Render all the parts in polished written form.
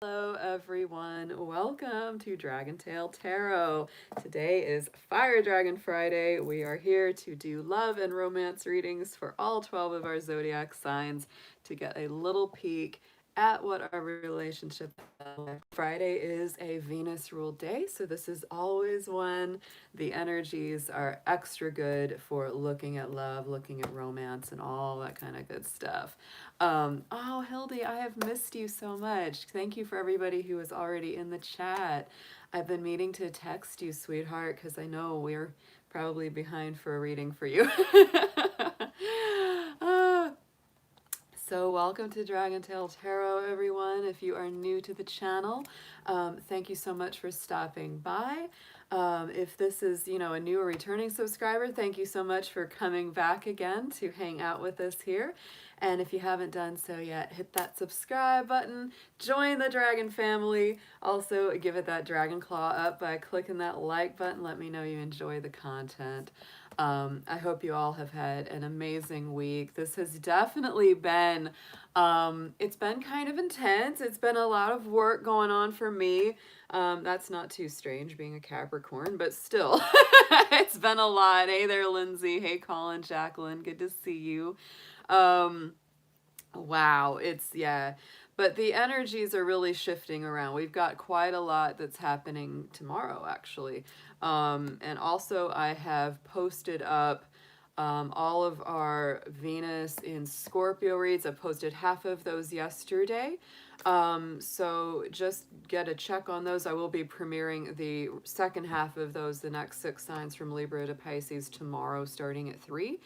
Hello everyone, welcome to Dragon Tail Tarot. Today is Fire Dragon Friday. We are here to do love and romance readings for all 12 of our zodiac signs to get a little peek at what our relationship is like. Friday is a Venus ruled day, so this is always when the energies are extra good for looking at love, looking at romance, and all that kind of good stuff. Oh, Hildy, I have missed you so much. Thank you for everybody who is already in the chat. I've been meaning to text you, sweetheart, because I know we're probably behind for a reading for you. Ah, so welcome to Dragon Tail Tarot, everyone. If you are new to the channel, thank you so much for stopping by. If this is, a new or returning subscriber, thank you so much for coming back again to hang out with us here. And if you haven't done so yet, hit that subscribe button, join the Dragon family. Also, give it that Dragon Claw up by clicking that like button. Let me know you enjoy the content. I hope you all have had an amazing week. This has definitely been, it's been kind of intense. It's been a lot of work going on for me. That's not too strange being a Capricorn, but still, it's been a lot. Hey there, Lindsay. Hey, Colin, Jacqueline. Good to see you. Um, Wow, yeah. But the energies are really shifting around. We've got quite a lot that's happening tomorrow, actually. And also, I have posted up all of our Venus in Scorpio reads. I posted half of those yesterday. So just get a check on those. I will be premiering the second half of those, the next 6 signs from Libra to Pisces, tomorrow starting at 3.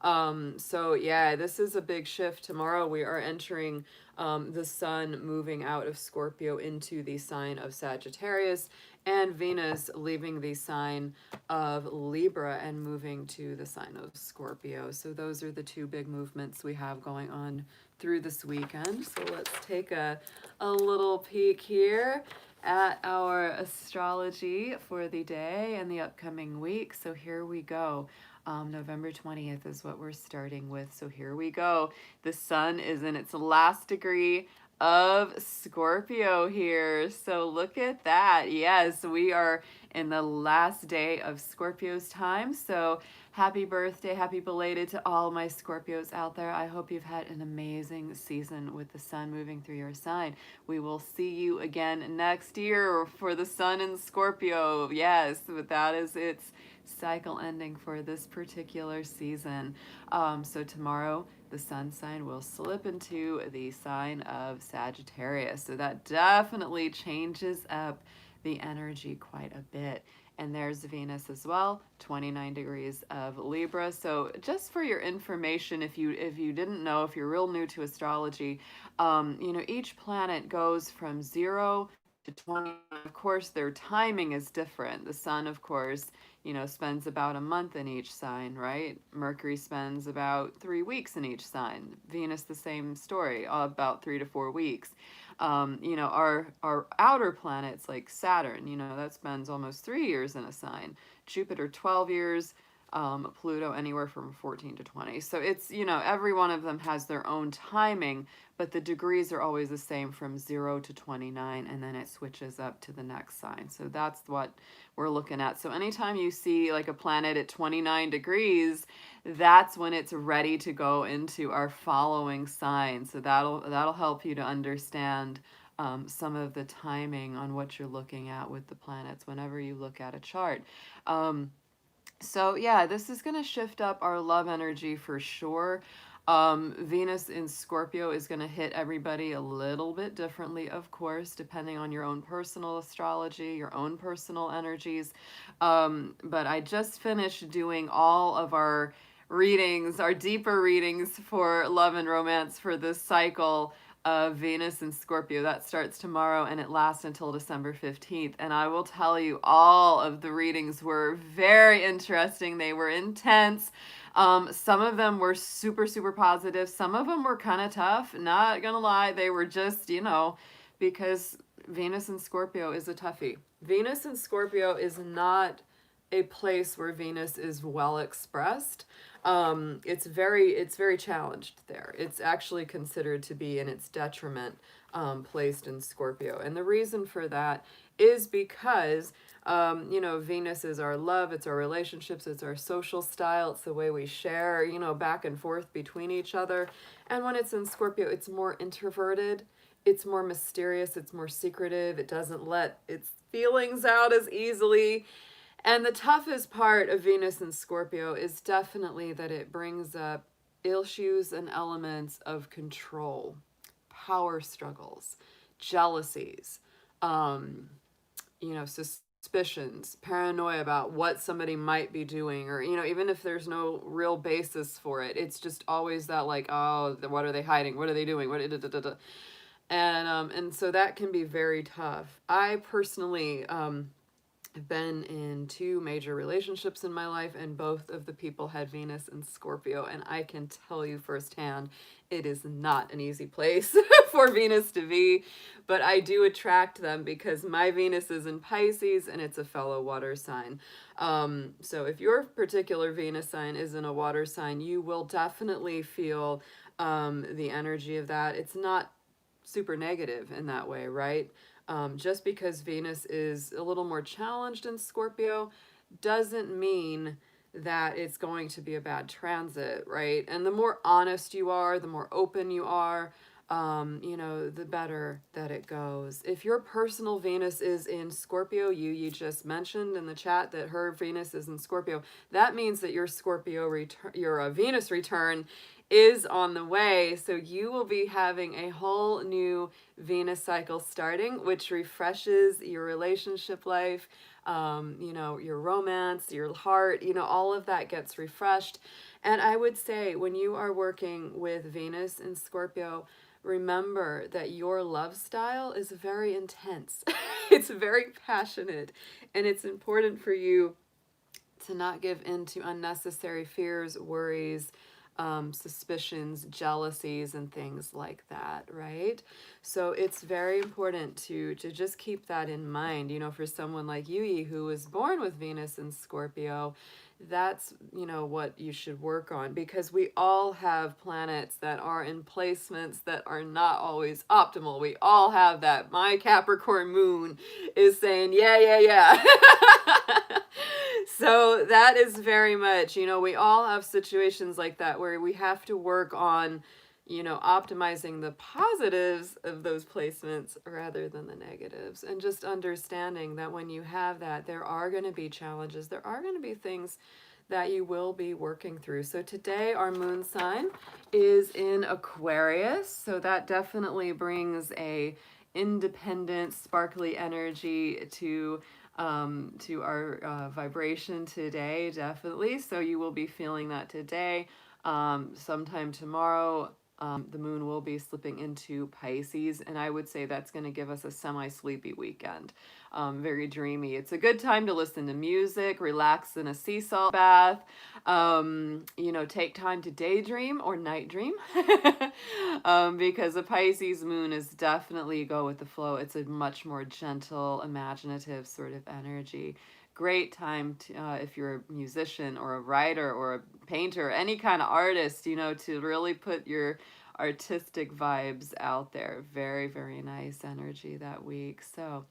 So yeah, this is a big shift. Tomorrow we are entering the sun moving out of Scorpio into the sign of Sagittarius, and Venus leaving the sign of Libra and moving to the sign of Scorpio. So those are the two big movements we have going on through this weekend. So let's take a little peek here at our astrology for the day and the upcoming week. So here we go. November 20th is what we're starting with. So here we go. The sun is in its last degree of Scorpio here. So look at that. Yes, we are in the last day of Scorpio's time. So happy birthday, happy belated to all my Scorpios out there. I hope you've had an amazing season with the sun moving through your sign. We will see you again next year for the sun in Scorpio. Yes, but that is its cycle ending for this particular season. So tomorrow the sun sign will slip into the sign of Sagittarius. So that definitely changes up the energy quite a bit. And there's Venus as well, 29 degrees of Libra. So just for your information, if you didn't know, if you're real new to astrology, each planet goes from 0 to 20. Of course, their timing is different. The sun, of course, spends about a month in each sign, right? Mercury spends about 3 weeks in each sign. Venus, the same story, about 3 to 4 weeks. Our outer planets like Saturn, that spends almost 3 years in a sign. Jupiter, 12 years. Pluto, anywhere from 14 to 20. So it's, every one of them has their own timing, but the degrees are always the same from 0 to 29, and then it switches up to the next sign. So that's what we're looking at. So anytime you see like a planet at 29 degrees, that's when it's ready to go into our following sign. So that'll help you to understand some of the timing on what you're looking at with the planets whenever you look at a chart. So yeah, this is going to shift up our love energy for sure. Venus in Scorpio is going to hit everybody a little bit differently, of course, depending on your own personal astrology, your own personal energies. But I just finished doing all of our readings, our deeper readings for love and romance for this cycle of Venus and Scorpio. That starts tomorrow and it lasts until December 15th. And I will tell you, all of the readings were very interesting. They were intense. Some of them were super, super positive. Some of them were kind of tough. Not gonna lie, they were just, because Venus and Scorpio is a toughie. Venus and Scorpio is not a place where Venus is well expressed. It's very challenged there. It's actually considered to be in its detriment placed in Scorpio. And the reason for that is because, Venus is our love, it's our relationships, it's our social style, it's the way we share, back and forth between each other. And when it's in Scorpio, it's more introverted, it's more mysterious, it's more secretive, it doesn't let its feelings out as easily. And the toughest part of Venus in Scorpio is definitely that it brings up issues and elements of control, power struggles, jealousies, suspicions, paranoia about what somebody might be doing, or, even if there's no real basis for it, it's just always that, like, oh, what are they hiding? What are they doing? What, da, da, da, da. And so that can be very tough. I personally, I've been in 2 major relationships in my life, and both of the people had Venus in Scorpio, and I can tell you firsthand, it is not an easy place for Venus to be, but I do attract them because my Venus is in Pisces, and it's a fellow water sign. So if your particular Venus sign is in a water sign, you will definitely feel the energy of that. It's not super negative in that way, right? Just because Venus is a little more challenged in Scorpio doesn't mean that it's going to be a bad transit, right? And the more honest you are, the more open you are, the better that it goes. If your personal Venus is in Scorpio, you just mentioned in the chat that her Venus is in Scorpio, that means that your Scorpio return, your Venus return is on the way. So you will be having a whole new Venus cycle starting, which refreshes your relationship life, your romance, your heart, all of that gets refreshed. And I would say when you are working with Venus in Scorpio, remember that your love style is very intense. It's very passionate, and it's important for you to not give in to unnecessary fears, worries, suspicions, jealousies, and things like that, right? So it's very important to just keep that in mind. For someone like Yui, who was born with Venus in Scorpio, that's what you should work on, because we all have planets that are in placements that are not always optimal. We all have that. My Capricorn moon is saying yeah. So that is very much, we all have situations like that where we have to work on, optimizing the positives of those placements rather than the negatives, and just understanding that when you have that, there are going to be challenges, there are going to be things that you will be working through. So today our moon sign is in Aquarius, so that definitely brings a independent, sparkly energy to our vibration today, definitely. So you will be feeling that today. Sometime tomorrow, the moon will be slipping into Pisces, and I would say that's going to give us a semi-sleepy weekend. Very dreamy. It's a good time to listen to music, relax in a sea salt bath, take time to daydream or night dream, because a Pisces moon is definitely go with the flow. It's a much more gentle, imaginative sort of energy. Great time to, if you're a musician or a writer or a painter, any kind of artist, to really put your artistic vibes out there. Very, very nice energy that week. So,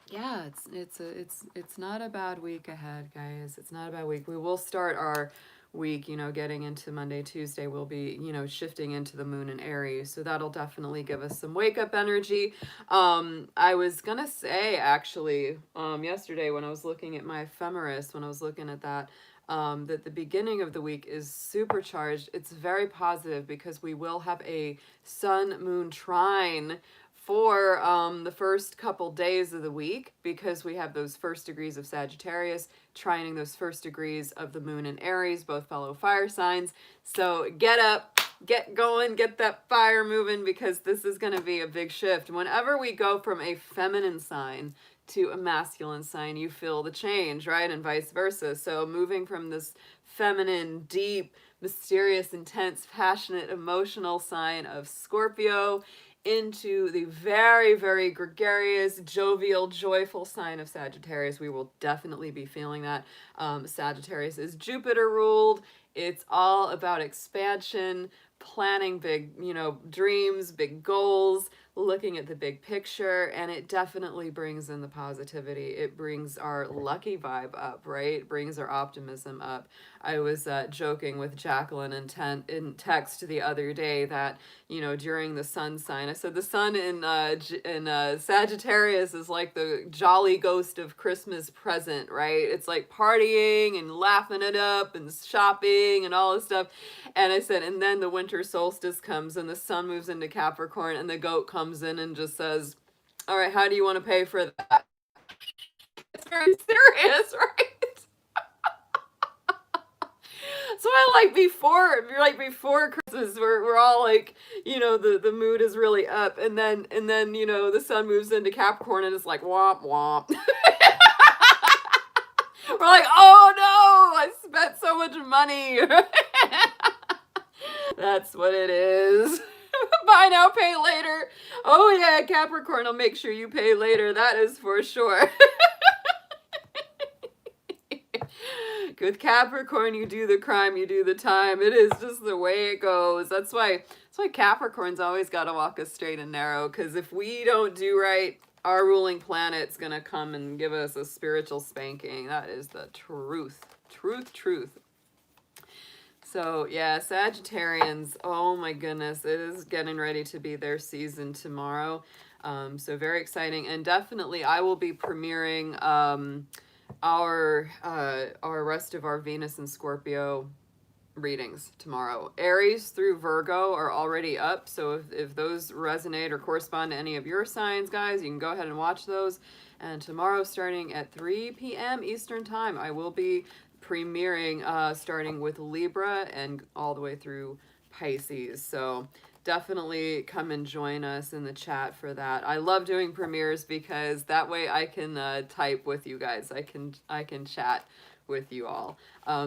yeah, it's not a bad week ahead, guys. It's not a bad week. We will start our week, getting into Monday, Tuesday, we'll be, shifting into the moon in Aries. So that'll definitely give us some wake up energy. I was gonna say, actually, yesterday when I was looking at my ephemeris, when I was looking at that, that the beginning of the week is supercharged. It's very positive because we will have a sun moon trine for the first couple days of the week, because we have those first degrees of Sagittarius trining those first degrees of the moon in Aries, both fellow fire signs. So get up, get going, get that fire moving, because this is going to be a big shift. Whenever we go from a feminine sign to a masculine sign, you feel the change, right? And vice versa. So moving from this feminine, deep, mysterious, intense, passionate, emotional sign of Scorpio into the very, very gregarious, jovial, joyful sign of Sagittarius. We will definitely be feeling that. Sagittarius is Jupiter ruled. It's all about expansion, planning big, dreams, big goals, looking at the big picture, and it definitely brings in the positivity. It brings our lucky vibe up, right? It brings our optimism up. I was joking with Jacqueline in text the other day that, during the sun sign, I said the sun in Sagittarius is like the jolly ghost of Christmas present, right? It's like partying and laughing it up and shopping and all this stuff. And I said, and then the winter solstice comes and the sun moves into Capricorn and the goat comes in and just says, all right, how do you want to pay for that? It's very serious, right? So I before Christmas, we're all like, the mood is really up, and then the sun moves into Capricorn and it's like womp womp. We're like, oh no, I spent so much money. That's what it is. Buy now, pay later. Oh yeah, Capricorn will make sure you pay later. That is for sure. With Capricorn, you do the crime, you do the time. It is just the way it goes. That's why Capricorn's always got to walk us straight and narrow, because if we don't do right, our ruling planet's going to come and give us a spiritual spanking. That is the truth. Truth. So, yeah, Sagittarians, oh my goodness, it is getting ready to be their season tomorrow. So very exciting. And definitely I will be premiering our rest of our Venus and Scorpio readings tomorrow. Aries through Virgo are already up, so if those resonate or correspond to any of your signs, guys, you can go ahead and watch those. And tomorrow, starting at 3 p.m. Eastern Time, I will be premiering starting with Libra and all the way through Pisces. So definitely come and join us in the chat for that. I love doing premieres because that way I can type with you guys. I can chat with you all.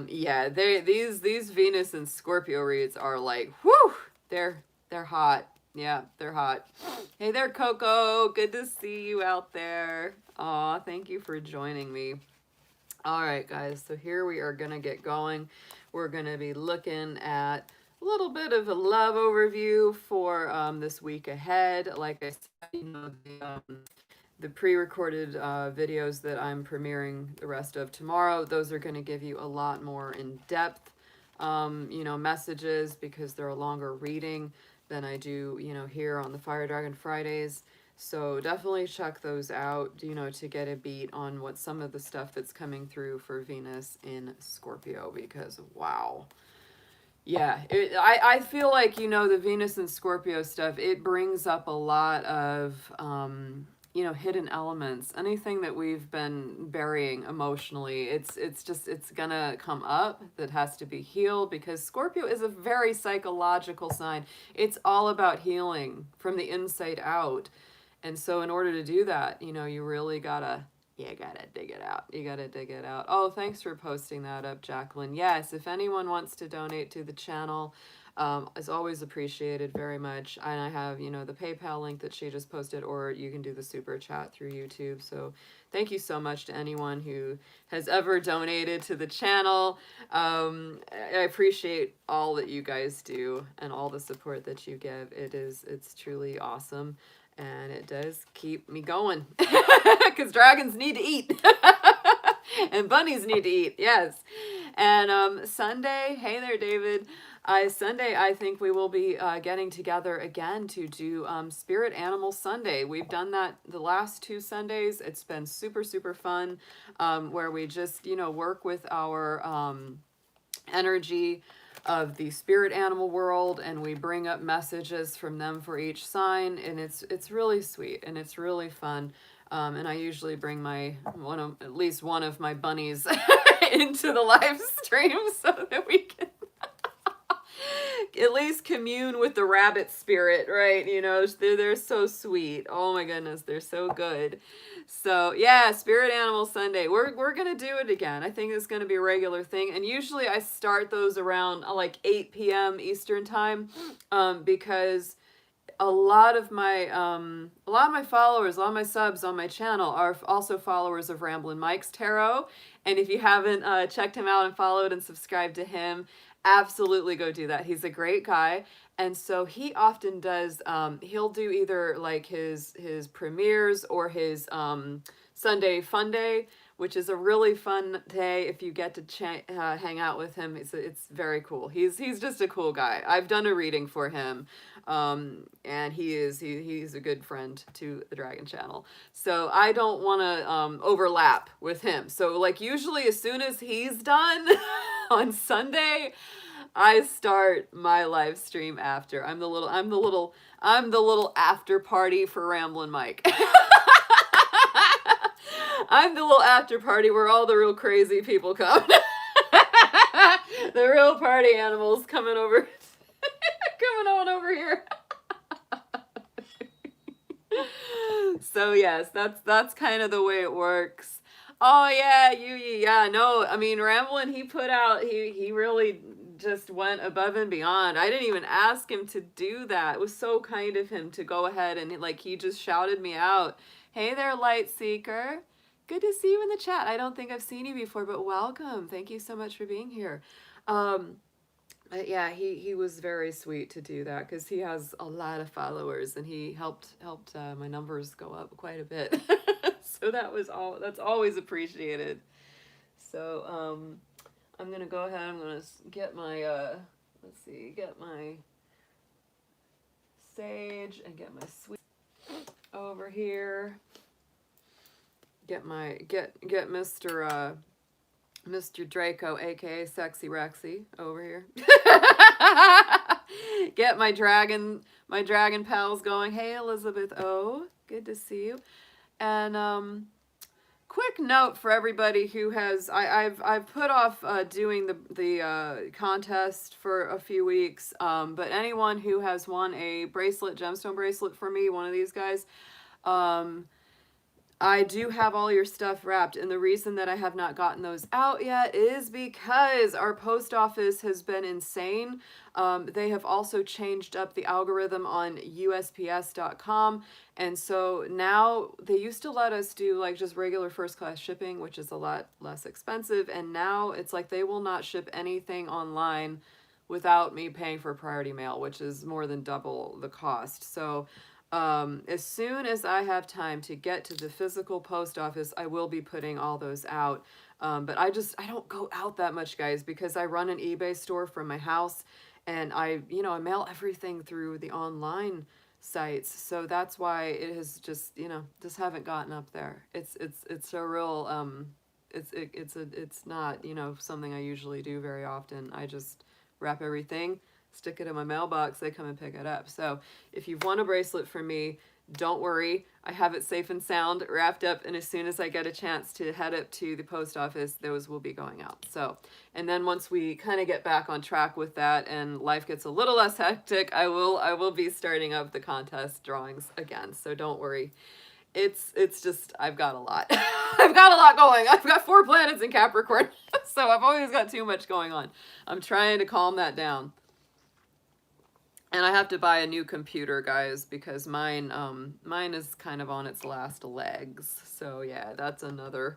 Yeah, these Venus and Scorpio reads are like, whew, they're hot. Yeah, they're hot. Hey there, Coco. Good to see you out there. Aw, thank you for joining me. All right, guys, so here we are going to get going. We're going to be looking at a little bit of a love overview for this week ahead. Like I said, the pre-recorded videos that I'm premiering the rest of tomorrow, those are going to give you a lot more in-depth, messages, because they're a longer reading than I do, here on the Fire Dragon Fridays. So definitely check those out, to get a beat on what some of the stuff that's coming through for Venus in Scorpio, because wow. Yeah, I feel like, the Venus and Scorpio stuff, it brings up a lot of, hidden elements, anything that we've been burying emotionally. It's gonna come up, that has to be healed, because Scorpio is a very psychological sign. It's all about healing from the inside out. And so in order to do that, you really gotta dig it out. You gotta dig it out. Oh, thanks for posting that up, Jacqueline. Yes, if anyone wants to donate to the channel, it's always appreciated very much. And I have, the PayPal link that she just posted, or you can do the super chat through YouTube. So thank you so much to anyone who has ever donated to the channel. I appreciate all that you guys do and all the support that you give. It's truly awesome. And it does keep me going, because dragons need to eat and bunnies need to eat. Yes. And Sunday, hey there, David. Sunday, I think we will be getting together again to do Spirit Animal Sunday. We've done that the last 2 Sundays. It's been super, super fun, where we just, work with our energy of the spirit animal world, and we bring up messages from them for each sign, and it's really sweet and it's really fun. And I usually bring at least one of my bunnies into the live stream so that we can at least commune with the rabbit spirit, right? They're so sweet. Oh my goodness, they're so good. So yeah, Spirit Animal Sunday. We're gonna do it again. I think it's gonna be a regular thing. And usually I start those around like 8 p.m. Eastern time, because a lot of my followers, a lot of my subs on my channel are also followers of Ramblin' Mike's Tarot. And if you haven't checked him out and followed and subscribed to him, absolutely go do that. He's a great guy. And so he often does, he'll do either like his premieres or his Sunday Fun Day, which is a really fun day if you get to hang out with him. It's very cool. He's just a cool guy. I've done a reading for him, and he's a good friend to the Dragon Channel. So I don't want to overlap with him. So like usually as soon as he's done on Sunday, I start my live stream after. I'm the little after party for Ramblin' Mike. I'm the little after party where all the real crazy people come. The real party animals coming over coming on over here. So yes, that's kind of the way it works. Oh yeah, yeah, no, I mean Ramblin', he really just went above and beyond. I didn't even ask him to do that. It was so kind of him to go ahead and like he just shouted me out. Hey there, Light Seeker. Good to see you in the chat. I don't think I've seen you before, but welcome. Thank you so much for being here. But yeah, he was very sweet to do that because he has a lot of followers and he helped my numbers go up quite a bit. So that's always appreciated. So I'm gonna go ahead. I'm gonna get my get my sage and get my sweet over here. Get Mr. Draco, aka Sexy Rexy, over here. Get my dragon pals going. Hey Elizabeth O, good to see you. And quick note for everybody who has I've put off doing the contest for a few weeks. But anyone who has won a gemstone bracelet for me, one of these guys, I do have all your stuff wrapped, and the reason that I have not gotten those out yet is because our post office has been insane. They have also changed up the algorithm on USPS.com, and so now they used to let us do like just regular first class shipping, which is a lot less expensive, and now it's like they will not ship anything online without me paying for priority mail, which is more than double the cost. So as soon as I have time to get to the physical post office, I will be putting all those out. But I don't go out that much, guys, because I run an eBay store from my house and I mail everything through the online sites. So that's why it has just haven't gotten up there. It's a real, it's not, something I usually do very often. I just wrap everything, stick it in my mailbox, they come and pick it up. So if you've won a bracelet from me, don't worry. I have it safe and sound, wrapped up, and as soon as I get a chance to head up to the post office, those will be going out. So, and then once we kind of get back on track with that and life gets a little less hectic, I will be starting up the contest drawings again. So don't worry. It's just, I've got a lot. I've got a lot going. I've got 4 planets in Capricorn. So I've always got too much going on. I'm trying to calm that down. And I have to buy a new computer, guys, because mine is kind of on its last legs. So yeah, that's another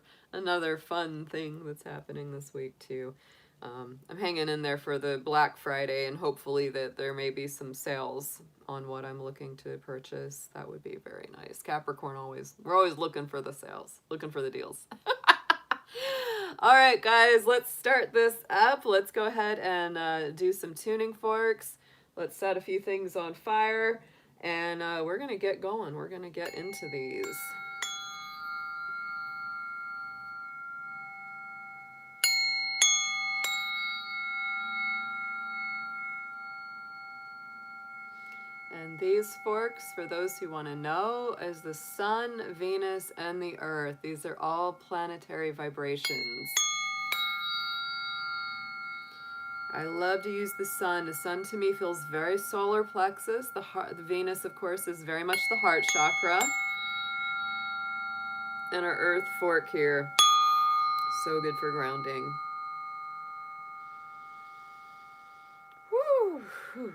fun thing that's happening this week too. I'm hanging in there for the Black Friday, and hopefully that there may be some sales on what I'm looking to purchase. That would be very nice. Capricorn we're always looking for the sales, looking for the deals. All right, guys, let's start this up. Let's go ahead and do some tuning forks. Let's set a few things on fire, and we're going to get going. We're going to get into these. And these forks, for those who want to know, is the Sun, Venus, and the Earth. These are all planetary vibrations. I love to use the Sun. The Sun to me feels very solar plexus. The Venus, of course, is very much the heart chakra. And our Earth fork here, so good for grounding. Whew. Whew.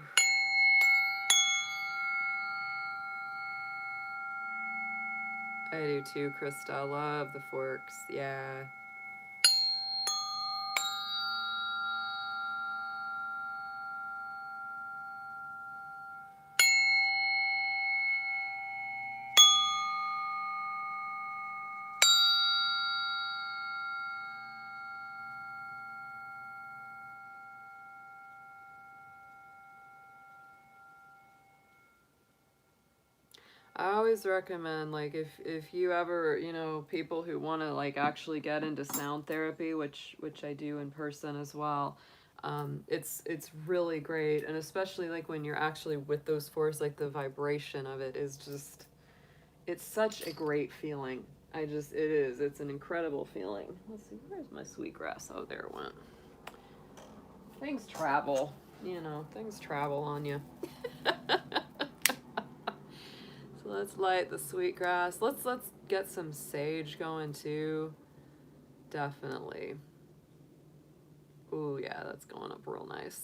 I do too, Krista. Love the forks. Yeah. I always recommend, like, if you ever, you know, people who want to like actually get into sound therapy, which I do in person as well. It's really great, and especially like when you're actually with those fours, like the vibration of it is just, it's such a great feeling. It is. It's an incredible feeling. Let's see, where's my sweetgrass? Oh, there it went. Things travel, you know, things travel on you. So let's light the sweetgrass. Let's get some sage going too. Definitely. Ooh, yeah, that's going up real nice.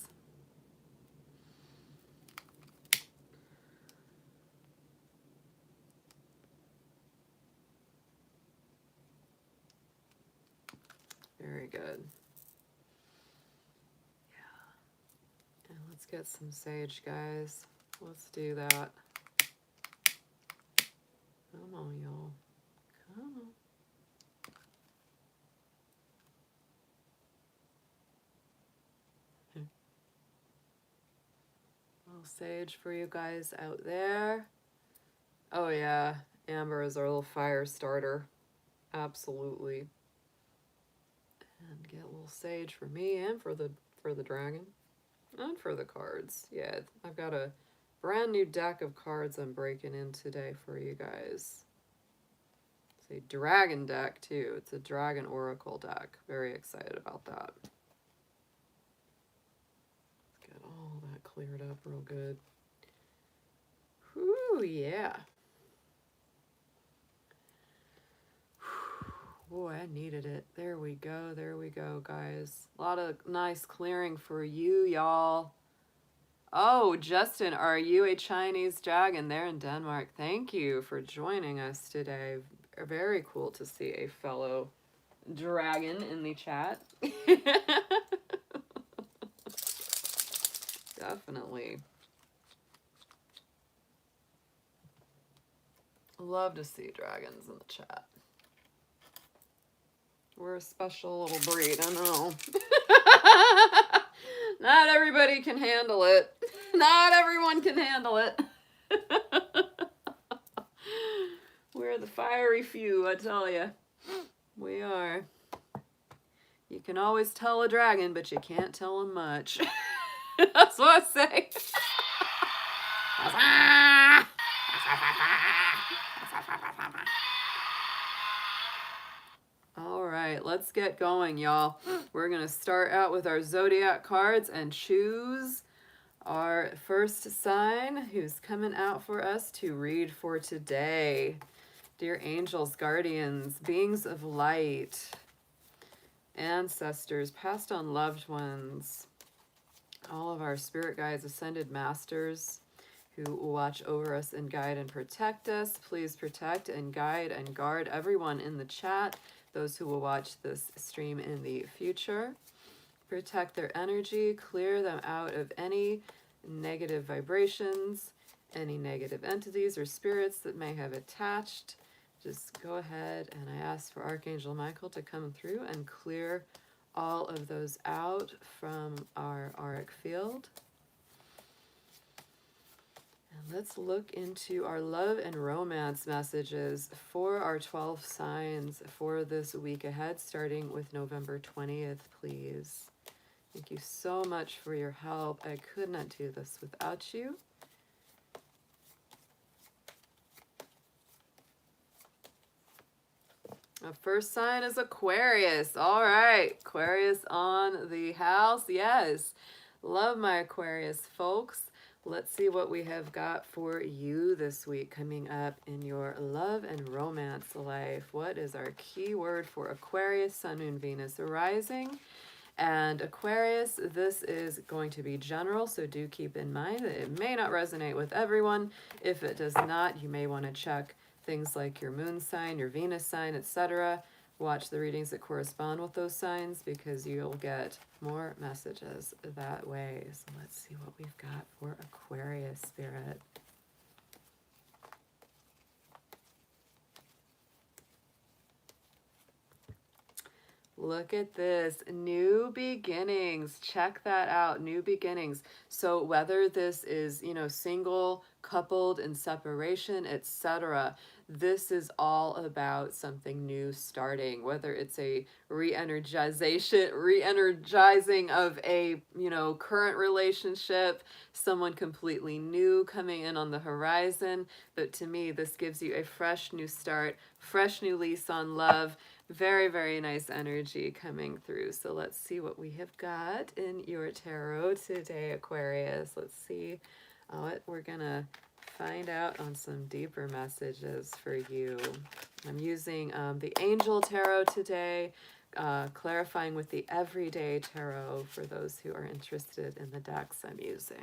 Very good. Yeah. And let's get some sage, guys. Let's do that. Come on, y'all. Come on. A little sage for you guys out there. Oh yeah, Amber is our little fire starter. Absolutely. And get a little sage for me and for the dragon. And for the cards. Yeah, I've got a brand new deck of cards I'm breaking in today for you guys. It's a dragon deck too. It's a dragon oracle deck. Very excited about that. Let's get all that cleared up real good. Whoo, yeah. Boy, I needed it. There we go, guys. A lot of nice clearing for you, y'all. Oh, Justin, are you a Chinese dragon there in Denmark? Thank you for joining us today. Very cool to see a fellow dragon in the chat. Definitely. Love to see dragons in the chat. We're a special little breed, I know. Not everybody can handle it. Not everyone can handle it. We're the fiery few, I tell you. We are. You can always tell a dragon, but you can't tell him much. That's what I say. All right, let's get going, y'all. We're going to start out with our zodiac cards and choose our first sign who's coming out for us to read for today. Dear angels, guardians, beings of light, ancestors, past on loved ones, all of our spirit guides, ascended masters who watch over us and guide and protect us. Please protect and guide and guard everyone in the chat, those who will watch this stream in the future. Protect their energy, clear them out of any negative vibrations, any negative entities or spirits that may have attached. Just go ahead and I ask for Archangel Michael to come through and clear all of those out from our auric field. And let's look into our love and romance messages for our 12 signs for this week ahead, starting with November 20th, please. Thank you so much for your help. I could not do this without you. The first sign is Aquarius. All right, Aquarius on the house. Yes, love my Aquarius folks. Let's see what we have got for you this week coming up in your love and romance life. What is our key word for Aquarius, Sun, Moon, Venus, rising? And Aquarius, this is going to be general, so do keep in mind that it may not resonate with everyone. If it does not, you may want to check things like your moon sign, your Venus sign, etc. Watch the readings that correspond with those signs because you'll get more messages that way. So let's see what we've got for Aquarius spirit. Look at this, new beginnings. Check that out, new beginnings. So whether this is, you know, single, coupled, in separation, etc. This is all about something new starting, whether it's a re-energizing of a, current relationship, someone completely new coming in on the horizon. But to me, this gives you a fresh new start, fresh new lease on love. Very, very nice energy coming through. So let's see what we have got in your tarot today, Aquarius. Let's see what we're gonna find out on some deeper messages for you. I'm using the Angel Tarot today, clarifying with the Everyday Tarot for those who are interested in the decks I'm using.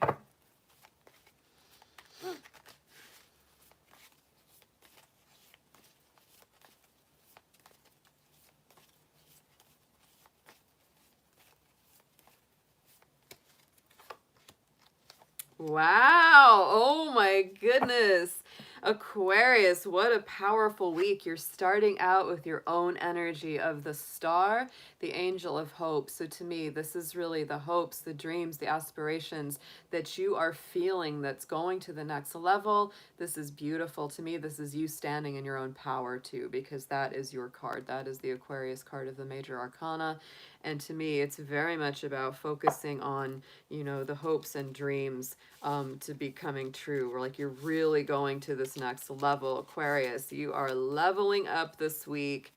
Wow. Oh my goodness. Aquarius, what a powerful week. You're starting out with your own energy of the star, the angel of hope. So to me, this is really the hopes, the dreams, the aspirations that you are feeling that's going to the next level. This is beautiful. To me, this is you standing in your own power too, because that is your card. That is the Aquarius card of the Major Arcana. And to me, it's very much about focusing on, the hopes and dreams to be coming true. Or like you're really going to this next level. Aquarius, you are leveling up this week.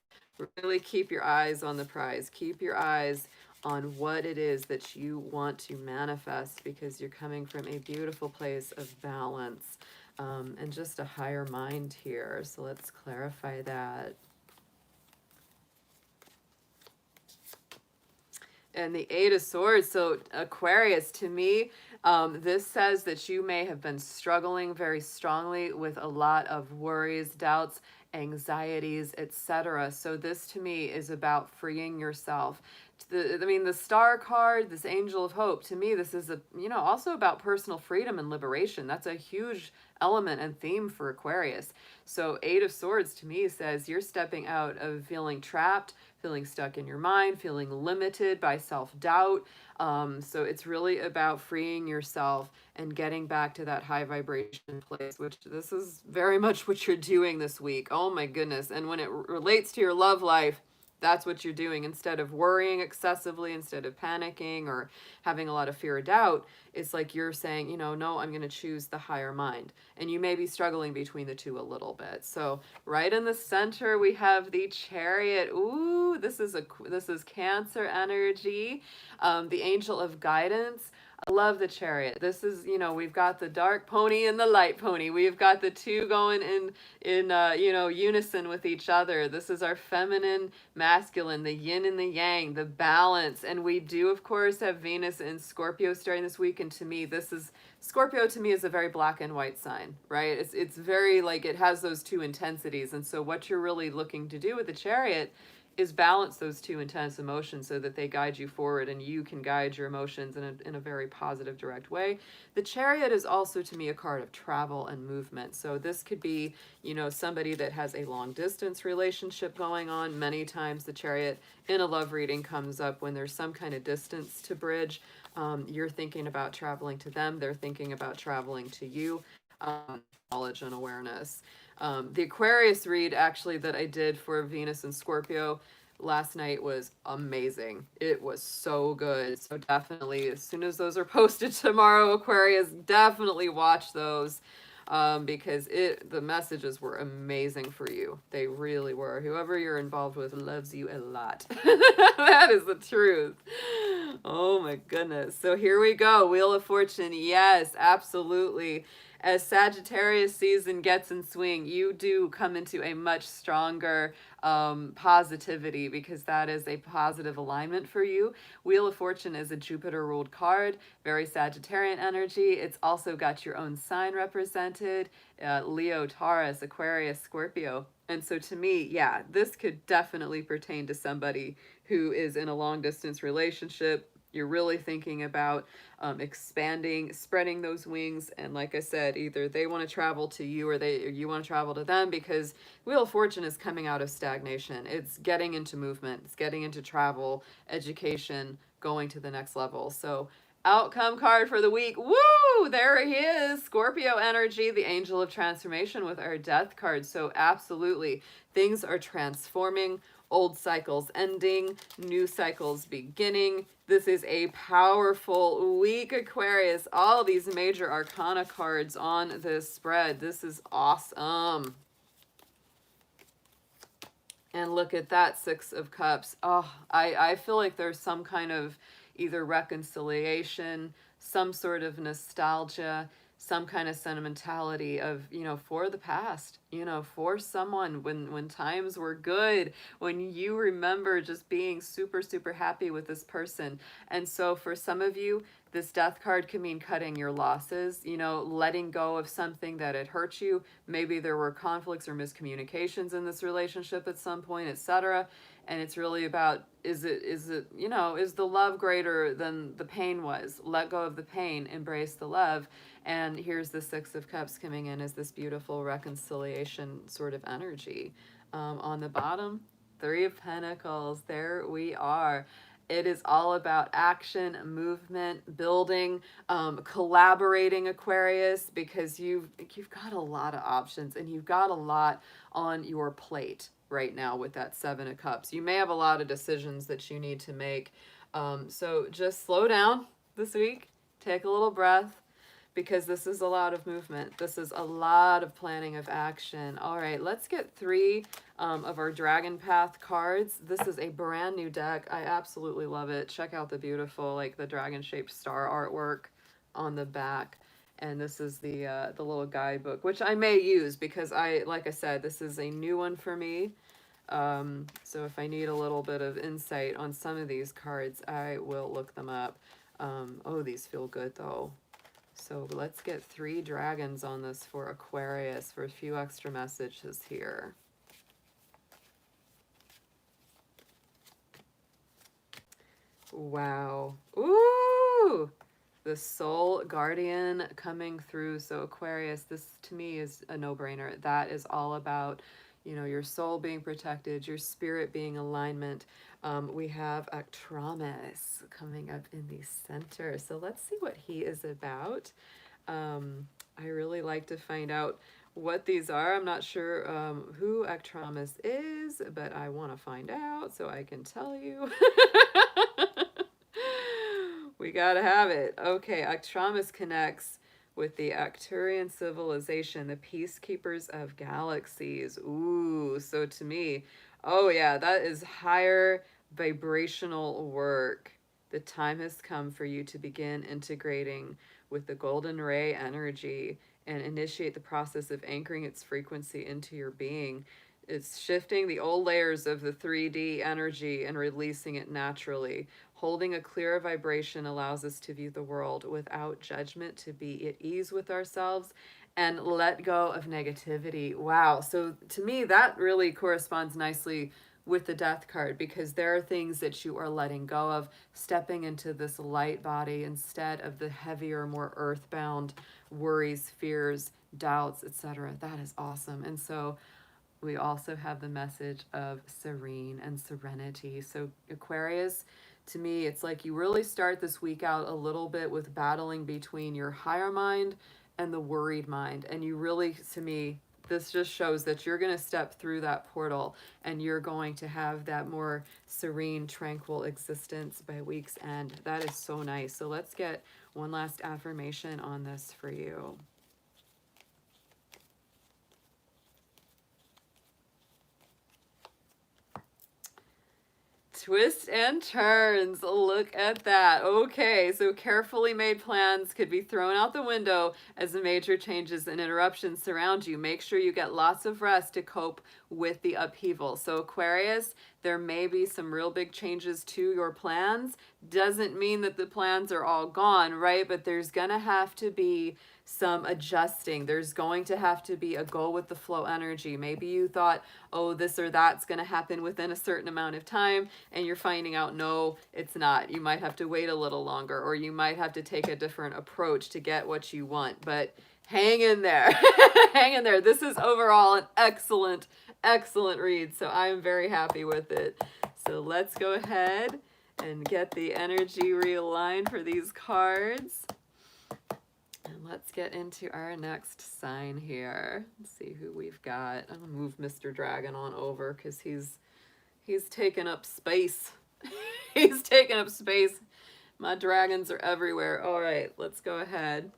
Really keep your eyes on the prize. Keep your eyes on what it is that you want to manifest, because you're coming from a beautiful place of balance and just a higher mind here. So let's clarify that. And the Eight of Swords. So Aquarius, to me, this says that you may have been struggling very strongly with a lot of worries, doubts, anxieties, etc. So this to me is about freeing yourself. The star card, this angel of hope, to me, this is also about personal freedom and liberation. That's a huge element and theme for Aquarius. So Eight of Swords to me says you're stepping out of feeling trapped, feeling stuck in your mind, feeling limited by self-doubt. So it's really about freeing yourself and getting back to that high vibration place, which this is very much what you're doing this week. Oh my goodness. And when it relates to your love life, that's what you're doing. Instead of worrying excessively, instead of panicking or having a lot of fear or doubt, it's like you're saying, no, I'm going to choose the higher mind. And you may be struggling between the two a little bit. So right in the center, we have the Chariot. Ooh, this is Cancer energy, the angel of guidance. I love the Chariot. This is, we've got the dark pony and the light pony. We've got the two going in unison with each other. This is our feminine, masculine, the yin and the yang, the balance. And we do, of course, have Venus in Scorpio starting this week. And to me, Scorpio to me is a very black and white sign, right? It's very like it has those two intensities. And so what you're really looking to do with the Chariot is balance those two intense emotions so that they guide you forward and you can guide your emotions in a very positive, direct way. The Chariot is also, to me, a card of travel and movement. So this could be, somebody that has a long distance relationship going on. Many times the Chariot in a love reading comes up when there's some kind of distance to bridge. You're thinking about traveling to them. They're thinking about traveling to you. Knowledge and awareness. The Aquarius read actually that I did for Venus and Scorpio last night was amazing. It was so good. So definitely, as soon as those are posted tomorrow, Aquarius, definitely watch those because the messages were amazing for you. They really were. Whoever you're involved with loves you a lot. That is the truth. Oh my goodness. So here we go. Wheel of Fortune. Yes, absolutely. As Sagittarius season gets in swing, you do come into a much stronger positivity because that is a positive alignment for you. Wheel of Fortune is a Jupiter ruled card, very Sagittarian energy. It's also got your own sign represented, Leo, Taurus, Aquarius, Scorpio. And so to me, yeah, this could definitely pertain to somebody who is in a long distance relationship. You're really thinking about expanding, spreading those wings. And like I said, either they want to travel to you or you want to travel to them, because Wheel of Fortune is coming out of stagnation. It's getting into movement. It's getting into travel, education, going to the next level. So outcome card for the week. Woo! There he is. Scorpio energy, the angel of transformation with our death card. So absolutely, things are transforming. Old cycles ending, new cycles beginning. This is a powerful week, Aquarius. All these major arcana cards on this spread. This is awesome. And look at that, Six of Cups. Oh, I feel like there's some kind of either reconciliation, some sort of nostalgia, some kind of sentimentality of, you know, for the past, you know, for someone when times were good, when you remember just being super, super happy with this person. And so for some of you, this death card can mean cutting your losses, you know, letting go of something that had hurt you. Maybe there were conflicts or miscommunications in this relationship at some point, etc. And it's really about, is it, you know, is the love greater than the pain was? Let go of the pain, embrace the love. And here's the Six of Cups coming in as this beautiful reconciliation sort of energy. On the bottom, Three of Pentacles. There we are. It is all about action, movement, building, collaborating, Aquarius, because you've got a lot of options and you've got a lot on your plate right now with that Seven of Cups. You may have a lot of decisions that you need to make. So just slow down this week, take a little breath, because this is a lot of movement. This is a lot of planning of action. All right, let's get three of our Dragon Path cards. This is a brand new deck. I absolutely love it. Check out the beautiful, like the dragon-shaped star artwork on the back. And this is the little guidebook, which I may use because like I said, this is a new one for me. So if I need a little bit of insight on some of these cards, I will look them up. Oh, these feel good though. So let's get three dragons on this for Aquarius for a few extra messages here. Wow. Ooh! The Soul Guardian coming through. So Aquarius, this to me is a no-brainer. That is all about, you know, your soul being protected, your spirit being alignment. We have Actramus coming up in the center. So let's see what he is about. I really like to find out what these are. I'm not sure who Actramus is, but I want to find out so I can tell you. We gotta have it. Okay, Actramus connects with the Arcturian civilization, the peacekeepers of galaxies. Ooh, so to me, oh yeah, that is higher vibrational work. The time has come for you to begin integrating with the golden ray energy and initiate the process of anchoring its frequency into your being. It's shifting the old layers of the 3D energy and releasing it naturally. Holding a clearer vibration allows us to view the world without judgment, to be at ease with ourselves, and let go of negativity. Wow. So to me, that really corresponds nicely with the death card, because there are things that you are letting go of, stepping into this light body instead of the heavier, more earthbound worries, fears, doubts, etc. That is awesome. And so we also have the message of serene and serenity. So Aquarius, to me, it's like you really start this week out a little bit with battling between your higher mind and the worried mind. And you really, to me, this just shows that you're going to step through that portal and you're going to have that more serene, tranquil existence by week's end. That is so nice. So let's get one last affirmation on this for you. Twists and turns. Look at that. Okay, so carefully made plans could be thrown out the window as major changes and interruptions surround you. Make sure you get lots of rest to cope with the upheaval. So Aquarius, there may be some real big changes to your plans. Doesn't mean that the plans are all gone, right? But there's gonna have to be some adjusting. There's going to have to be a go with the flow energy. Maybe you thought, oh, this or that's going to happen within a certain amount of time, and you're finding out, no, it's not. You might have to wait a little longer, or you might have to take a different approach to get what you want. But hang in there. Hang in there. This is overall an excellent, excellent read. So I'm very happy with it. So let's go ahead and get the energy realigned for these cards. And let's get into our next sign here. Let's see who we've got. I'm gonna move Mr. Dragon on over because he's taking up space. He's taking up space. My dragons are everywhere. All right, let's go ahead.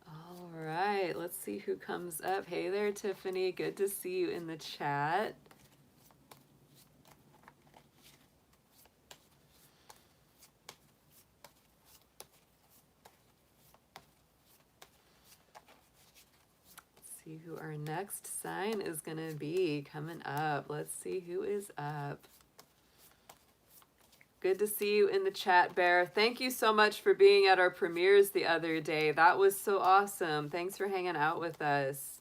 All right, let's see who comes up. Hey there, Tiffany. Good to see you in the chat. See who our next sign is going to be coming up. Let's see who is up. Good to see you in the chat, Bear. Thank you so much for being at our premieres the other day. That was so awesome. Thanks for hanging out with us.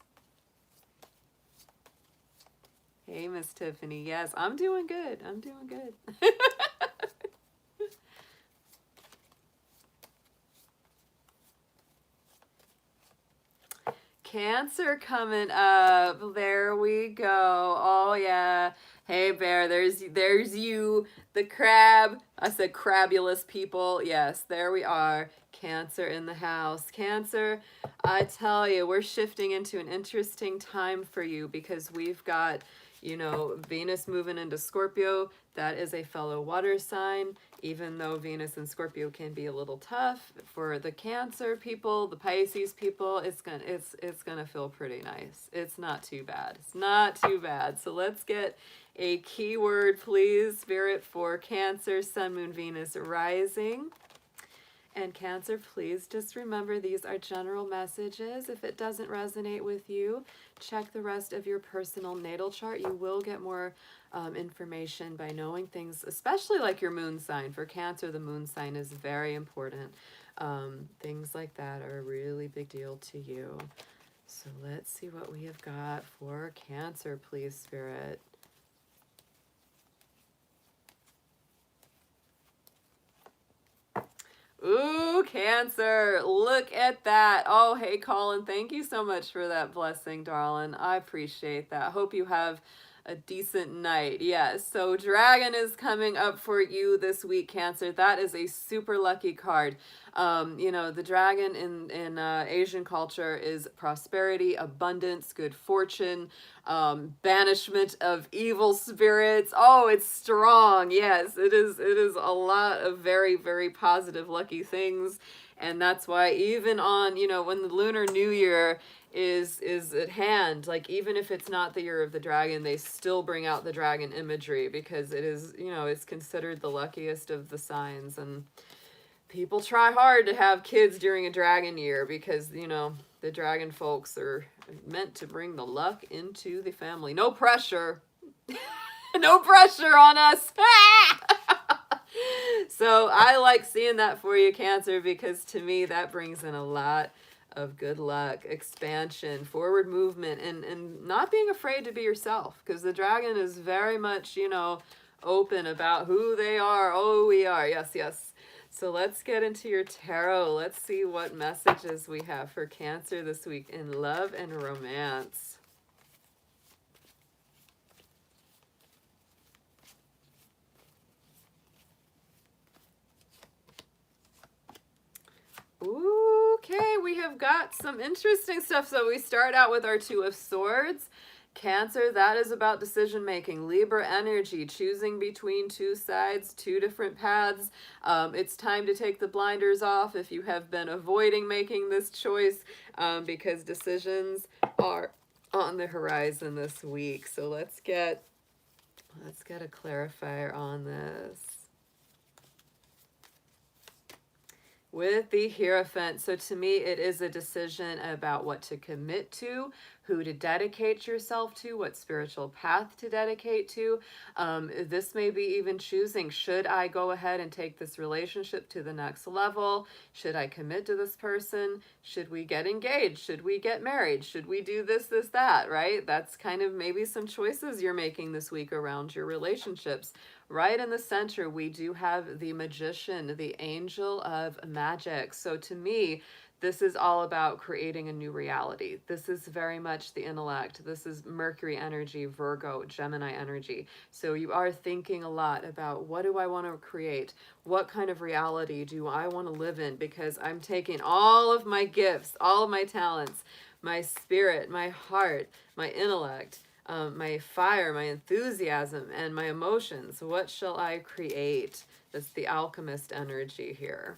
Hey, Miss Tiffany. Yes, I'm doing good. I'm doing good. Cancer coming up. There we go. Oh yeah. Hey Bear, there's you, the crab. I said crabulous people. Yes, there we are. Cancer in the house. Cancer, I tell you, we're shifting into an interesting time for you because we've got, you know, Venus moving into Scorpio. That is a fellow water sign. Even though Venus and Scorpio can be a little tough for the Cancer people, the Pisces people, it's gonna feel pretty nice. It's not too bad. It's not too bad. So let's get a keyword, please, Spirit, for Cancer, Sun, Moon, Venus, rising. And Cancer, please just remember these are general messages. If it doesn't resonate with you, check the rest of your personal natal chart. You will get more information by knowing things, especially like your moon sign. For Cancer, the moon sign is very important. Things like that are a really big deal to you. So let's see what we have got for Cancer, please, Spirit. Ooh, Cancer, look at that. Oh, hey, Colin, thank you so much for that blessing, darling. I appreciate that. Hope you have a decent night. Yes, so Dragon is coming up for you this week, Cancer. That is a super lucky card. You know, the dragon in Asian culture is prosperity, abundance, good fortune, banishment of evil spirits. Oh, it's strong. Yes, it is a lot of very, very positive, lucky things. And that's why even on, you know, when the Lunar New Year is at hand, like even if it's not the year of the dragon, they still bring out the dragon imagery because it is, you know, it's considered the luckiest of the signs. And people try hard to have kids during a dragon year because, you know, the dragon folks are meant to bring the luck into the family. No pressure. No pressure on us. So I like seeing that for you, Cancer, because to me that brings in a lot of good luck, expansion, forward movement, and not being afraid to be yourself, because the dragon is very much, you know, open about who they are. Oh, we are. Yes, yes. So let's get into your tarot. Let's see what messages we have for Cancer this week in love and romance. Okay, we have got some interesting stuff. So we start out with our Two of Swords. Cancer, that is about decision making. Libra energy, choosing between two sides, two different paths. It's time to take the blinders off if you have been avoiding making this choice, because decisions are on the horizon this week. So let's get a clarifier on this. With the Hierophant, so to me, it is a decision about what to commit to, who to dedicate yourself to, what spiritual path to dedicate to. This may be even choosing, should I go ahead and take this relationship to the next level? Should I commit to this person? Should we get engaged? Should we get married? Should we do this, that, right? That's kind of maybe some choices you're making this week around your relationships. Right in the center, we do have the Magician, the Angel of Magic. So to me, This is all about creating a new reality. This is very much the intellect. This is Mercury energy, Virgo, Gemini energy. So you are thinking a lot about, what do I want to create? What kind of reality do I want to live in? Because I'm taking all of my gifts, all of my talents, my spirit, my heart, my intellect, my fire, my enthusiasm, and my emotions. What shall I create? That's the alchemist energy here.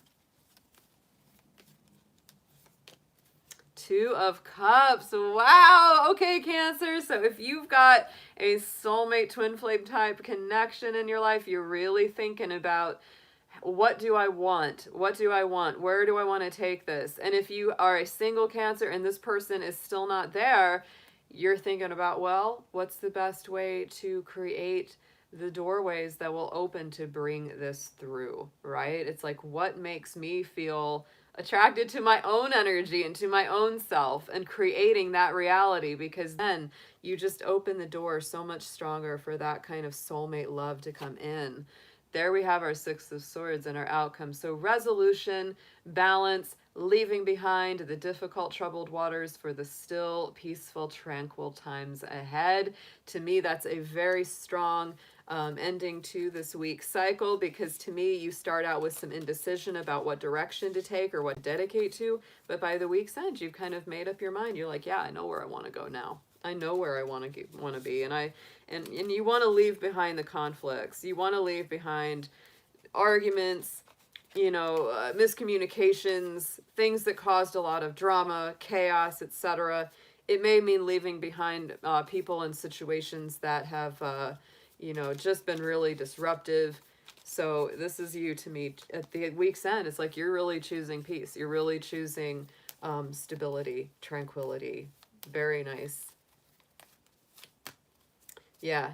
Two of Cups. Wow. Okay, Cancer. So if you've got a soulmate twin flame type connection in your life, you're really thinking about, what do I want? What do I want? Where do I want to take this? And if you are a single Cancer and this person is still not there, you're thinking about, well, what's the best way to create the doorways that will open to bring this through, right? It's like, what makes me feel attracted to my own energy and to my own self, and creating that reality, because then you just open the door so much stronger for that kind of soulmate love to come in. There we have our Six of Swords and our outcome. So resolution, balance, leaving behind the difficult, troubled waters for the still, peaceful, tranquil times ahead. To me, that's a very strong ending to this week's cycle, because to me, you start out with some indecision about what direction to take or what to dedicate to, but by the week's end, you've kind of made up your mind. You're like, yeah, I know where I want to go now. I know where I want to be, and you want to leave behind the conflicts. You want to leave behind arguments, miscommunications, things that caused a lot of drama, chaos, etc. It may mean leaving behind people and situations that have, just been really disruptive. So this is you, to me, at the week's end. It's like you're really choosing peace. You're really choosing stability, tranquility. Very nice. Yeah,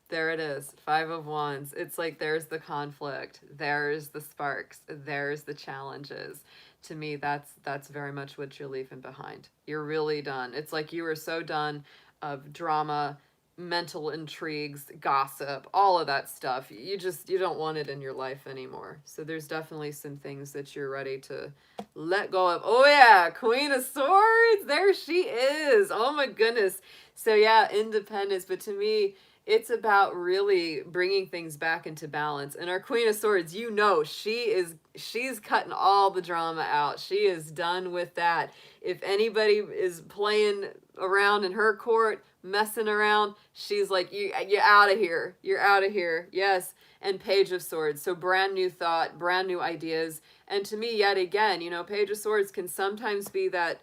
there it is. Five of Wands. It's like there's the conflict, there's the sparks, there's the challenges. To me, that's very much what you're leaving behind. You're really done. It's like you are so done of drama, mental intrigues, gossip, all of that stuff. You don't want it in your life anymore. So there's definitely some things that you're ready to let go of. Oh yeah, Queen of Swords. There she is. Oh my goodness. So yeah, independence. But to me, it's about really bringing things back into balance. And our Queen of Swords, she's cutting all the drama out. She is done with that. If anybody is playing around in her court, messing around, she's like, you're out of here. You're out of here. Yes. And Page of Swords. So brand new thought, brand new ideas. And to me, yet again, Page of Swords can sometimes be that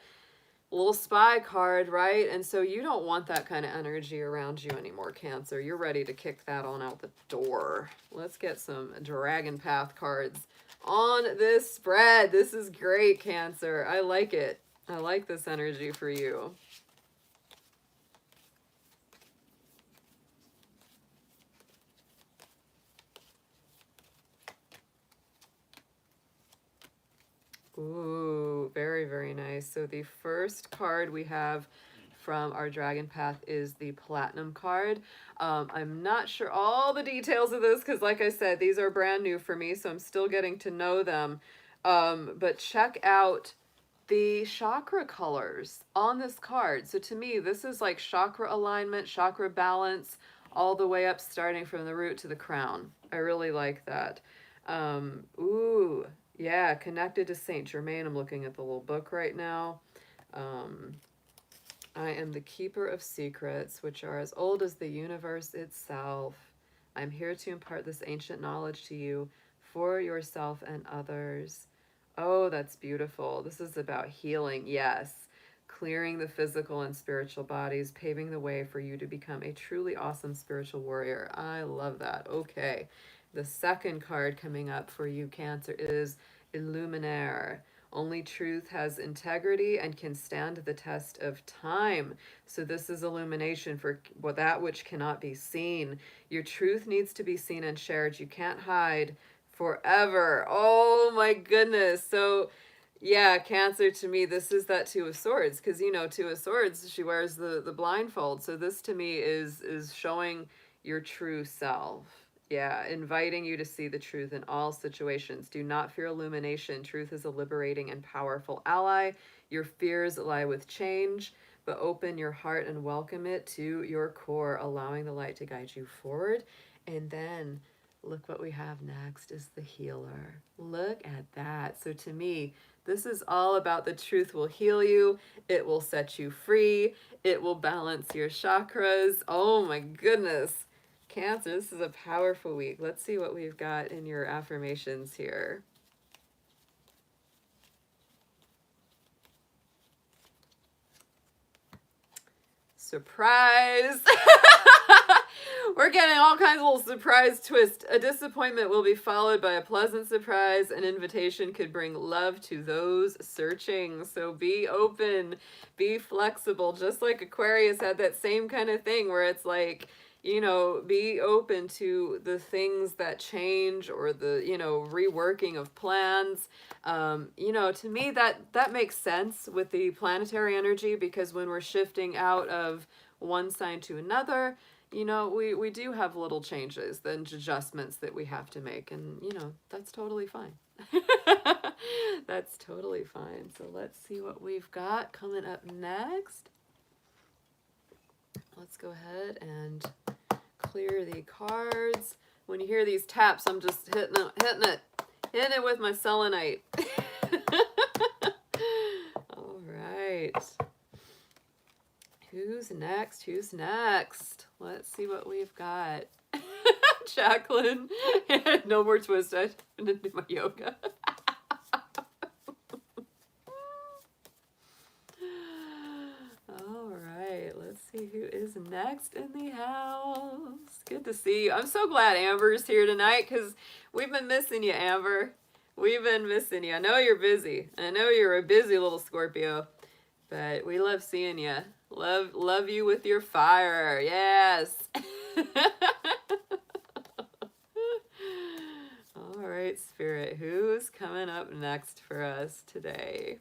little spy card, right? And so you don't want that kind of energy around you anymore, Cancer. You're ready to kick that on out the door. Let's get some Dragon Path cards on this spread. This is great, Cancer. I like it. I like this energy for you. Ooh, very, very nice. So the first card we have from our Dragon Path is the Platinum card. I'm not sure all the details of this because, like I said, these are brand new for me, so I'm still getting to know them. But check out the chakra colors on this card. So to me, this is like chakra alignment, chakra balance, all the way up, starting from the root to the crown. I really like that. Ooh, yeah, connected to Saint Germain. I'm looking at the little book right now. I am the keeper of secrets, which are as old as the universe itself. I'm here to impart this ancient knowledge to you for yourself and others. Oh, that's beautiful. This is about healing, yes. Clearing the physical and spiritual bodies, paving the way for you to become a truly awesome spiritual warrior. I love that. Okay. The second card coming up for you, Cancer, is Illuminaire. Only truth has integrity and can stand the test of time. So this is illumination for that which cannot be seen. Your truth needs to be seen and shared. You can't hide forever. Oh my goodness. So yeah, Cancer, to me, this is that Two of Swords, because Two of Swords, she wears the blindfold. So this to me is showing your true self. Yeah, inviting you to see the truth in all situations. Do not fear illumination. Truth is a liberating and powerful ally. Your fears lie with change, but open your heart and welcome it to your core, allowing the light to guide you forward. And then look what we have next is the healer. Look at that. So to me, this is all about the truth will heal you. It will set you free. It will balance your chakras. Oh my goodness. Cancer, this is a powerful week. Let's see what we've got in your affirmations here. Surprise! We're getting all kinds of little surprise twists. A disappointment will be followed by a pleasant surprise. An invitation could bring love to those searching. So be open, be flexible. Just like Aquarius had that same kind of thing where it's like, you know, be open to the things that change or the, you know, reworking of plans. You know, to me that makes sense with the planetary energy, because when we're shifting out of one sign to another, you know, we do have little changes, then adjustments that we have to make, and you know, that's totally fine. That's totally fine. So let's see what we've got coming up next. Let's go ahead and clear the cards. When you hear these taps, I'm just hitting it with my selenite. All right. Who's next? Who's next? Let's see what we've got. Jacqueline. No more twist. I didn't do my yoga. All right. Let's see who is next in the house. Good to see you. I'm so glad Amber's here tonight because we've been missing you, Amber. We've been missing you. I know you're busy. I know you're a busy little Scorpio, but we love seeing you. Love you with your fire. Yes. All right, Spirit, who's coming up next for us today?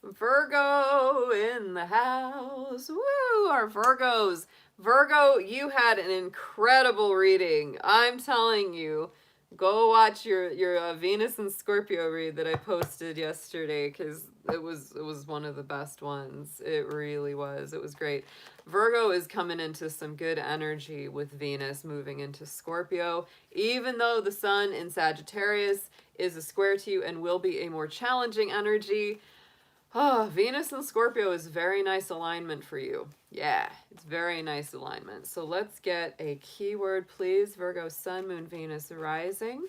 Virgo in the house. Woo, our Virgos. Virgo, you had an incredible reading. I'm telling you. Go watch your Venus and Scorpio read that I posted yesterday, because it was one of the best ones. It really was. It was great. Virgo is coming into some good energy with Venus moving into Scorpio, even though the sun in Sagittarius is a square to you and will be a more challenging energy. Oh, Venus and Scorpio is very nice alignment for you. Yeah, it's very nice alignment. So let's get a keyword, please. Virgo, Sun, Moon, Venus, Rising.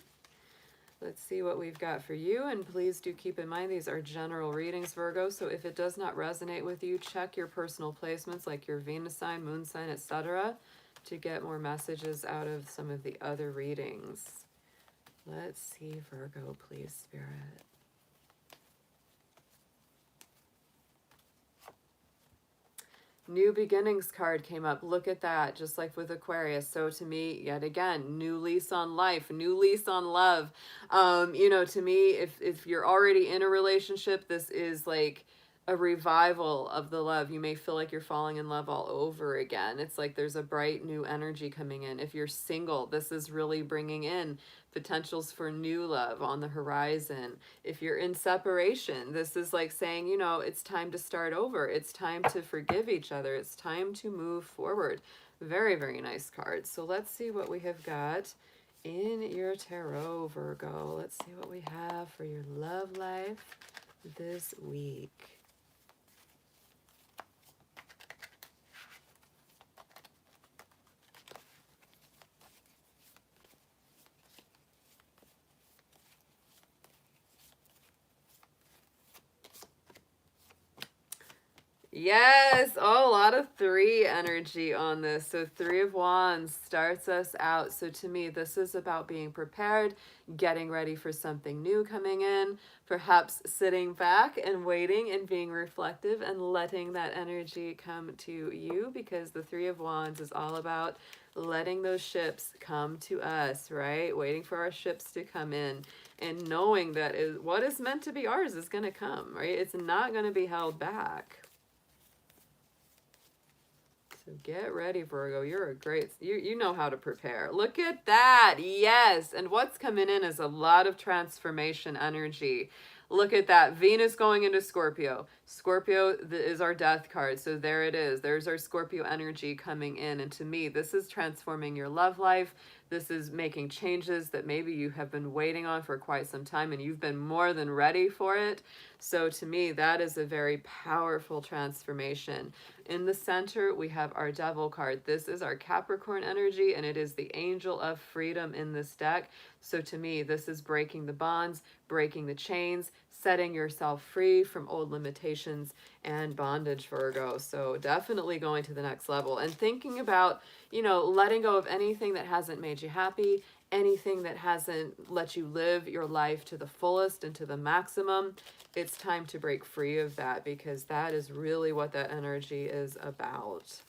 Let's see what we've got for you. And please do keep in mind, these are general readings, Virgo. So if it does not resonate with you, check your personal placements like your Venus sign, Moon sign, etc. to get more messages out of some of the other readings. Let's see, Virgo, please, Spirit. New beginnings card came up. Look at that, just like with Aquarius. So to me, yet again, new lease on life, new lease on love. You know, to me, if you're already in a relationship, this is like a revival of the love. You may feel like you're falling in love all over again. It's like there's a bright new energy coming in. If you're single, this is really bringing in potentials for new love on the horizon. If you're in separation, this is like saying, you know, it's time to start over. It's time to forgive each other. It's time to move forward. Very, very nice card. So let's see what we have got in your tarot, Virgo. Let's see what we have for your love life this week. Yes, oh, a lot of 3 energy on this. So 3 of Wands starts us out. So to me, this is about being prepared, getting ready for something new coming in, perhaps sitting back and waiting and being reflective and letting that energy come to you, because the 3 of Wands is all about letting those ships come to us, right? Waiting for our ships to come in and knowing that what is meant to be ours is going to come, right? It's not going to be held back. So get ready, Virgo. You're a great, you know how to prepare. Look at that. Yes. And what's coming in is a lot of transformation energy. Look at that. Venus going into Scorpio. Scorpio is our death card. So there it is. There's our Scorpio energy coming in. And to me, this is transforming your love life. This is making changes that maybe you have been waiting on for quite some time and you've been more than ready for it. So to me, that is a very powerful transformation. In the center, we have our Devil card. This is our Capricorn energy, and it is the Angel of Freedom in this deck. So to me, this is breaking the bonds, breaking the chains, setting yourself free from old limitations and bondage, Virgo. So definitely going to the next level and thinking about, you know, letting go of anything that hasn't made you happy, anything that hasn't let you live your life to the fullest and to the maximum. It's time to break free of that, because that is really what that energy is about.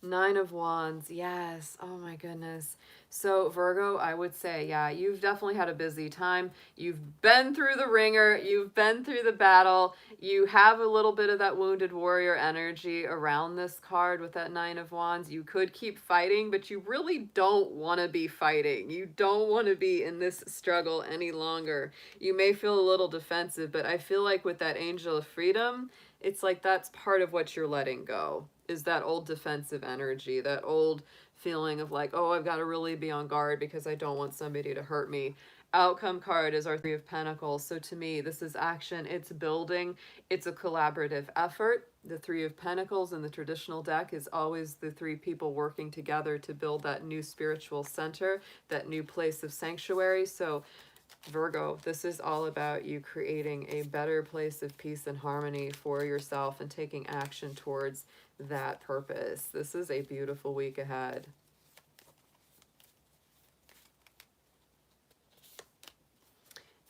Nine of Wands. Yes. Oh my goodness. So Virgo, I would say, yeah, you've definitely had a busy time. You've been through the ringer. You've been through the battle. You have a little bit of that wounded warrior energy around this card with that Nine of Wands. You could keep fighting, but you really don't want to be fighting. You don't want to be in this struggle any longer. You may feel a little defensive, but I feel like with that Angel of Freedom, it's like that's part of what you're letting go, is that old defensive energy, that old feeling of like, oh, I've got to really be on guard because I don't want somebody to hurt me. Outcome card is our Three of Pentacles. So to me, this is action. It's building. It's a collaborative effort. The Three of Pentacles in the traditional deck is always the three people working together to build that new spiritual center, that new place of sanctuary. So Virgo, this is all about you creating a better place of peace and harmony for yourself and taking action towards that purpose. This is a beautiful week ahead.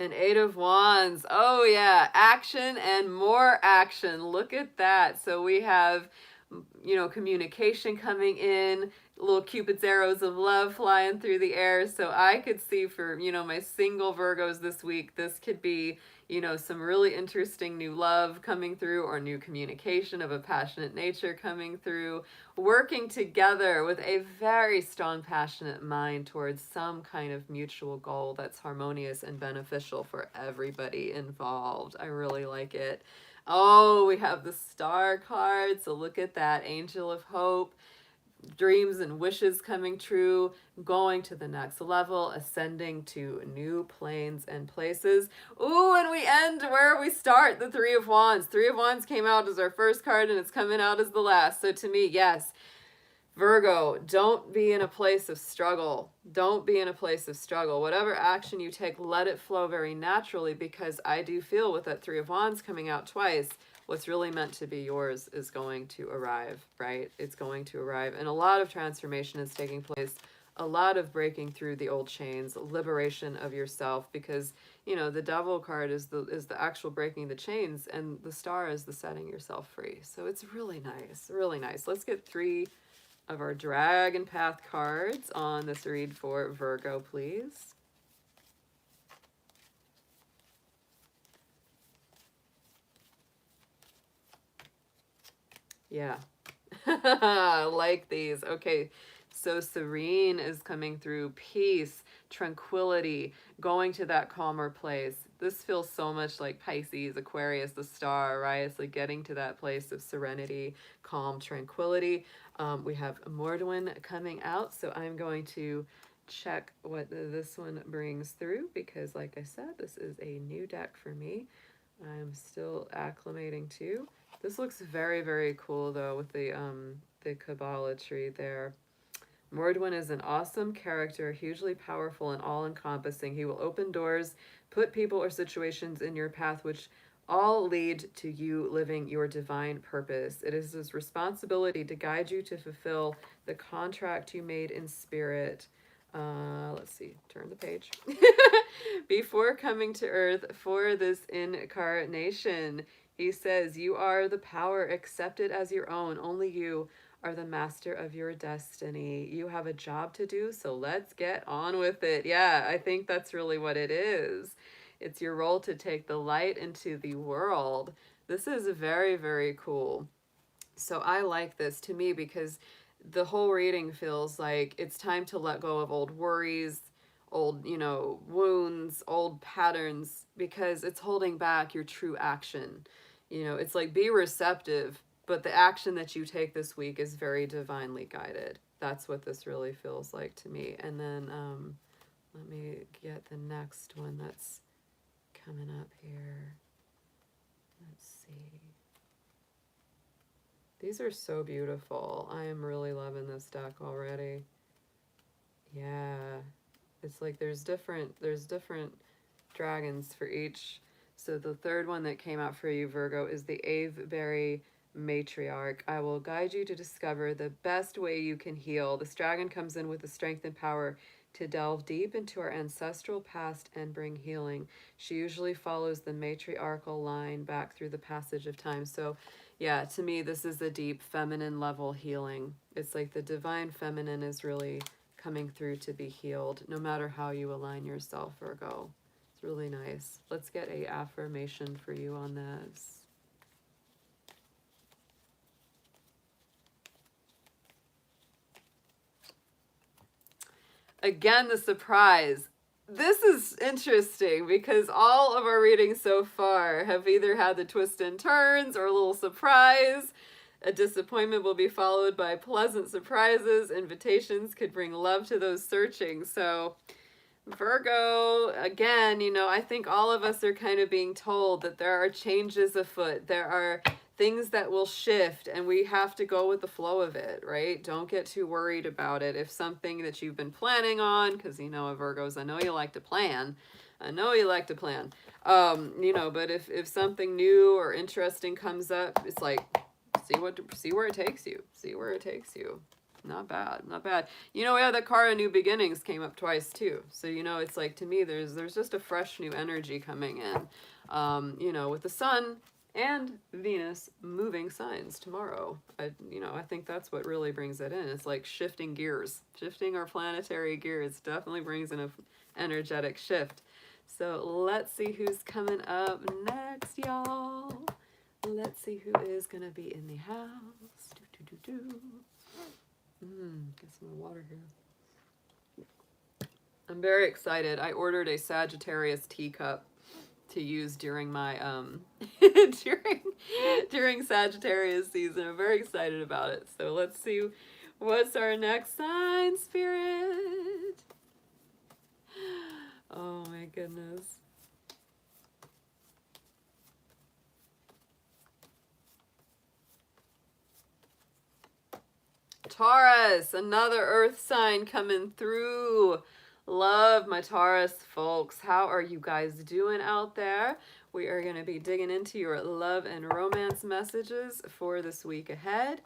An Eight of Wands. Oh yeah, action and more action. Look at that. So we have, you know, communication coming in, little Cupid's arrows of love flying through the air. So I could see for, you know, my single Virgos this week, this could be, you know, some really interesting new love coming through, or new communication of a passionate nature coming through, working together with a very strong, passionate mind towards some kind of mutual goal that's harmonious and beneficial for everybody involved. I really like it. Oh, we have the Star card. So look at that. Angel of Hope. Dreams and wishes coming true, going to the next level, ascending to new planes and places. Ooh, and we end where we start, the Three of Wands. Three of Wands came out as our first card, and it's coming out as the last. So to me, yes, Virgo, don't be in a place of struggle. Don't be in a place of struggle. Whatever action you take, let it flow very naturally, because I do feel with that Three of Wands coming out twice, what's really meant to be yours is going to arrive, right? It's going to arrive. And a lot of transformation is taking place, a lot of breaking through the old chains, liberation of yourself, because, you know, the Devil card is the actual breaking the chains, and the Star is the setting yourself free. So it's really nice, really nice. Let's get three of our Dragon Path cards on this read for Virgo, please. Yeah. I like these. Okay, so serene is coming through, peace, tranquility, going to that calmer place. This feels so much like Pisces, Aquarius, the Star, right? It's like getting to that place of serenity, calm, tranquility. We have Morduin coming out, so I'm going to check what this one brings through, because like I said, this is a new deck for me. I'm still acclimating to. This looks very, very cool though, with the Kabbalah tree there. Mordwin is an awesome character, hugely powerful and all-encompassing. He will open doors, put people or situations in your path which all lead to you living your divine purpose. It is his responsibility to guide you to fulfill the contract you made in spirit. Let's see, turn the page. Before coming to earth for this incarnation, he says, you are the power, accept it as your own. Only you are the master of your destiny. You have a job to do, so let's get on with it. Yeah, I think that's really what it is. It's your role to take the light into the world. This is very, very cool. So I like this to me because the whole reading feels like it's time to let go of old worries, old, wounds, old patterns, because it's holding back your true action. It's like be receptive, but the action that you take this week is very divinely guided. That's what this really feels like to me. And then let me get the next one that's coming up here. Let's see. These are so beautiful. I am really loving this deck already. Yeah. It's like there's different dragons for each. So the third one that came out for you, Virgo, is the Aveberry Matriarch. I will guide you to discover the best way you can heal. This dragon comes in with the strength and power to delve deep into our ancestral past and bring healing. She usually follows the matriarchal line back through the passage of time. So yeah, to me, this is a deep feminine level healing. It's like the divine feminine is really coming through to be healed, no matter how you align yourself, Virgo. It's really nice. Let's get a affirmation for you on this. Again, the surprise. This is interesting because all of our readings so far have either had the twists and turns or a little surprise. A disappointment will be followed by pleasant surprises. Invitations could bring love to those searching. So Virgo, again, I think all of us are kind of being told that there are changes afoot. There are things that will shift and we have to go with the flow of it, right? Don't get too worried about it. If something that you've been planning on, because Virgos, I know you like to plan. But if something new or interesting comes up, it's like, see where it takes you. See where it takes you. Not bad, not bad. We have that card of New Beginnings came up twice too. So, it's like, to me, there's just a fresh new energy coming in. With the sun and Venus moving signs tomorrow. I think that's what really brings it in. It's like shifting gears. Shifting our planetary gears definitely brings in an energetic shift. So let's see who's coming up next, y'all. Let's see who is going to be in the house. Get some water here. I'm very excited. I ordered a Sagittarius teacup to use during my during Sagittarius season. I'm very excited about it. So let's see what's our next sign, Spirit. Oh my goodness. Taurus, another earth sign coming through. Love my Taurus folks. How are you guys doing out there? We are going to be digging into your love and romance messages for this week ahead.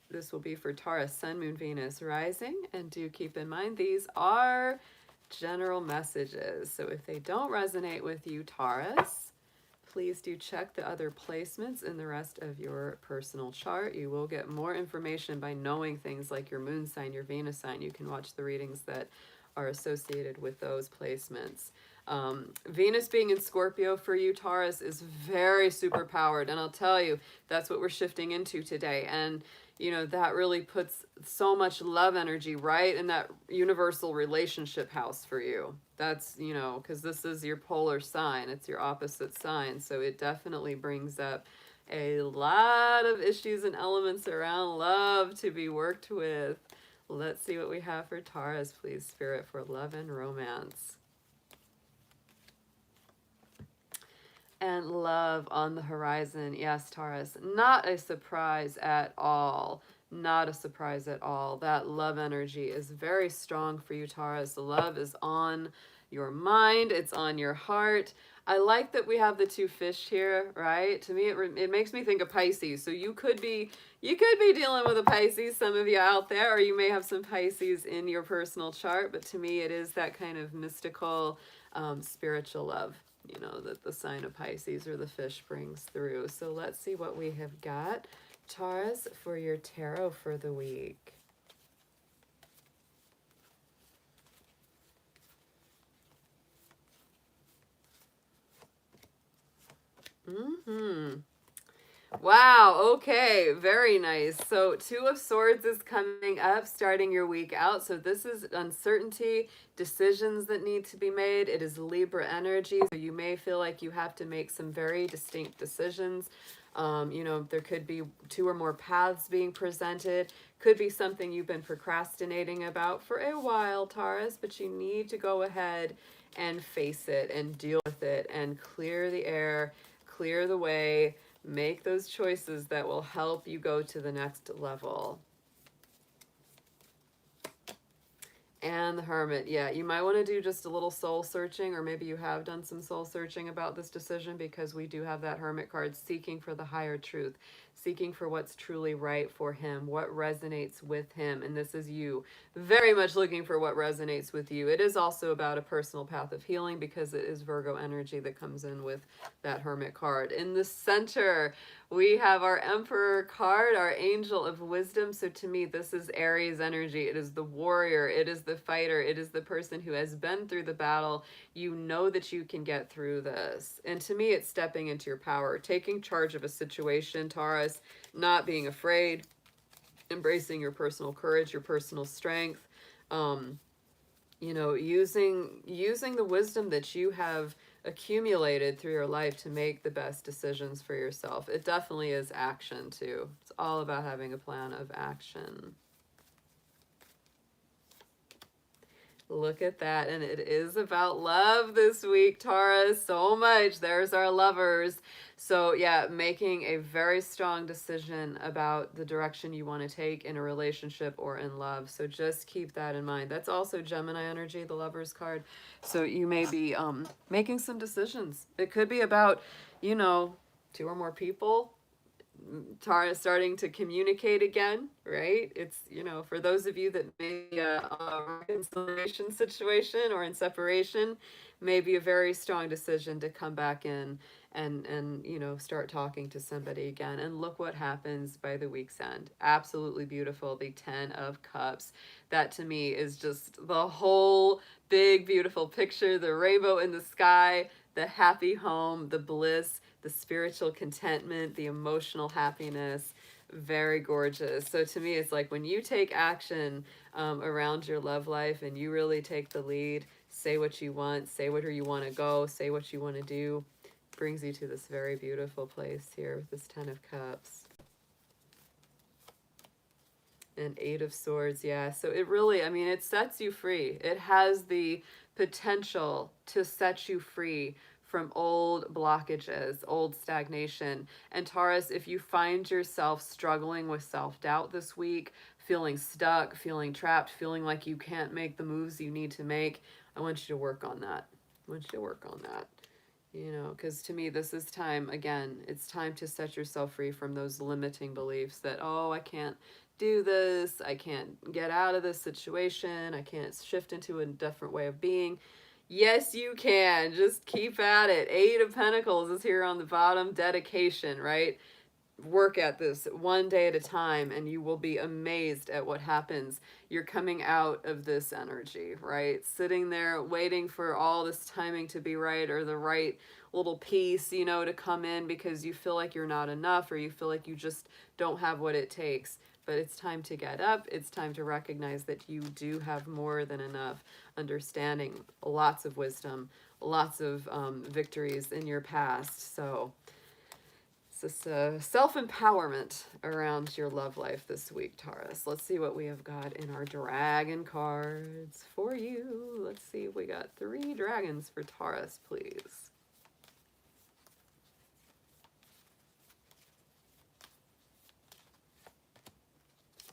This will be for Taurus, Sun, Moon, Venus, Rising. And do keep in mind, these are general messages. So if they don't resonate with you, Taurus, please do check the other placements in the rest of your personal chart. You will get more information by knowing things like your moon sign, your Venus sign. You can watch the readings that are associated with those placements. Venus being in Scorpio for you, Taurus, is very super powered. And I'll tell you, that's what we're shifting into today. And that really puts so much love energy right in that universal relationship house for you. That's, because this is your polar sign. It's your opposite sign. So it definitely brings up a lot of issues and elements around love to be worked with. Let's see what we have for Taurus, please, Spirit, for love and romance. And love on the horizon. Yes, Taurus, not a surprise at all. Not a surprise at all. That love energy is very strong for you, Taurus. Love is on your mind. It's on your heart. I like that we have the two fish here, right? To me, it makes me think of Pisces. So you could be dealing with a Pisces, some of you out there, or you may have some Pisces in your personal chart. But to me, it is that kind of mystical, spiritual love, that the sign of Pisces or the fish brings through. So let's see what we have got, Taurus, for your tarot for the week. Wow, okay, very nice. So, Two of Swords is coming up, starting your week out. So, this is uncertainty, decisions that need to be made. It is Libra energy. So, you may feel like you have to make some very distinct decisions. There could be two or more paths being presented. Could be something you've been procrastinating about for a while, Taurus, but you need to go ahead and face it and deal with it and clear the air, clear the way, make those choices that will help you go to the next level. And the Hermit, yeah, you might want to do just a little soul searching, or maybe you have done some soul searching about this decision, because we do have that Hermit card, seeking for the higher truth, seeking for what's truly right for him, what resonates with him. And this is you very much looking for what resonates with you. It is also about a personal path of healing, because it is Virgo energy that comes in with that Hermit card. In the center, we have our Emperor card, our Angel of Wisdom. So to me, this is Aries energy. It is the warrior. It is the fighter. It is the person who has been through the battle. You know that you can get through this. And to me, it's stepping into your power, taking charge of a situation, Taurus, not being afraid, embracing your personal courage, your personal strength. Using the wisdom that you have accumulated through your life to make the best decisions for yourself. It definitely is action too. It's all about having a plan of action. Look at that. And it is about love this week, Taurus. So much. There's our lovers. So yeah, making a very strong decision about the direction you want to take in a relationship or in love. So just keep that in mind. That's also Gemini energy, the lovers card. So you may be making some decisions. It could be about, two or more people, Taurus starting to communicate again, right? It's, for those of you that may be a reconciliation situation or in separation, may be a very strong decision to come back in and start talking to somebody again. And look what happens by the week's end. Absolutely beautiful. The 10 of Cups. That to me is just the whole big, beautiful picture. The rainbow in the sky, the happy home, the bliss, the spiritual contentment, the emotional happiness. Very gorgeous. So to me, it's like when you take action around your love life and you really take the lead, say what you want, say where you want to go, say what you want to do, brings you to this very beautiful place here with this 10 of Cups. And 8 of Swords, yeah. So it really, it sets you free. It has the potential to set you free from old blockages, old stagnation. And Taurus, if you find yourself struggling with self-doubt this week, feeling stuck, feeling trapped, feeling like you can't make the moves you need to make, I want you to work on that. I want you to work on that. Because to me, this is time, again, it's time to set yourself free from those limiting beliefs that, oh, I can't do this, I can't get out of this situation, I can't shift into a different way of being. Yes, you can. Just keep at it. 8 of Pentacles is here on the bottom. Dedication, right? Work at this one day at a time and you will be amazed at what happens. You're coming out of this energy, right? Sitting there waiting for all this timing to be right, or the right little piece, to come in because you feel like you're not enough, or you feel like you just don't have what it takes. But it's time to get up. It's time to recognize that you do have more than enough understanding, lots of wisdom, lots of victories in your past. So it's this self-empowerment around your love life this week, Taurus. Let's see what we have got in our dragon cards for you. Let's see. We got 3 dragons for Taurus, please.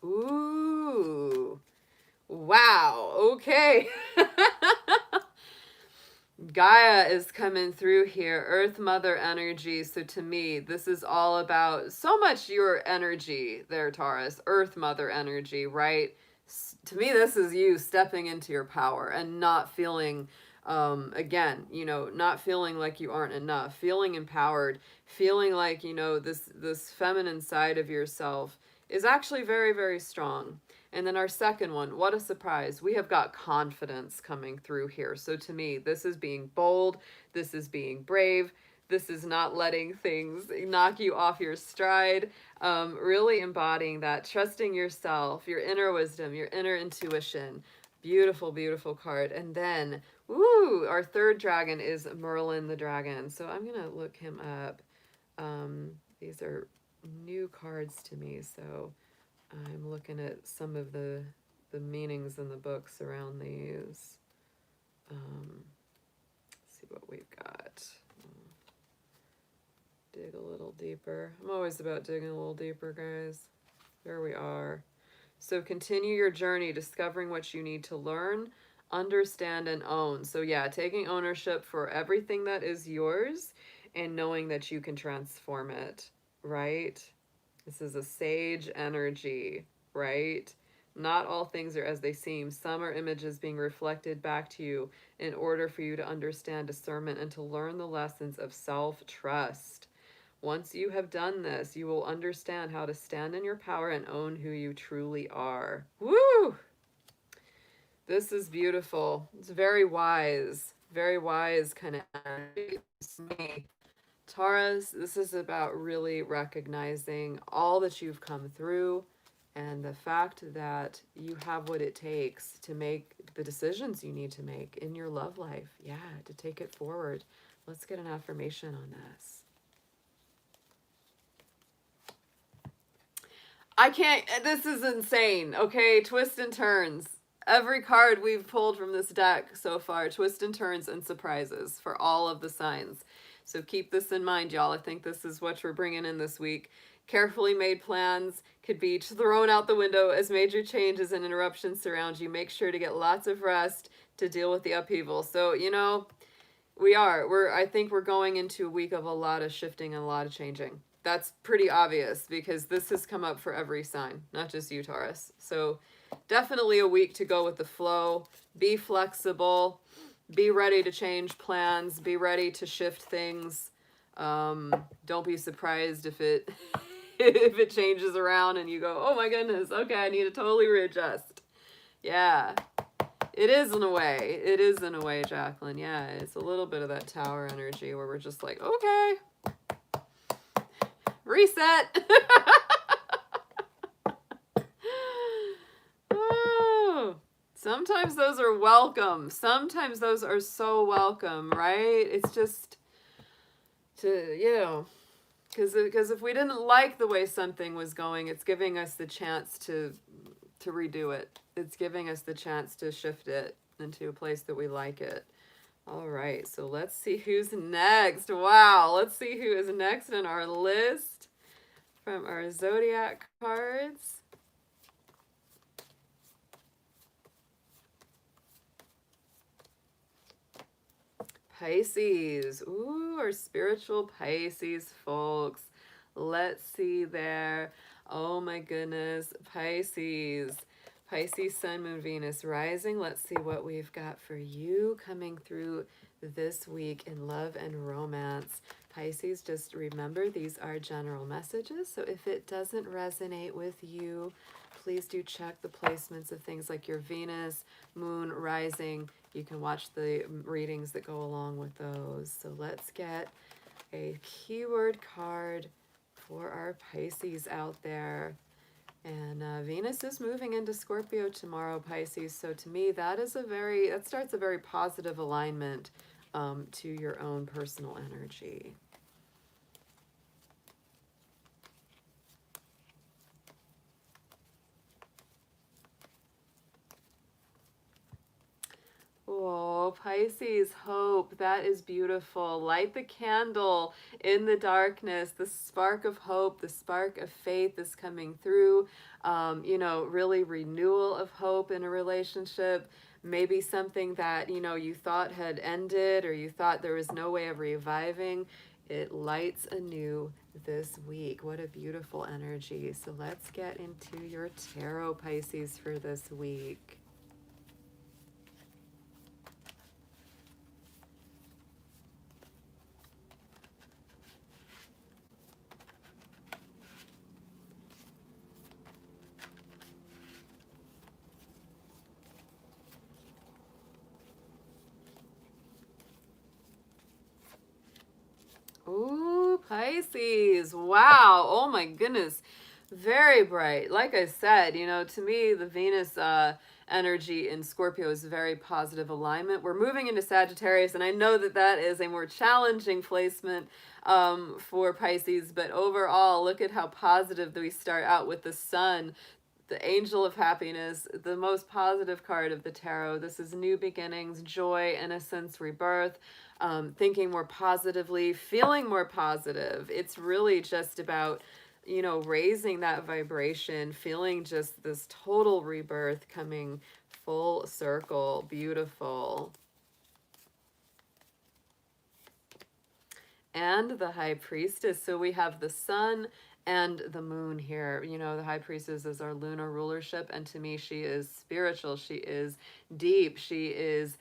Ooh. Wow. Okay. Gaia is coming through here, Earth Mother energy. So to me, this is all about so much your energy there, Taurus. Earth Mother energy, right? To me, this is you stepping into your power and not feeling, again, not feeling like you aren't enough, feeling empowered, feeling like, this feminine side of yourself is actually very, very strong. And then our second one, what a surprise. We have got confidence coming through here. So to me, this is being bold. This is being brave. This is not letting things knock you off your stride. Really embodying that, trusting yourself, your inner wisdom, your inner intuition. Beautiful, beautiful card. And then, woo, our third dragon is Merlin the Dragon. So I'm going to look him up. These are new cards to me, so I'm looking at some of the meanings in the books around these. Let's see what we've got. Dig a little deeper. I'm always about digging a little deeper, guys. There we are. So continue your journey, discovering what you need to learn, understand, and own. So yeah, taking ownership for everything that is yours and knowing that you can transform it, right? This is a sage energy, right? Not all things are as they seem. Some are images being reflected back to you in order for you to understand discernment and to learn the lessons of self-trust. Once you have done this, you will understand how to stand in your power and own who you truly are. Woo! This is beautiful. It's very wise kind of energy. Taurus, this is about really recognizing all that you've come through and the fact that you have what it takes to make the decisions you need to make in your love life. Yeah, to take it forward. Let's get an affirmation on this. I can't, this is insane, okay? Twists and turns. Every card we've pulled from this deck so far, twists and turns and surprises for all of the signs. So keep this in mind, y'all. I think this is what we're bringing in this week. Carefully made plans could be thrown out the window as major changes and interruptions surround you. Make sure to get lots of rest to deal with the upheaval. So, you know, I think we're going into a week of a lot of shifting and a lot of changing. That's pretty obvious because this has come up for every sign, not just you, Taurus. So definitely a week to go with the flow. Be flexible. Be ready to change plans. Be ready to shift things. Don't be surprised if it if it changes around and you go, oh my goodness, okay, I need to totally readjust. Yeah, it is in a way. It is in a way, Jacqueline. Yeah, it's a little bit of that tower energy where we're just like, okay, reset. Oh, sometimes those are welcome. Sometimes those are so welcome, right? It's just to, you know, because if we didn't like the way something was going, it's giving us the chance to redo it. It's giving us the chance to shift it into a place that we like it. All right, so let's see who's next. Wow, let's see who is next in our list from our zodiac cards. Pisces. Ooh, our spiritual Pisces folks. Let's see there. Oh my goodness, Pisces. Pisces, Sun, Moon, Venus, rising. Let's see what we've got for you coming through this week in love and romance. Pisces, just remember these are general messages. So if it doesn't resonate with you, please do check the placements of things like your Venus, Moon, rising. You can watch the readings that go along with those. So let's get a keyword card for our Pisces out there. And Venus is moving into Scorpio tomorrow, Pisces. So to me, that starts a very positive alignment to your own personal energy. Oh, Pisces, hope. That is beautiful. Light the candle in the darkness. The spark of hope, the spark of faith is coming through. You know, really renewal of hope in a relationship. Maybe something that, you know, you thought had ended or you thought there was no way of reviving. It lights anew this week. What a beautiful energy. So let's get into your tarot, Pisces, for this week. Pisces. Wow. Oh my goodness. Very bright. Like I said, you know, to me, the Venus energy in Scorpio is very positive alignment. We're moving into Sagittarius, and I know that that is a more challenging placement for Pisces, but overall, look at how positive we start out with the sun, the angel of happiness, the most positive card of the tarot. This is new beginnings, joy, innocence, rebirth, thinking more positively, feeling more positive. It's really just about, you know, raising that vibration, feeling just this total rebirth coming full circle. Beautiful. And the high priestess. So we have the sun and the moon here. You know, the high priestess is our lunar rulership, and to me she is spiritual, she is deep, she is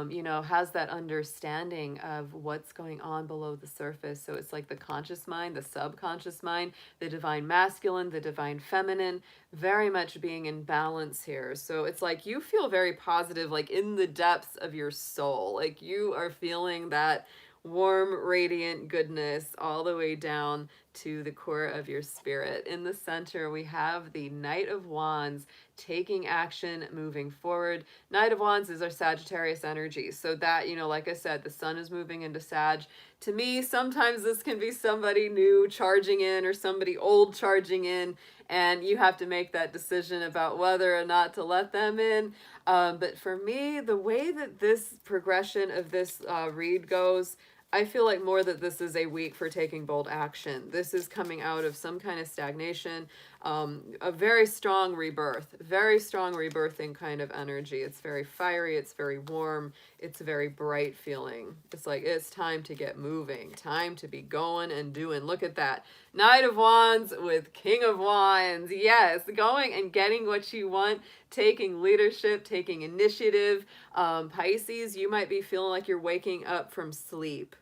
you know, has that understanding of what's going on below the surface. So it's like the conscious mind, the subconscious mind, the divine masculine, the divine feminine, very much being in balance here. So it's like you feel very positive, like in the depths of your soul, like you are feeling that warm, radiant goodness all the way down to the core of your spirit. In the center, we have the Knight of Wands, taking action, moving forward. Knight of Wands is our Sagittarius energy. So that, you know, like I said, the sun is moving into Sag. To me, sometimes this can be somebody new charging in or somebody old charging in, and you have to make that decision about whether or not to let them in. But for me, the way that this progression of this read goes, I feel like more that this is a week for taking bold action. This is coming out of some kind of stagnation, a very strong rebirth, very strong rebirthing kind of energy. It's very fiery, it's very warm, it's a very bright feeling. It's like it's time to get moving, time to be going and doing. Look at that. Knight of Wands with King of Wands. Yes, going and getting what you want, taking leadership, taking initiative. Pisces, you might be feeling like you're waking up from sleep.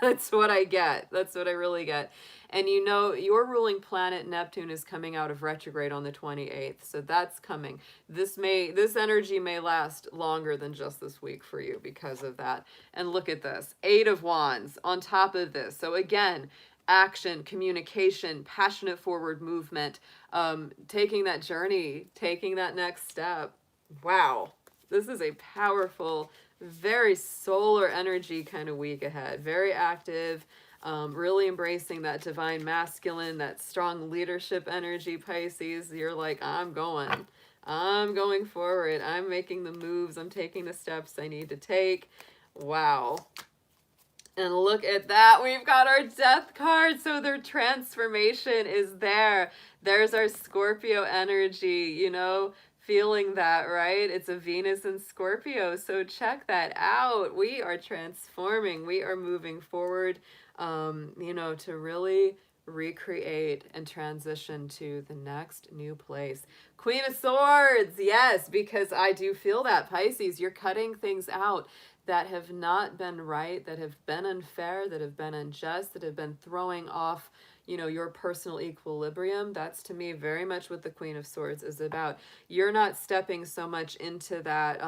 That's what I get. That's what I really get. And you know, your ruling planet Neptune is coming out of retrograde on the 28th. So that's coming. This energy may last longer than just this week for you because of that. And look at this. 8 of Wands on top of this. So again, action, communication, passionate forward movement, taking that journey, taking that next step. Wow. This is a powerful, very solar energy kind of week ahead. Very active, really embracing that divine masculine, that strong leadership energy, Pisces. You're like, I'm going forward. I'm making the moves. I'm taking the steps I need to take. Wow. And look at that. We've got our death card. So their transformation is there. There's our Scorpio energy, you know, feeling that, right? It's a Venus in Scorpio. So check that out. We are transforming. We are moving forward, you know, to really recreate and transition to the next new place. Queen of Swords. Yes, because I do feel that, Pisces. You're cutting things out that have not been right, that have been unfair, that have been unjust, that have been throwing off, you know, your personal equilibrium. That's to me very much what the Queen of Swords is about. You're not stepping so much into that,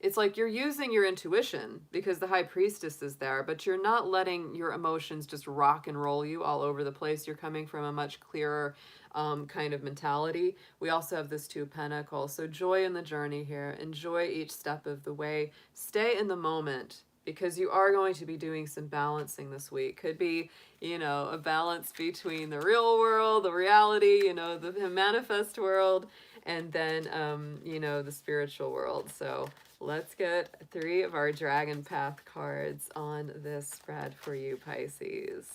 it's like you're using your intuition because the High Priestess is there, but you're not letting your emotions just rock and roll you all over the place. You're coming from a much clearer kind of mentality. We also have this Two of Pentacles. So joy in the journey here. Enjoy each step of the way. Stay in the moment because you are going to be doing some balancing this week. Could be, you know, a balance between the real world, the reality, you know, the manifest world, and then, you know, the spiritual world. So let's get 3 of our Dragon Path cards on this spread for you, Pisces.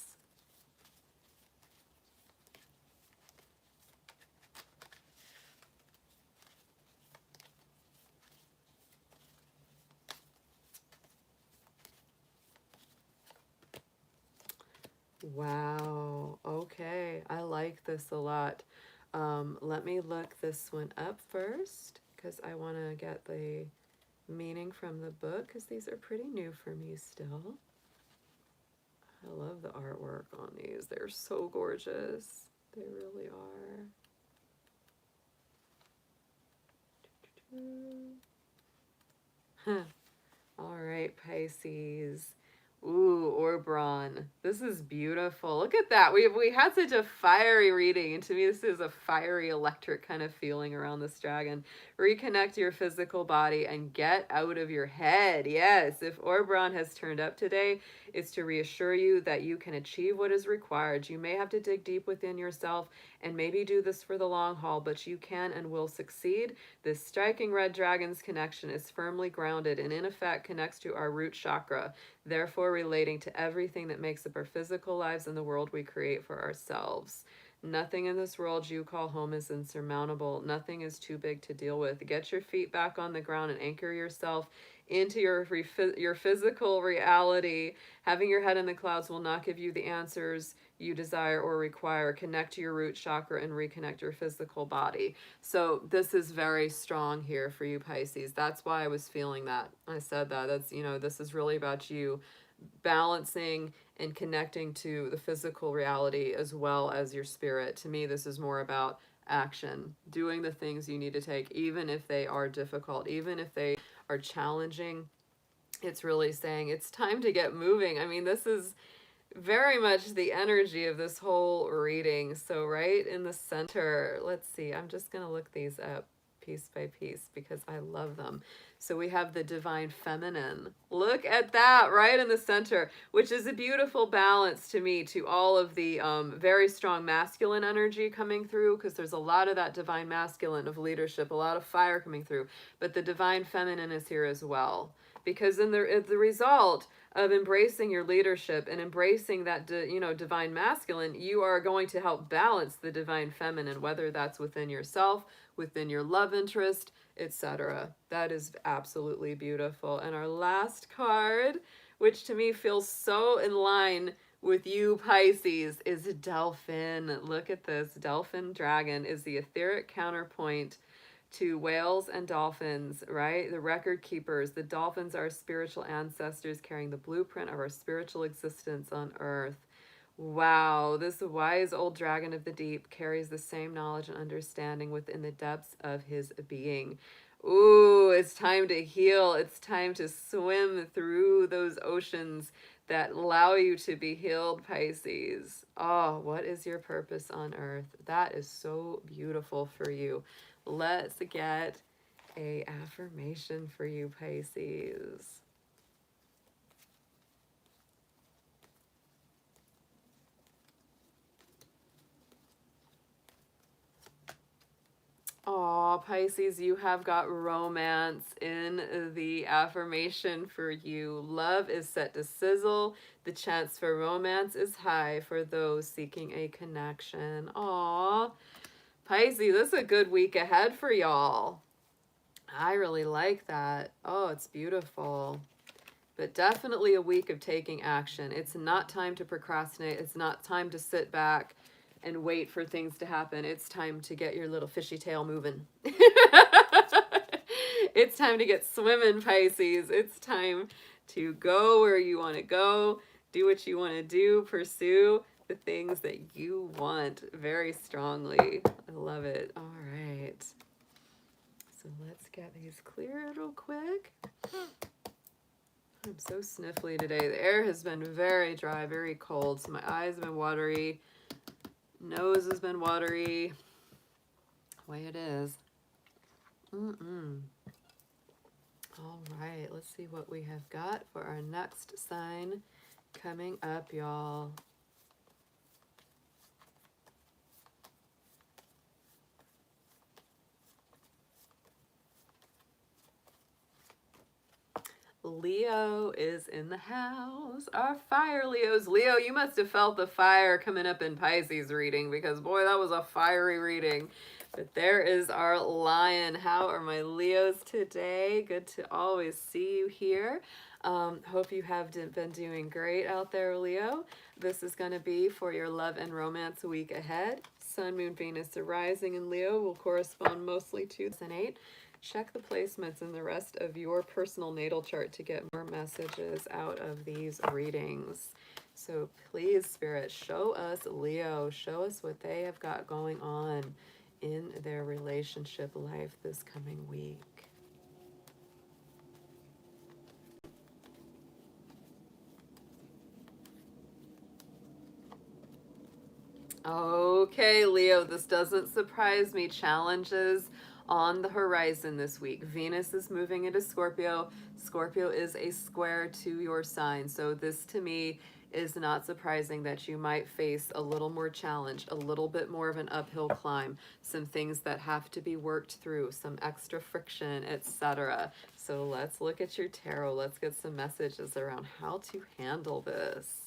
Wow. Okay. I like this a lot. Let me look this one up first because I want to get the meaning from the book because these are pretty new for me still. I love the artwork on these. They're so gorgeous. They really are. All right, Pisces. Ooh, Ooh, Orbron. This is beautiful. Look at that. We had such a fiery reading, and to me this is a fiery electric kind of feeling around this dragon. Reconnect your physical body and get out of your head. Yes, if Orbron has turned up today, it's to reassure you that you can achieve what is required. You may have to dig deep within yourself and maybe do this for the long haul, but you can and will succeed. This striking red dragon's connection is firmly grounded and in effect connects to our root chakra, therefore relating to everything that makes up our physical lives and the world we create for ourselves. Nothing in this world you call home is insurmountable. Nothing is too big to deal with. Get your feet back on the ground and anchor yourself into your physical reality. Having your head in the clouds will not give you the answers you desire or require. Connect to your root chakra and reconnect your physical body. So this is very strong here for you, Pisces. That's why I was feeling that. I said that. That's, you know, this is really about you balancing and connecting to the physical reality as well as your spirit. To me, this is more about action, doing the things you need to take, even if they are difficult, even if they are challenging. It's really saying it's time to get moving. I mean, this is very much the energy of this whole reading. So right in the center, let's see, I'm just going to look these up piece by piece because I love them. So we have the divine feminine. Look at that right in the center, which is a beautiful balance to me to all of the very strong masculine energy coming through, because there's a lot of that divine masculine of leadership, a lot of fire coming through, but the divine feminine is here as well. Because in the result of embracing your leadership and embracing that divine masculine, you are going to help balance the divine feminine, whether that's within yourself, within your love interest, etc. That is absolutely beautiful. And our last card, which to me feels so in line with you, Pisces, is Delphin. Look at this. Delphin dragon is the etheric counterpoint to whales and dolphins, right? The record keepers. The dolphins are spiritual ancestors carrying the blueprint of our spiritual existence on earth. Wow, this wise old dragon of the deep carries the same knowledge and understanding within the depths of his being. Ooh, it's time to heal. It's time to swim through those oceans that allow you to be healed, Pisces. Oh, what is your purpose on earth? That is so beautiful for you. Let's get a affirmation for you, Pisces. Aw, Pisces, you have got romance in the affirmation for you. Love is set to sizzle. The chance for romance is high for those seeking a connection. Aw, Pisces, this is a good week ahead for y'all. I really like that. Oh, it's beautiful. But definitely a week of taking action. It's not time to procrastinate. It's not time to sit back and wait for things to happen. It's time to get your little fishy tail moving. It's time to get swimming, Pisces. It's time to go where you want to go, do what you want to do, pursue the things that you want very strongly. I love it. All right. So let's get these cleared real quick. I'm so sniffly today. The air has been very dry, very cold, so my eyes have been watery. Nose has been watery. The way it is. All right, let's see what we have got for our next sign coming up, y'all. Leo is in the house. Our fire Leos. Leo, you must have felt the fire coming up in Pisces reading, because boy, that was a fiery reading. But there is our lion. How are my Leos today? Good to always see you here. Hope you have been doing great out there, Leo. This is going to be for your love and romance week ahead. Sun, Moon, Venus, rising in Leo will correspond mostly to 8. Check the placements in the rest of your personal natal chart to get more messages out of these readings. So please, Spirit, show us Leo. Show us what they have got going on in their relationship life this coming week. Okay, Leo, this doesn't surprise me. Challenges on the horizon this week. Venus is moving into Scorpio. Scorpio is a square to your sign. So this to me is not surprising that you might face a little more challenge, a little bit more of an uphill climb, some things that have to be worked through, some extra friction, etc. So let's look at your tarot. Let's get some messages around how to handle this.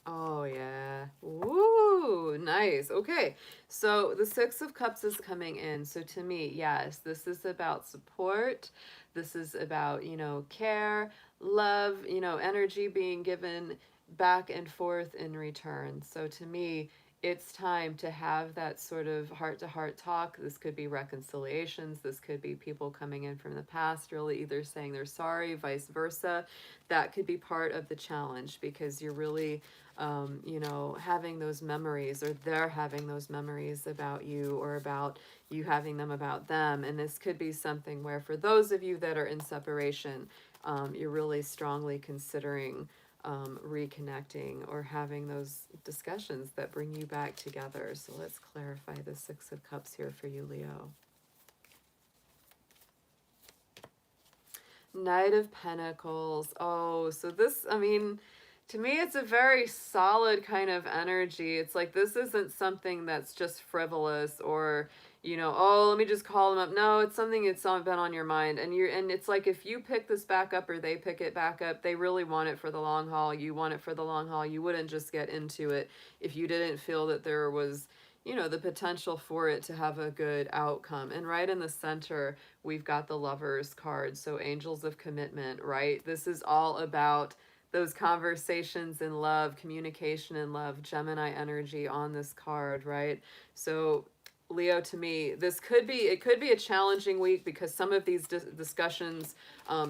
Oh, yeah. Woo, nice. Okay. So the Six of Cups is coming in. So to me, yes, this is about support. This is about, care, love, energy being given back and forth in return. So to me, it's time to have that sort of heart to heart talk. This could be reconciliations. This could be people coming in from the past, really either saying they're sorry, vice versa. That could be part of the challenge because you're really having those memories, or they're having those memories about you, or about you having them about them. And this could be something where, for those of you that are in separation, you're really strongly considering reconnecting or having those discussions that bring you back together. So let's clarify the Six of Cups here for you, Leo. Knight of Pentacles. Oh, so this, to me, it's a very solid kind of energy. It's like this isn't something that's just frivolous or, oh, let me just call them up. No, it's something that's been on your mind. And it's like if you pick this back up or they pick it back up, they really want it for the long haul. You want it for the long haul. You wouldn't just get into it if you didn't feel that there was, the potential for it to have a good outcome. And right in the center, we've got the Lovers card. So angels of commitment, right? This is all about those conversations in love, communication in love, Gemini energy on this card, right? So Leo, to me, it could be a challenging week because some of these discussions,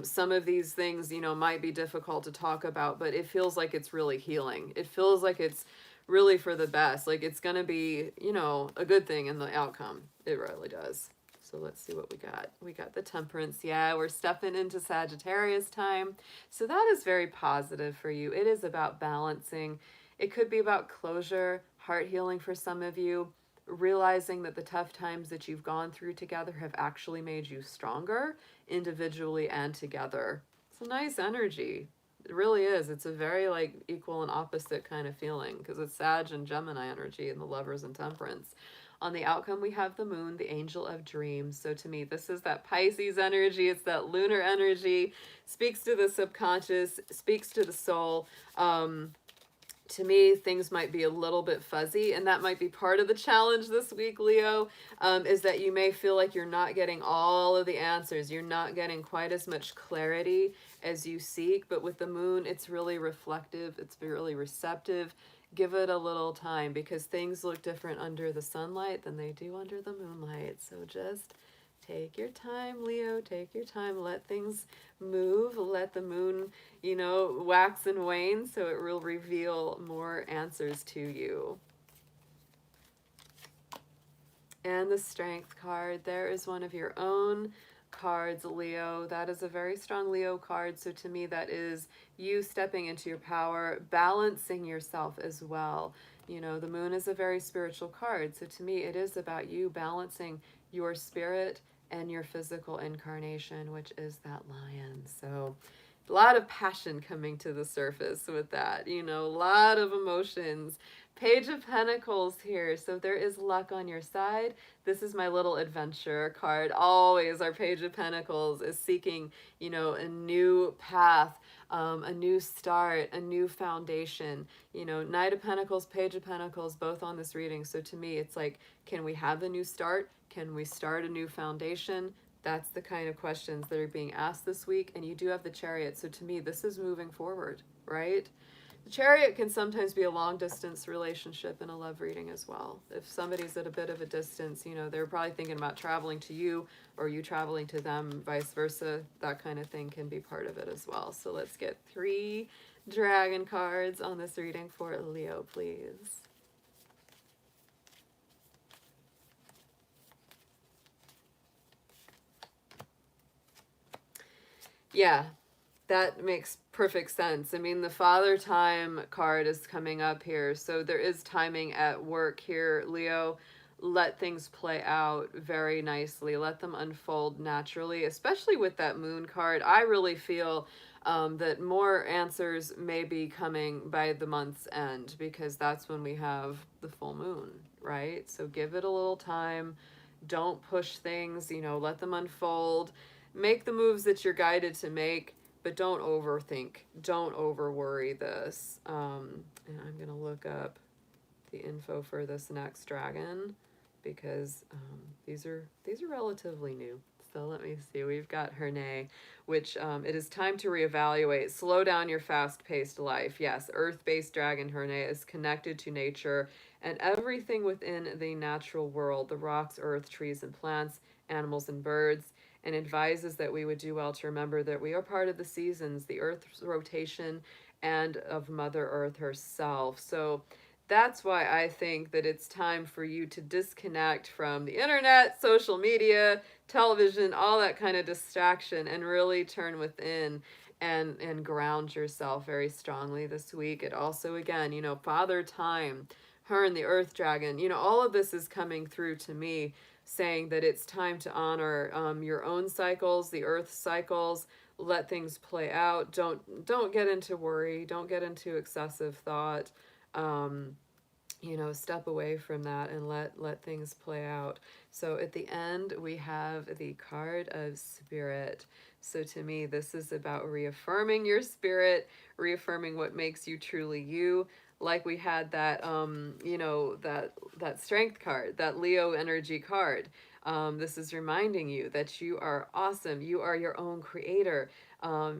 some of these things, might be difficult to talk about, but it feels like it's really healing. It feels like it's really for the best. Like it's going to be, a good thing in the outcome. It really does. So let's see what we got. We got the Temperance. Yeah, we're stepping into Sagittarius time. So that is very positive for you. It is about balancing. It could be about closure, heart healing for some of you, realizing that the tough times that you've gone through together have actually made you stronger individually and together. It's a nice energy. It really is. It's a very like equal and opposite kind of feeling because it's Sag and Gemini energy and the Lovers and Temperance. On the outcome, we have the Moon, the angel of dreams. So to me, this is that Pisces energy. It's that lunar energy, speaks to the subconscious, speaks to the soul. To me, things might be a little bit fuzzy, and that might be part of the challenge this week, Leo, is that you may feel like you're not getting all of the answers. You're not getting quite as much clarity as you seek, but with the Moon, it's really reflective. It's really receptive. Give it a little time because things look different under the sunlight than they do under the moonlight. So just take your time, Leo. Take your time. Let things move. Let the Moon, wax and wane so it will reveal more answers to you. And the Strength card. There is one of your own cards, Leo. That is a very strong Leo card. So to me, that is you stepping into your power, balancing yourself as well. The Moon is a very spiritual card. So to me, it is about you balancing your spirit and your physical incarnation, which is that lion. So a lot of passion coming to the surface with that, a lot of emotions. Page of Pentacles here. So there is luck on your side. This is my little adventure card. Always our Page of Pentacles is seeking, a new path, a new start, a new foundation. Knight of Pentacles, Page of Pentacles, both on this reading. So to me, it's like, can we have a new start? Can we start a new foundation? That's the kind of questions that are being asked this week. And you do have the Chariot. So to me, this is moving forward, right? The Chariot can sometimes be a long distance relationship in a love reading as well. If somebody's at a bit of a distance, they're probably thinking about traveling to you or you traveling to them, vice versa. That kind of thing can be part of it as well. So let's get 3 dragon cards on this reading for Leo, please. Yeah, that makes perfect sense. I mean, the Father Time card is coming up here, so there is timing at work here, Leo. Let things play out very nicely. Let them unfold naturally, especially with that Moon card. I really feel that more answers may be coming by the month's end because that's when we have the full moon, right? So give it a little time. Don't push things, let them unfold. Make the moves that you're guided to make, but don't overthink. Don't over worry this. And I'm going to look up the info for this next dragon because these are relatively new. So let me see. We've got Herne, which it is time to reevaluate. Slow down your fast-paced life. Yes, Earth-based dragon Herne is connected to nature and everything within the natural world, the rocks, earth, trees, and plants, animals, and birds, and advises that we would do well to remember that we are part of the seasons, the Earth's rotation, and of Mother Earth herself. So that's why I think that it's time for you to disconnect from the internet, social media, television, all that kind of distraction, and really turn within and ground yourself very strongly this week. It also, again, Father Time, her and the Earth Dragon, all of this is coming through to me saying that it's time to honor your own cycles, the Earth cycles. Let things play out. Don't get into worry. Don't get into excessive thought. Um, Step away from that and let things play out. So at the end we have the card of Spirit. So to me this is about reaffirming your spirit, reaffirming what makes you truly you. Like we had that that strength card, that Leo energy card. This is reminding you that you are awesome. You are your own creator.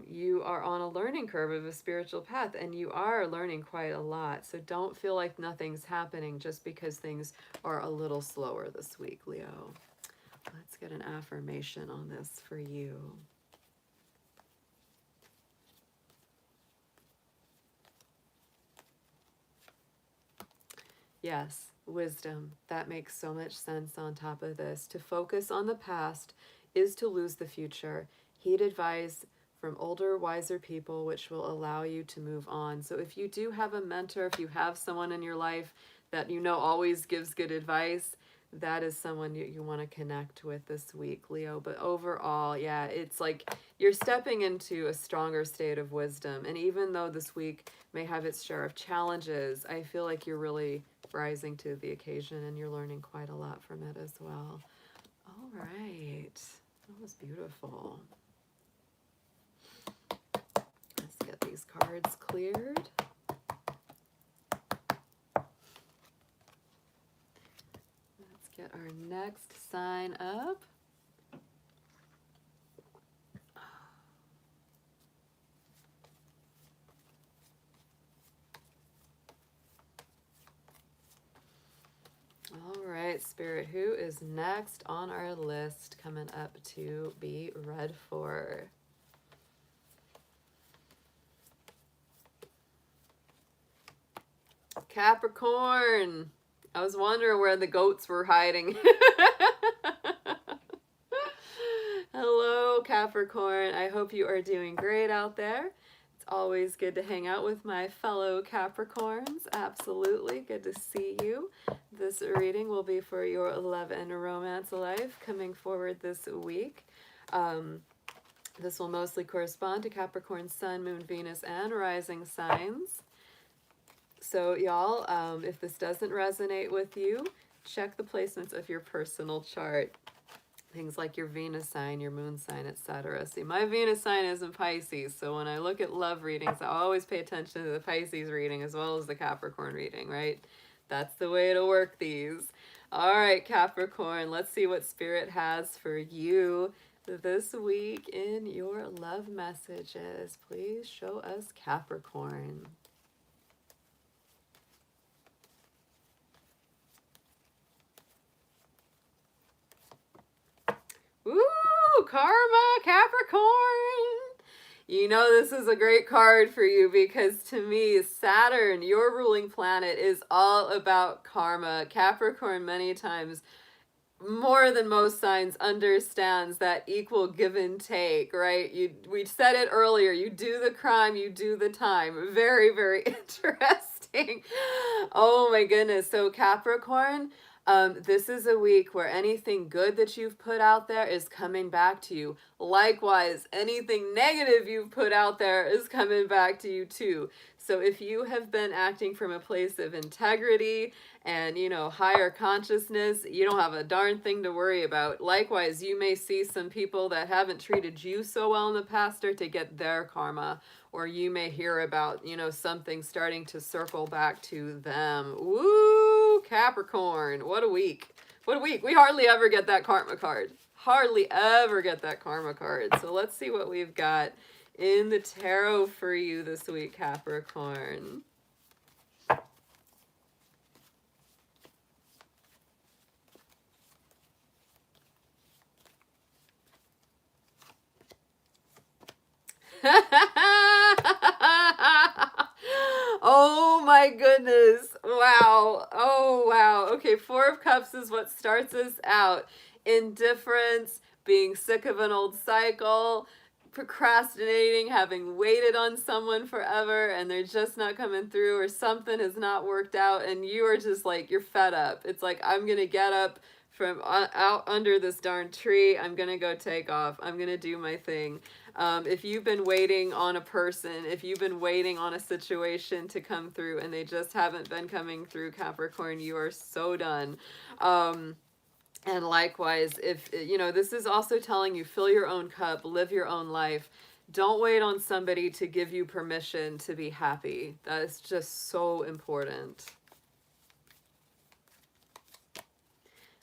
You are on a learning curve of a spiritual path and you are learning quite a lot. So don't feel like nothing's happening just because things are a little slower this week, Leo. Let's get an affirmation on this for you. Yes, wisdom. That makes so much sense on top of this. To focus on the past is to lose the future. Heed advice from older, wiser people, which will allow you to move on. So if you do have a mentor, if you have someone in your life that always gives good advice, that is someone you want to connect with this week, Leo. But overall, yeah, it's like you're stepping into a stronger state of wisdom. And even though this week may have its share of challenges, I feel like you're really rising to the occasion and you're learning quite a lot from it as well. All right. That was beautiful. Let's get these cards cleared. Let's get our next sign up. All right, Spirit, who is next on our list coming up to be read for? Capricorn. I was wondering where the goats were hiding. Hello, Capricorn. I hope you are doing great out there. It's always good to hang out with my fellow Capricorns. Absolutely. Good to see you. This reading will be for your love and romance life coming forward this week. This will mostly correspond to Capricorn Sun, Moon, Venus, and rising signs. So y'all, if this doesn't resonate with you, check the placements of your personal chart. Things like your Venus sign, your moon sign, etc. See, my Venus sign is in Pisces, so when I look at love readings, I always pay attention to the Pisces reading as well as the Capricorn reading, right? That's the way to work these. All right, Capricorn, let's see what Spirit has for you this week in your love messages. Please show us Capricorn. Ooh, Karma, Capricorn. This is a great card for you because to me, Saturn, your ruling planet, is all about karma. Capricorn many times more than most signs understands that equal give and take, right? We said it earlier, you do the crime, you do the time. Very, very interesting. Oh my goodness. So Capricorn, this is a week where anything good that you've put out there is coming back to you. Likewise, anything negative you've put out there is coming back to you too. So if you have been acting from a place of integrity and, you know, higher consciousness, you don't have a darn thing to worry about. Likewise, you may see some people that haven't treated you so well in the past start to get their karma, or you may hear about, you know, something starting to circle back to them. Woo, Capricorn, what a week. What a week. We hardly ever get that karma card. Hardly ever get that karma card. So let's see what we've got in the tarot for you this week, Capricorn. Oh my goodness. Wow. Oh wow. Okay, Four of Cups is what starts us out. Indifference, being sick of an old cycle, procrastinating, having waited on someone forever and they're just not coming through, or something has not worked out and you are just like, you're fed up. It's like, I'm going to get up from out under this darn tree. I'm going to go take off. I'm going to do my thing. If you've been waiting on a person, if you've been waiting on a situation to come through and they just haven't been coming through, Capricorn, you are so done. And likewise, if, you know, this is also telling you, fill your own cup, live your own life. Don't wait on somebody to give you permission to be happy. That is just so important.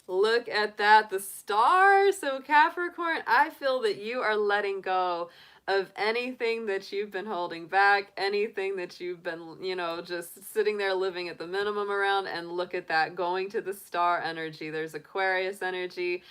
Look at that, the star. So Capricorn, I feel that you are letting go of anything that you've been holding back, anything that you've been, you know, just sitting there living at the minimum around. And look at that, going to the star energy. There's Aquarius energy,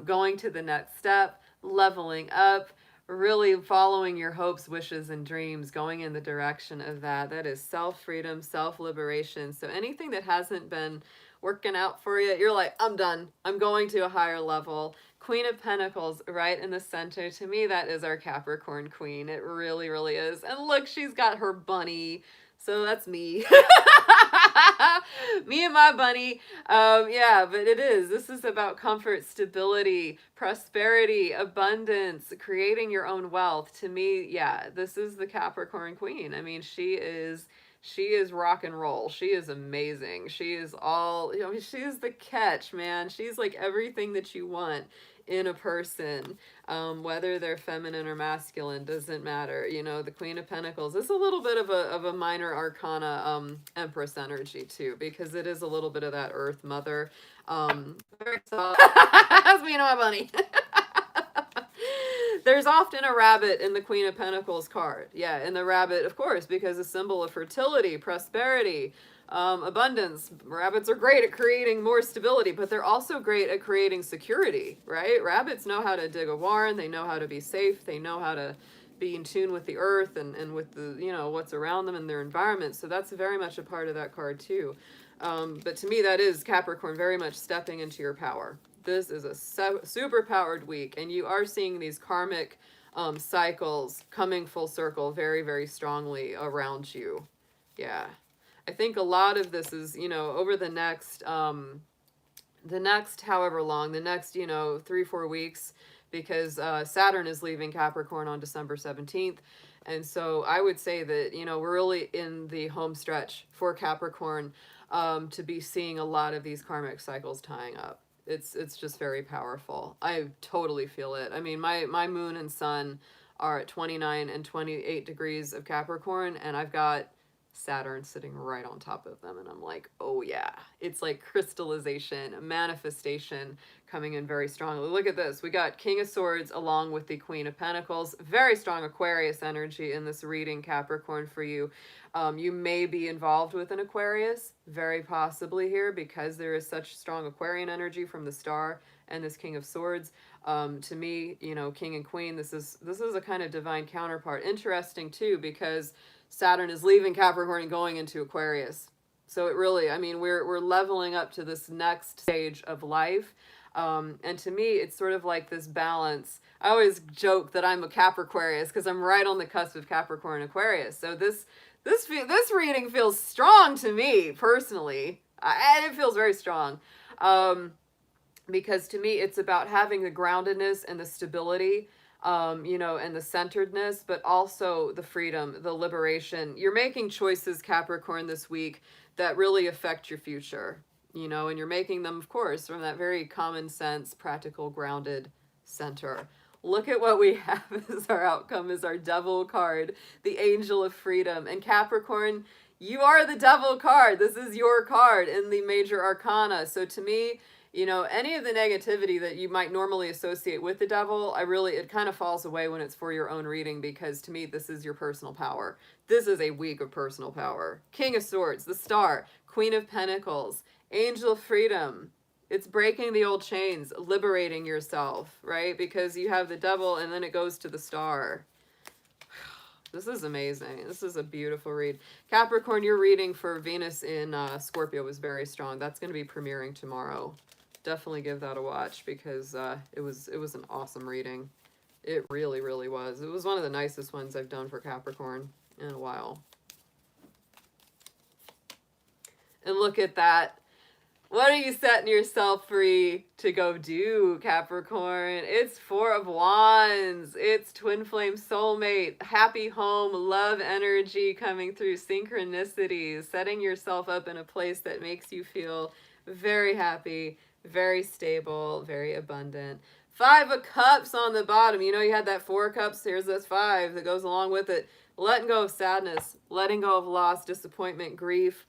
going to the next step, leveling up, really following your hopes, wishes, and dreams, going in the direction of that. That is self-freedom, self-liberation. So anything that hasn't been working out for you, you're like, I'm done. I'm going to a higher level. Queen of Pentacles right in the center. To me, that is our Capricorn queen. It really, really is. And look, she's got her bunny. So that's me. Me and my bunny. Yeah, but it is. This is about comfort, stability, prosperity, abundance, creating your own wealth. To me, yeah, this is the Capricorn queen. I mean, she is rock and roll. She is amazing. She is all, you know, she is the catch, man. She's like everything that you want in a person, whether they're feminine or masculine, doesn't matter. You know, the Queen of Pentacles is a little bit of a minor arcana Empress energy too, because it is a little bit of that Earth Mother. Very soft. That's me and my bunny. There's often a rabbit in the Queen of Pentacles card. Yeah, and the rabbit, of course, because a symbol of fertility, prosperity, abundance. Rabbits are great at creating more stability, but they're also great at creating security, right? Rabbits know how to dig a warren. They know how to be safe. They know how to be in tune with the earth and with the, you know, what's around them and their environment. So that's very much a part of that card too. But to me, that is Capricorn very much stepping into your power. This is a super powered week, and you are seeing these karmic cycles coming full circle very, very strongly around you. Yeah. I think a lot of this is, you know, over the next however long, the next, you know, 3-4 weeks, because Saturn is leaving Capricorn on December 17th. And so I would say that, you know, we're really in the home stretch for Capricorn to be seeing a lot of these karmic cycles tying up. It's just very powerful. I totally feel it. I mean, my moon and sun are at 29 and 28 degrees of Capricorn, and I've got Saturn sitting right on top of them, and I'm like, oh yeah. It's like crystallization, manifestation coming in very strongly. Look at this. We got King of Swords along with the Queen of Pentacles. Very strong Aquarius energy in this reading, Capricorn, for you. You may be involved with an Aquarius, very possibly here, because there is such strong Aquarian energy from the star and this King of Swords. To me, you know, King and Queen, this is a kind of divine counterpart. Interesting too, because Saturn is leaving Capricorn and going into Aquarius. So it really, I mean, we're leveling up to this next stage of life. And to me, it's sort of like this balance. I always joke that I'm a Capricornus because I'm right on the cusp of Capricorn Aquarius. So this reading feels strong to me personally. And it feels very strong. Because to me, it's about having the groundedness and the stability, you know, and the centeredness, but also the freedom, the liberation. You're making choices, Capricorn, this week that really affect your future, you know, and you're making them, of course, from that very common sense, practical, grounded center. Look at what we have as our outcome, is our Devil card, the Angel of Freedom. And Capricorn, you are the Devil card. This is your card in the major arcana. So to me, you know, any of the negativity that you might normally associate with the devil, it kind of falls away when it's for your own reading, because to me, this is your personal power. This is a week of personal power. King of Swords, the Star, Queen of Pentacles, Angel of Freedom. It's breaking the old chains, liberating yourself, right? Because you have the devil and then it goes to the Star. This is amazing. This is a beautiful read. Capricorn, your reading for Venus in Scorpio was very strong. That's going to be premiering tomorrow. Definitely give that a watch, because it was an awesome reading. It really, really was. It was one of the nicest ones I've done for Capricorn in a while. And look at that. What are you setting yourself free to go do, Capricorn? It's Four of Wands. It's twin flame soulmate, happy home, love energy coming through, synchronicities, setting yourself up in a place that makes you feel very happy, very stable, very abundant. Five of Cups on the bottom. You know, you had that Four of Cups. Here's this five that goes along with it. Letting go of sadness, letting go of loss, disappointment, grief.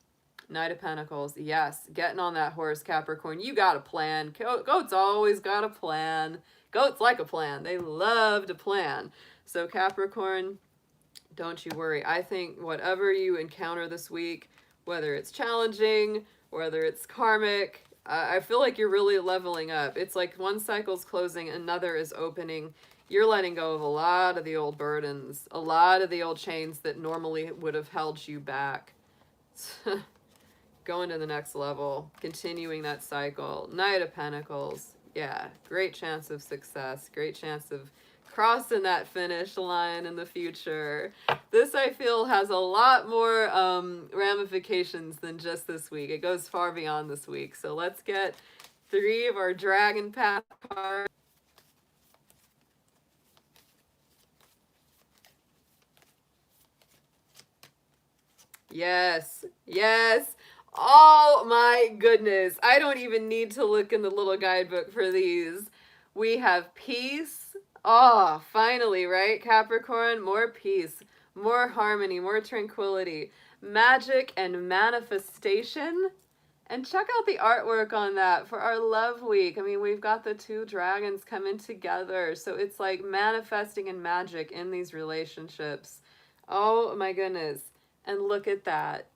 Knight of Pentacles. Yes, getting on that horse, Capricorn. You got a plan. Goats always got a plan. Goats like a plan. They love to plan. So Capricorn, don't you worry. I think whatever you encounter this week, whether it's challenging, whether it's karmic, I feel like you're really leveling up. It's like one cycle's closing, another is opening. You're letting go of a lot of the old burdens, a lot of the old chains that normally would have held you back. Going to the next level, continuing that cycle. Knight of Pentacles. Yeah, great chance of success. Great chance of crossing that finish line in the future. This, I feel, has a lot more ramifications than just this week. It goes far beyond this week. So let's get 3 of our Dragon Path cards. Yes, yes. Oh my goodness. I don't even need to look in the little guidebook for these. We have peace. Oh, finally, right, Capricorn? More peace, more harmony, more tranquility, magic and manifestation. And check out the artwork on that for our love week. I mean, we've got the 2 dragons coming together. So it's like manifesting and magic in these relationships. Oh my goodness. And look at that.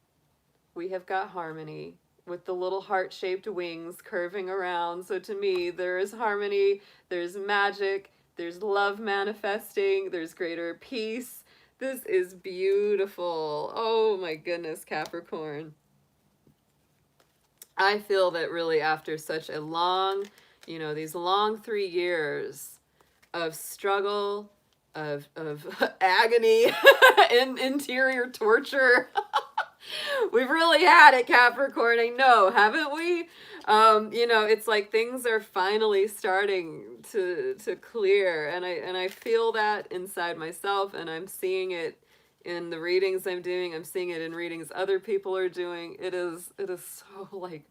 We have got harmony with the little heart-shaped wings curving around. So to me, there is harmony, there's magic, there's love manifesting, there's greater peace. This is beautiful. Oh my goodness, Capricorn. I feel that really after such a long, you know, these long 3 years of struggle, of agony, and interior torture, we've really had it, Capricorn. I know, haven't we? You know, it's like things are finally starting to clear, and I feel that inside myself, and I'm seeing it in the readings I'm doing. I'm seeing it in readings other people are doing. It is so like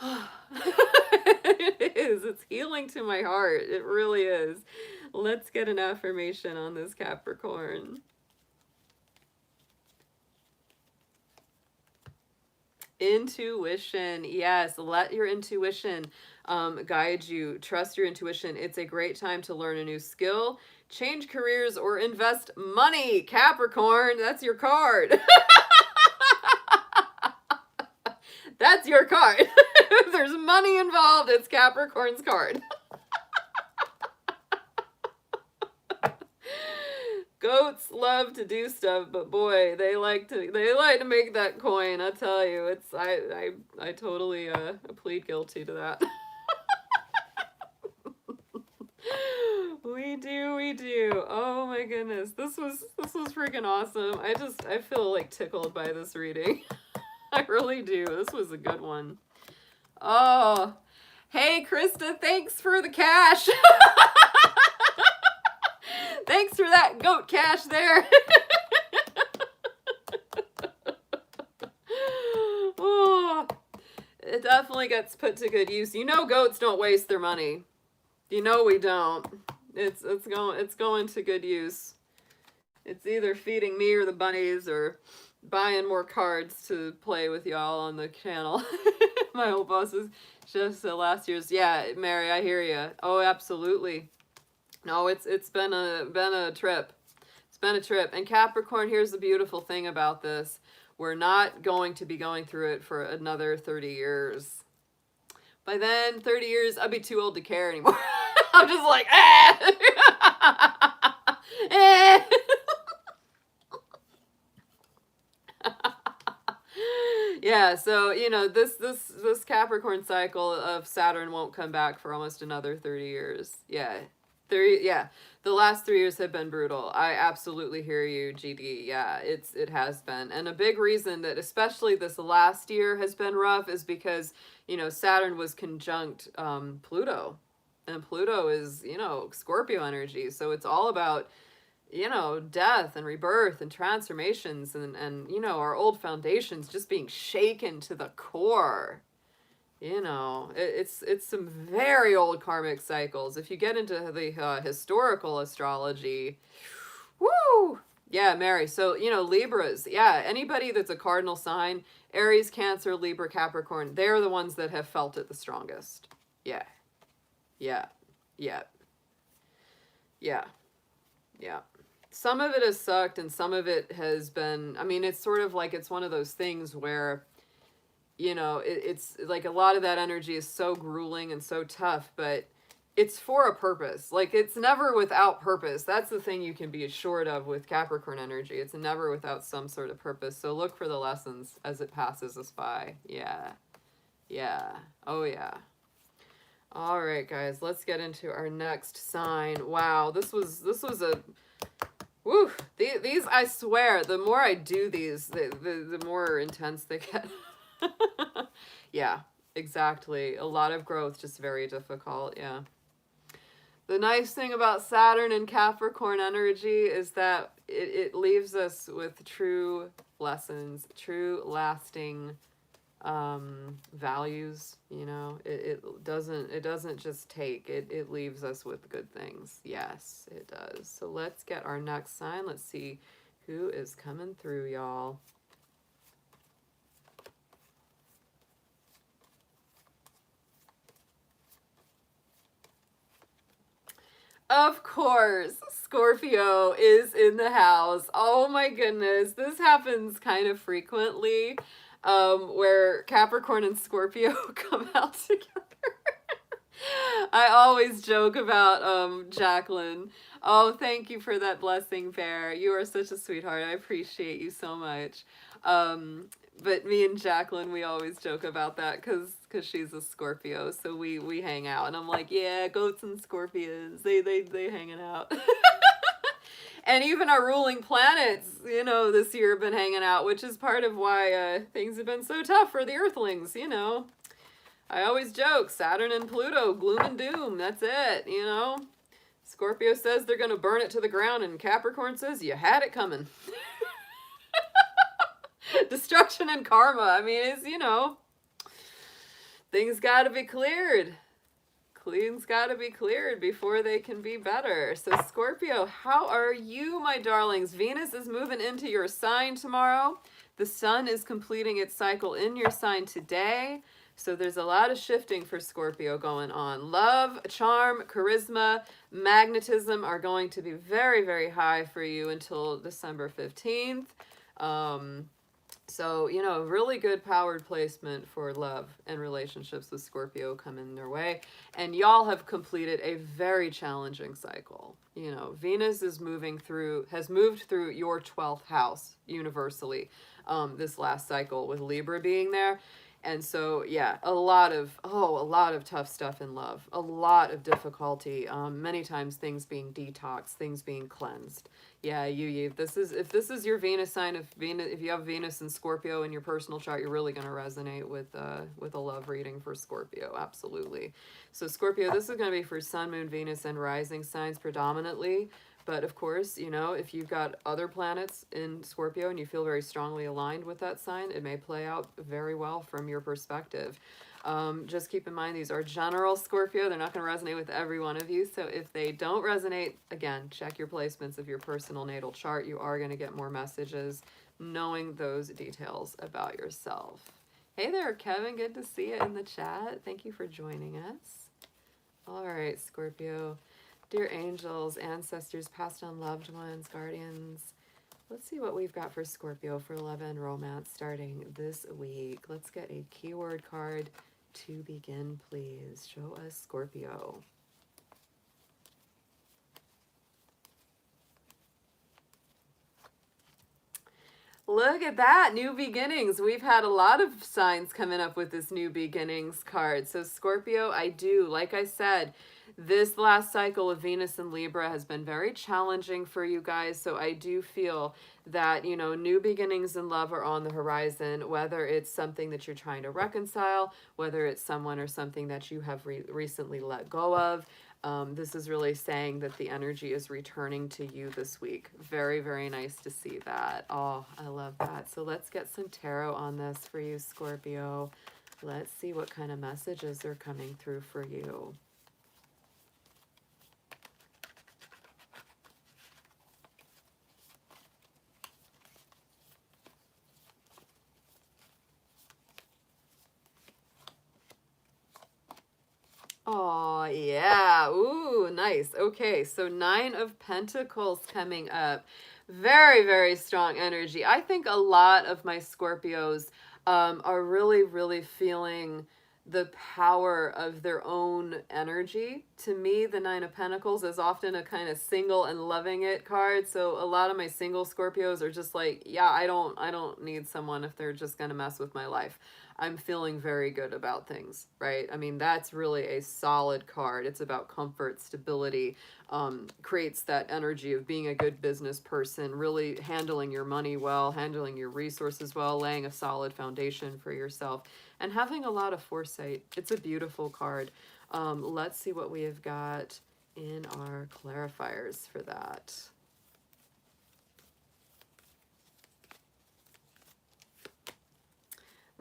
it is. It's healing to my heart. It really is. Let's get an affirmation on this, Capricorn. Intuition. Yes, let your intuition guide you. Trust your intuition. It's a great time to learn a new skill, change careers, or invest money. Capricorn, that's your card. That's your card. If there's money involved, it's Capricorn's card. Goats love to do stuff, but boy, they like to make that coin. I tell you, it's I totally plead guilty to that. We do, we do. Oh my goodness. This was freaking awesome. I feel like tickled by this reading. I really do. This was a good one. Oh. Hey Krista, thanks for the cash. Thanks for that goat cash there. Oh, it definitely gets put to good use. You know goats don't waste their money. You know we don't. It's going to good use. It's either feeding me or the bunnies or buying more cards to play with y'all on the channel. My old boss is just last year's. Yeah, Mary, I hear you. Oh, absolutely. No, it's been a trip. It's been a trip. And Capricorn, here's the beautiful thing about this. We're not going to be going through it for another 30 years. By then, 30 years, I'll be too old to care anymore. I'm just like, Yeah, so this Capricorn cycle of Saturn won't come back for almost another 30 years. Yeah. 30, yeah. The last 3 years have been brutal. I absolutely hear you, GD. Yeah, it has been. And a big reason that especially this last year has been rough is because, Saturn was conjunct Pluto. And Pluto is, Scorpio energy. So it's all about death and rebirth and transformations and our old foundations just being shaken to the core. It's some very old karmic cycles. If you get into the historical astrology, woo! Yeah, Mary. So, Libras. Yeah, anybody that's a cardinal sign, Aries, Cancer, Libra, Capricorn, they're the ones that have felt it the strongest. Yeah. Yeah. Yeah. Yeah. Yeah. Some of it has sucked and some of it has been, it's sort of like it's one of those things where, it's like a lot of that energy is so grueling and so tough, but it's for a purpose. Like it's never without purpose. That's the thing you can be assured of with Capricorn energy. It's never without some sort of purpose. So look for the lessons as it passes us by. Yeah. Yeah. Oh yeah. All right, guys, let's get into our next sign. Wow, this was a woo. These I swear, the more I do these, the more intense they get. Yeah, exactly. A lot of growth, just very difficult. Yeah. The nice thing about Saturn and Capricorn energy is that it leaves us with true lessons, true lasting values. It doesn't just take it leaves us with good things. Yes, it does. So let's get our next sign. Let's see who is coming through, y'all. Of course, Scorpio is in the house. Oh my goodness, this happens kind of frequently, where Capricorn and Scorpio come out together. I always joke about Jacqueline. Oh, thank you for that blessing, Bear. You are such a sweetheart. I appreciate you so much. But me and Jacqueline, we always joke about that because she's a Scorpio, so we hang out, and I'm like, yeah, goats and scorpions, they hanging out. And even our ruling planets, this year have been hanging out, which is part of why things have been so tough for the Earthlings. I always joke, Saturn and Pluto, gloom and doom. That's it. Scorpio says they're gonna burn it to the ground, and Capricorn says you had it coming. Destruction and karma. It's, things got to be cleared. Things got to be cleared before they can be better. So Scorpio, how are you, my darlings? Venus is moving into your sign tomorrow. The sun is completing its cycle in your sign today. So there's a lot of shifting for Scorpio going on. Love, charm, charisma, magnetism are going to be very, very high for you until December 15th. So, really good powered placement for love and relationships with Scorpio coming their way. And y'all have completed a very challenging cycle. Venus has moved through your 12th house universally this last cycle with Libra being there. And so, yeah, a lot of tough stuff in love, a lot of difficulty, many times things being detoxed, things being cleansed. Yeah, you, if this is your Venus sign, if you have Venus and Scorpio in your personal chart, you're really going to resonate with a love reading for Scorpio. Absolutely. So Scorpio, this is going to be for Sun, Moon, Venus, and rising signs predominantly. But of course, you know, if you've got other planets in Scorpio and you feel very strongly aligned with that sign, it may play out very well from your perspective. Just keep in mind, these are general Scorpio. They're not going to resonate with every one of you. So if they don't resonate, again, check your placements of your personal natal chart. You are going to get more messages knowing those details about yourself. Hey there, Kevin. Good to see you in the chat. Thank you for joining us. All right, Scorpio. Dear angels, ancestors, past on loved ones, guardians. Let's see what we've got for Scorpio for love and romance starting this week. Let's get a keyword card to begin, please. Show us Scorpio. Look at that, new beginnings. We've had a lot of signs coming up with this new beginnings card. So Scorpio, like I said, this last cycle of Venus and Libra has been very challenging for you guys. So I do feel that, you know, new beginnings in love are on the horizon, whether it's something that you're trying to reconcile, whether it's someone or something that you have recently let go of. This is really saying that the energy is returning to you this week. Very, very nice to see that. Oh, I love that. So let's get some tarot on this for you, Scorpio. Let's see what kind of messages are coming through for you. Oh, yeah. Ooh, nice. Okay, so 9 of Pentacles coming up. Very, very strong energy. I think a lot of my Scorpios are really, really feeling the power of their own energy. To me, the 9 of Pentacles is often a kind of single and loving it card. So a lot of my single Scorpios are just like, yeah, I don't need someone if they're just going to mess with my life. I'm feeling very good about things, right? I mean, that's really a solid card. It's about comfort, stability, creates that energy of being a good business person, really handling your money well, handling your resources well, laying a solid foundation for yourself, and having a lot of foresight. It's a beautiful card. Let's see what we have got in our clarifiers for that.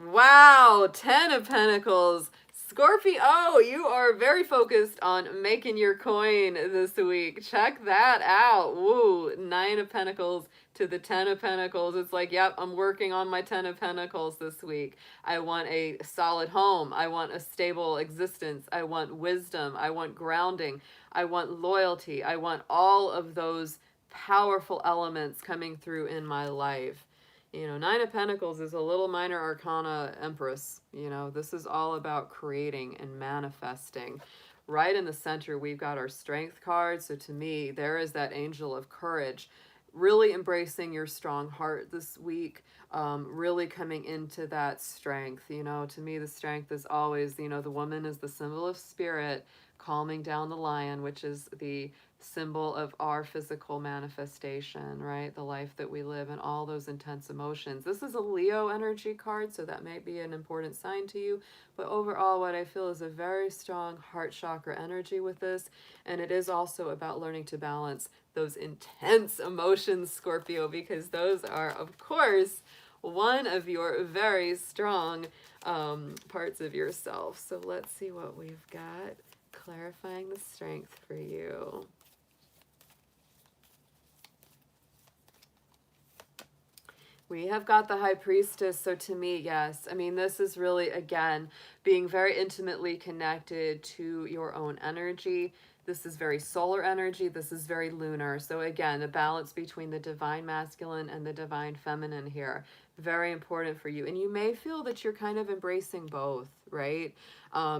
Wow, 10 of Pentacles. Scorpio, you are very focused on making your coin this week. Check that out. Woo, 9 of Pentacles to the 10 of Pentacles. It's like, yep, I'm working on my 10 of Pentacles this week. I want a solid home. I want a stable existence. I want wisdom. I want grounding. I want loyalty. I want all of those powerful elements coming through in my life. You know, 9 of Pentacles is a little minor arcana empress. You know, this is all about creating and manifesting. Right in the center, we've got our strength card. So to me, there is that angel of courage, really embracing your strong heart this week, really coming into that strength. You know, to me, the strength is always, you know, the woman is the symbol of spirit, calming down the lion, which is the symbol of our physical manifestation, right? The life that we live and all those intense emotions. This is a Leo energy card, so that might be an important sign to you. But overall, what I feel is a very strong heart chakra energy with this. And it is also about learning to balance those intense emotions, Scorpio, because those are, of course, one of your very strong parts of yourself. So let's see what we've got. Clarifying the strength for you. We have got the High Priestess, so to me, yes. I mean, this is really, again, being very intimately connected to your own energy. This is very solar energy. This is very lunar. So again, the balance between the divine masculine and the divine feminine here. Very important for you. And you may feel that you're kind of embracing both, right?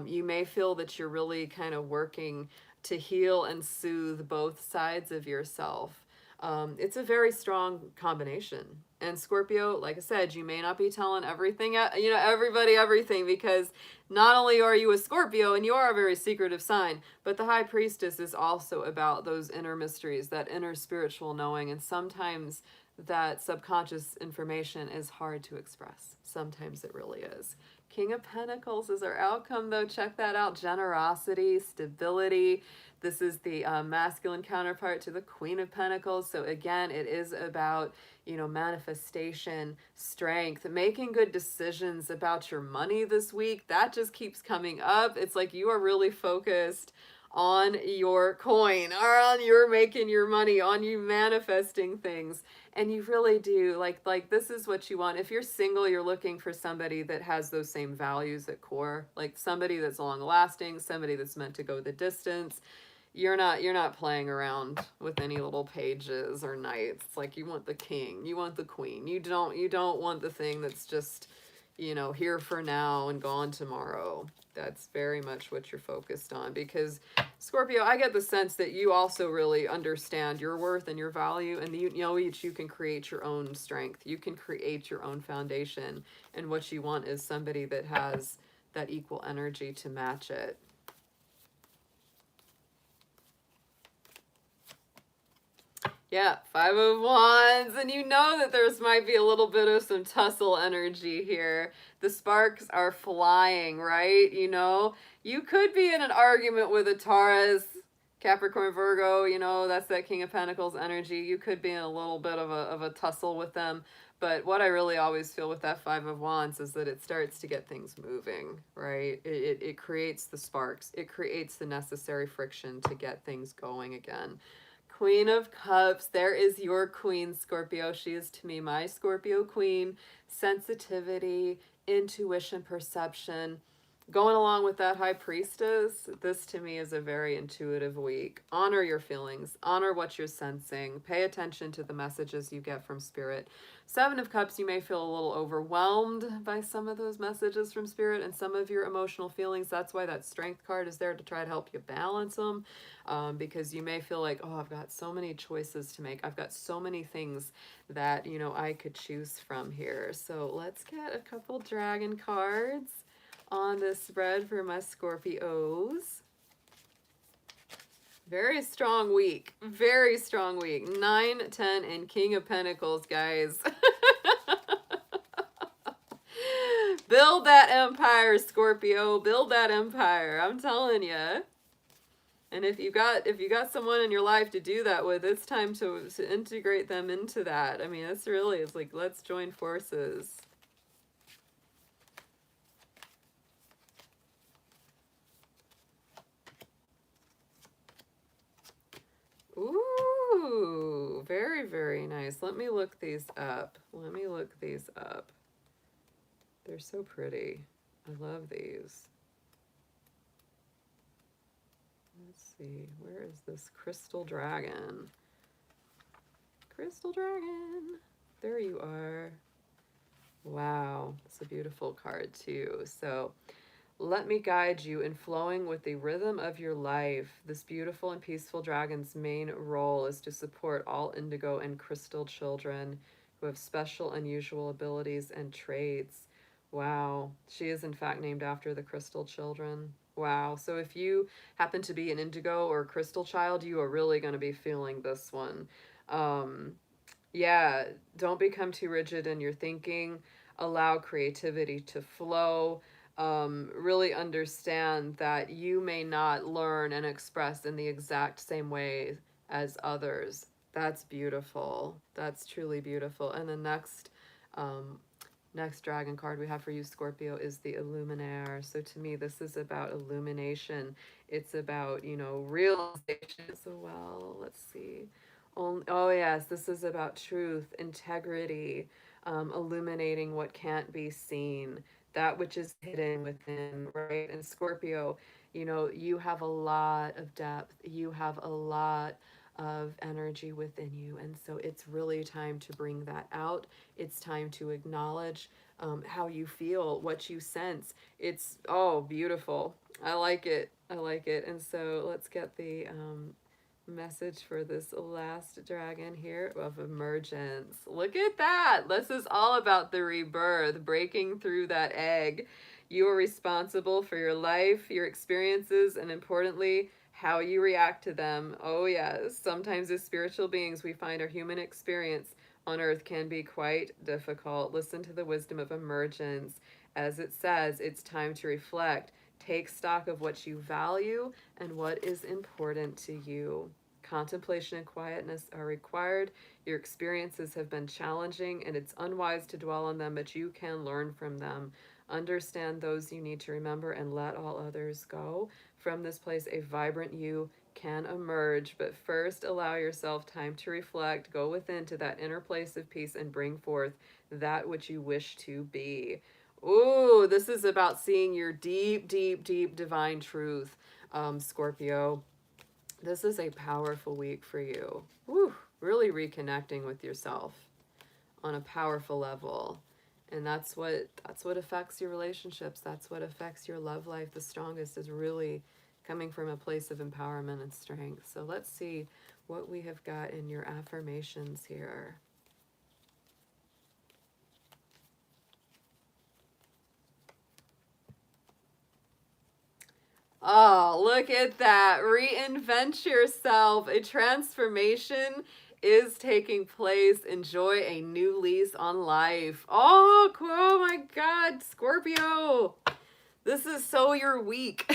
You may feel that you're really kind of working to heal and soothe both sides of yourself. It's a very strong combination. And Scorpio, like I said, you may not be telling everything, everybody everything, because not only are you a Scorpio and you are a very secretive sign, but the High Priestess is also about those inner mysteries, that inner spiritual knowing. And sometimes that subconscious information is hard to express. Sometimes it really is. King of Pentacles is our outcome, though. Check that out. Generosity, stability. This is the masculine counterpart to the Queen of Pentacles. So again, it is about, manifestation, strength, making good decisions about your money this week. That just keeps coming up. It's like you are really focused on your coin, or on your making your money, on you manifesting things. And you really do, like this is what you want. If you're single, you're looking for somebody that has those same values at core, like somebody that's long lasting, somebody that's meant to go the distance. You're not playing around with any little pages or knights. It's like you want the king, you want the queen. You don't want the thing that's just, here for now and gone tomorrow. That's very much what you're focused on, because Scorpio, I get the sense that you also really understand your worth and your value, and you can create your own strength. You can create your own foundation, and what you want is somebody that has that equal energy to match it. Yeah, Five of Wands, and you know that there's might be a little bit of some tussle energy here. The sparks are flying, right? You could be in an argument with a Taurus, Capricorn, Virgo, that's that King of Pentacles energy. You could be in a little bit of a tussle with them. But what I really always feel with that Five of Wands is that it starts to get things moving, right? It creates the sparks. It creates the necessary friction to get things going again. Queen of Cups, there is your queen, Scorpio. She is to me my Scorpio queen. Sensitivity, intuition, perception. Going along with that High Priestess, this to me is a very intuitive week. Honor your feelings. Honor what you're sensing. Pay attention to the messages you get from Spirit. Seven of Cups, you may feel a little overwhelmed by some of those messages from Spirit and some of your emotional feelings. That's why that Strength card is there, to try to help you balance them, because you may feel like, oh, I've got so many choices to make. I've got so many things that, I could choose from here. So let's get a couple dragon cards on this spread for my Scorpios. Very strong week. Very strong week. 9, 10, and King of Pentacles, guys. Build that empire, Scorpio. Build that empire. I'm telling you. And if you got someone in your life to do that with, it's time to integrate them into that. I mean, it's like, let's join forces. Ooh, very, very nice. Let me look these up. They're so pretty. I love these. Let's see. Where is this crystal dragon? Crystal dragon. There you are. Wow. It's a beautiful card too. So let me guide you in flowing with the rhythm of your life. This beautiful and peaceful dragon's main role is to support all indigo and crystal children who have special, unusual abilities and traits. Wow. She is in fact named after the crystal children. Wow. So if you happen to be an indigo or crystal child, you are really going to be feeling this one. Yeah, don't become too rigid in your thinking. Allow creativity to flow. Really understand that you may not learn and express in the exact same way as others. That's beautiful. That's truly beautiful. And the next dragon card we have for you, Scorpio, is the Illuminaire. So to me, this is about illumination. It's about, realization as well. Let's see. Oh yes, this is about truth, integrity, illuminating what can't be seen, that which is hidden within, right? And Scorpio, you have a lot of depth. You have a lot of energy within you. And so it's really time to bring that out. It's time to acknowledge how you feel, what you sense. It's, oh, beautiful. I like it. And so let's get the message for this last dragon here of emergence. Look at that. This is all about the rebirth, breaking through that egg. You are responsible for your life, your experiences, and importantly, how you react to them. Oh, yes. Sometimes as spiritual beings, we find our human experience on earth can be quite difficult. Listen to the wisdom of emergence. As it says, it's time to reflect. Take stock of what you value and what is important to you. Contemplation and quietness are required. Your experiences have been challenging, and it's unwise to dwell on them, but you can learn from them. Understand those you need to remember and let all others go. From this place, a vibrant you can emerge, but first allow yourself time to reflect. Go within to that inner place of peace and bring forth that which you wish to be. Ooh, this is about seeing your deep, deep, deep divine truth, Scorpio. This is a powerful week for you. Woo, really reconnecting with yourself on a powerful level. And that's what affects your relationships. That's what affects your love life the strongest, is really coming from a place of empowerment and strength. So let's see what we have got in your affirmations here. Oh, look at that. Reinvent yourself. A transformation is taking place. Enjoy a new lease on life. Oh my God, Scorpio. This is so your week.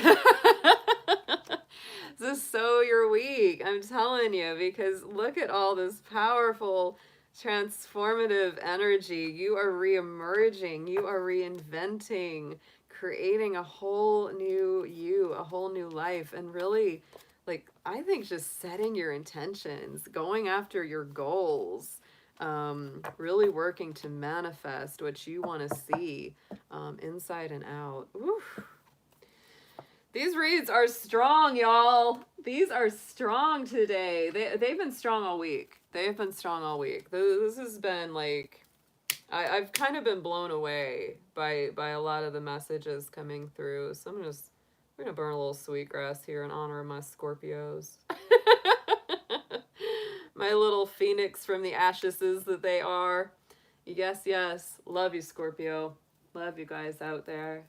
This is so your week. I'm telling you, because look at all this powerful, transformative energy. You are reemerging. You are reinventing, creating a whole new you, a whole new life, and really, like, I think just setting your intentions, going after your goals, really working to manifest what you want to see, inside and out. Oof. These reads are strong, y'all. These are strong today. They've been strong all week. They've been strong all week. This has been like, I've kind of been blown away by a lot of the messages coming through. So we're gonna burn a little sweetgrass here in honor of my Scorpios. My little phoenix from the ashes that they are. Yes, yes. Love you, Scorpio. Love you guys out there.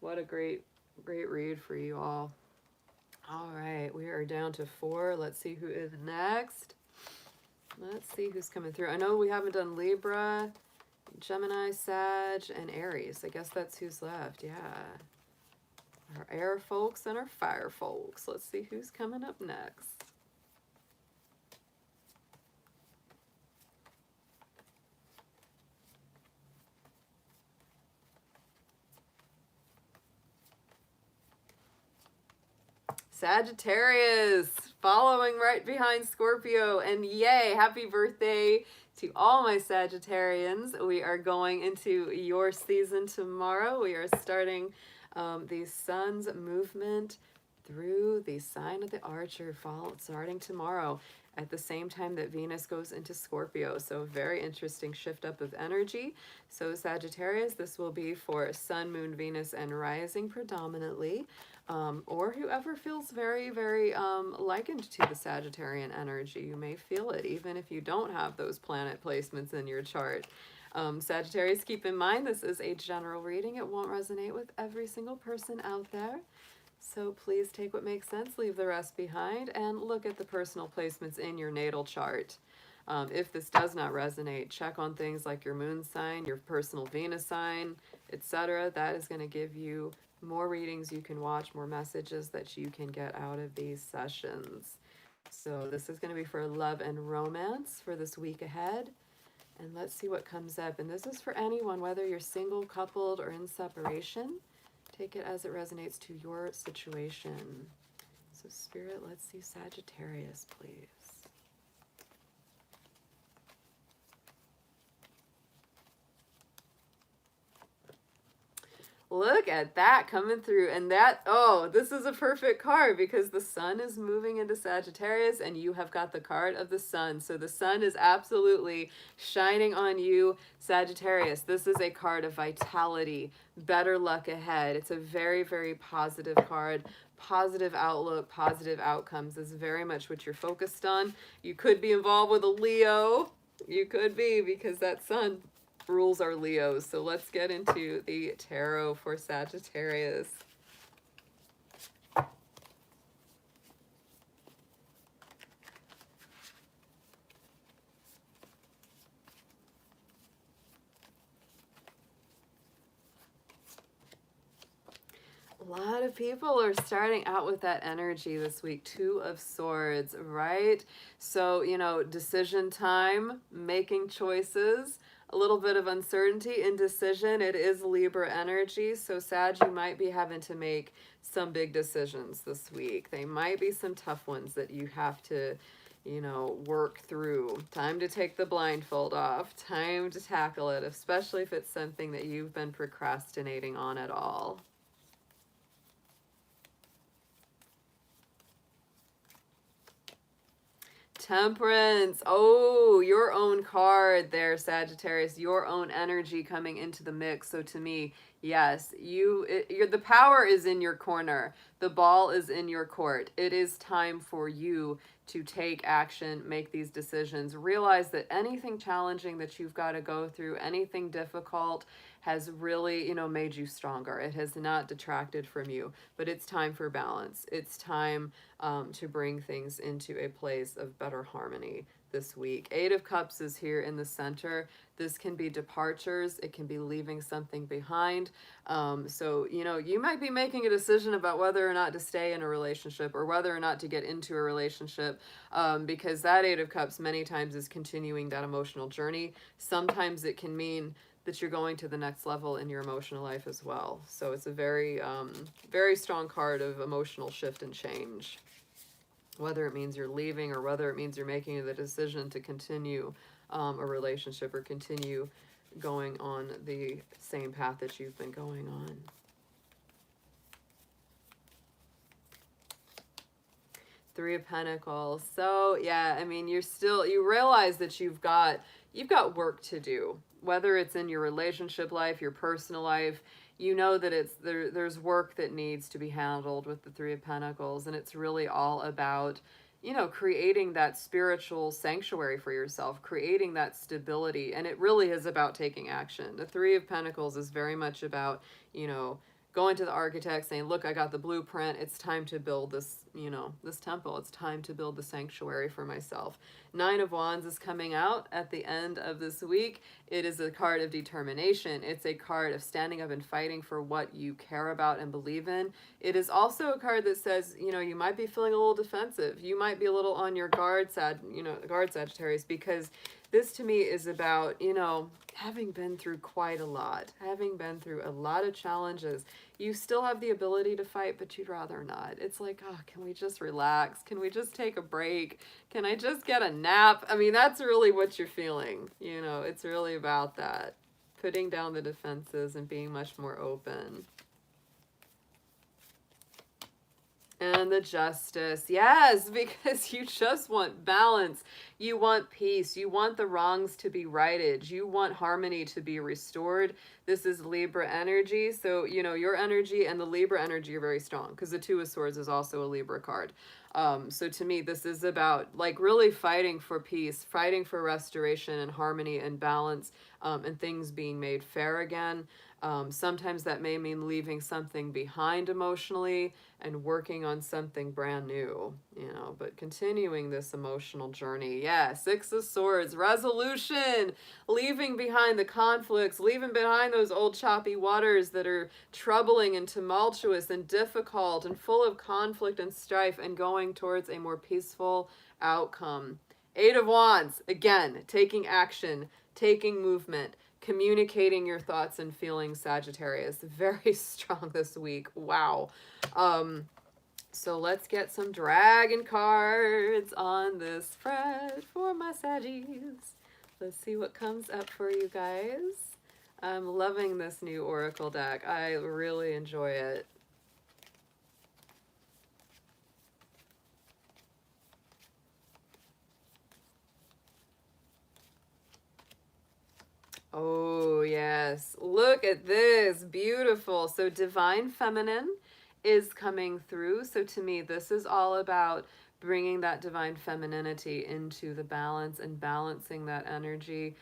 What a great read for you all. All right, we are down to 4. Let's see who is next. Let's see who's coming through. I know we haven't done Libra, Gemini, Sag, and Aries. I guess that's who's left. Yeah. Our air folks and our fire folks. Let's see who's coming up next. Sagittarius, following right behind Scorpio, and yay, happy birthday to all my Sagittarians. We are going into your season tomorrow. We are starting the sun's movement through the sign of the Archer, starting tomorrow at the same time that Venus goes into Scorpio. So very interesting shift up of energy. So Sagittarius, this will be for Sun, Moon, Venus, and Rising predominantly. Or whoever feels very, very likened to the Sagittarian energy. You may feel it even if you don't have those planet placements in your chart. Sagittarius, keep in mind this is a general reading. It won't resonate with every single person out there. So please take what makes sense, leave the rest behind, and look at the personal placements in your natal chart. If this does not resonate, check on things like your moon sign, your personal Venus sign, etc. That is going to give you more readings you can watch, more messages that you can get out of these sessions. So this is going to be for love and romance for this week ahead. And let's see what comes up. And this is for anyone, whether you're single, coupled, or in separation. Take it as it resonates to your situation. So Spirit, let's see Sagittarius, please. Look at that coming through. And that, oh, this is a perfect card because the sun is moving into Sagittarius and you have got the card of the sun. So the sun is absolutely shining on you, Sagittarius. This is a card of vitality, better luck ahead. It's a very, very positive card. positive outlook, positive outcomes is very much what you're focused on. You could be involved with a Leo. You could be, because that sun rules our Leos. So let's get into the tarot for Sagittarius. A lot of people are starting out with that energy this week. Two of Swords, right? So, you know, decision time, making choices, a little bit of uncertainty, indecision. It is Libra energy. So, Sag, you might be having to make some big decisions this week. They might be some tough ones that you have to, you know, work through. Time to take the blindfold off. Time to tackle it, especially if it's something that you've been procrastinating on at all. Temperance. Oh, your own card there, Sagittarius. Your own energy coming into the mix. So to me, yes, the power is in your corner. The ball is in your court. It is time for you to take action, make these decisions. Realize that anything challenging that you've got to go through, anything difficult, has really, you know, made you stronger. It has not detracted from you, but it's time for balance. It's time to bring things into a place of better harmony this week. Eight of Cups is here in the center. This can be departures. It can be leaving something behind. So, you know, you might be making a decision about whether or not to stay in a relationship or whether or not to get into a relationship, because that Eight of Cups many times is continuing that emotional journey. Sometimes it can mean that you're going to the next level in your emotional life as well. So it's a very, very strong card of emotional shift and change. Whether it means you're leaving or whether it means you're making the decision to continue a relationship or continue going on the same path that you've been going on. Three of Pentacles. So yeah, I mean, you realize that you've got work to do, whether it's in your relationship life, your personal life. You know that there's work that needs to be handled with the Three of Pentacles, and it's really all about, you know, creating that spiritual sanctuary for yourself, creating that stability, and it really is about taking action. The Three of Pentacles is very much about, you know, going to the architect saying, look, I got the blueprint. It's time to build this, you know, this temple. It's time to build the sanctuary for myself. Nine of Wands is coming out at the end of this week. It is a card of determination. It's a card of standing up and fighting for what you care about and believe in. It is also a card that says, you know, you might be feeling a little defensive. You might be a little on your guard, Sagittarius, because this to me is about, you know, having been through quite a lot, having been through a lot of challenges. You still have the ability to fight, but you'd rather not. It's like, oh, can we just relax? Can we just take a break? Can I just get a nap? I mean, that's really what you're feeling. You know, it's really about that. Putting down the defenses and being much more open. And the Justice. Yes, because you just want balance. You want peace. You want the wrongs to be righted. You want harmony to be restored. This is Libra energy. So, you know, your energy and the Libra energy are very strong, because the Two of Swords is also a Libra card. So to me, this is about like really fighting for peace, fighting for restoration and harmony and balance, and things being made fair again. Sometimes that may mean leaving something behind emotionally and working on something brand new, you know, but continuing this emotional journey. Yeah, Six of Swords, resolution, leaving behind the conflicts, leaving behind those old choppy waters that are troubling and tumultuous and difficult and full of conflict and strife, and going towards a more peaceful outcome. Eight of Wands, again, taking action, taking movement, communicating your thoughts and feelings, Sagittarius. Very strong this week. Wow. So let's get some dragon cards on this spread for my Saggies. Let's see what comes up for you guys. I'm loving this new Oracle deck. I really enjoy it. Oh, yes. Look at this. Beautiful. So Divine Feminine is coming through. So to me, this is all about bringing that divine femininity into the balance and balancing that energy,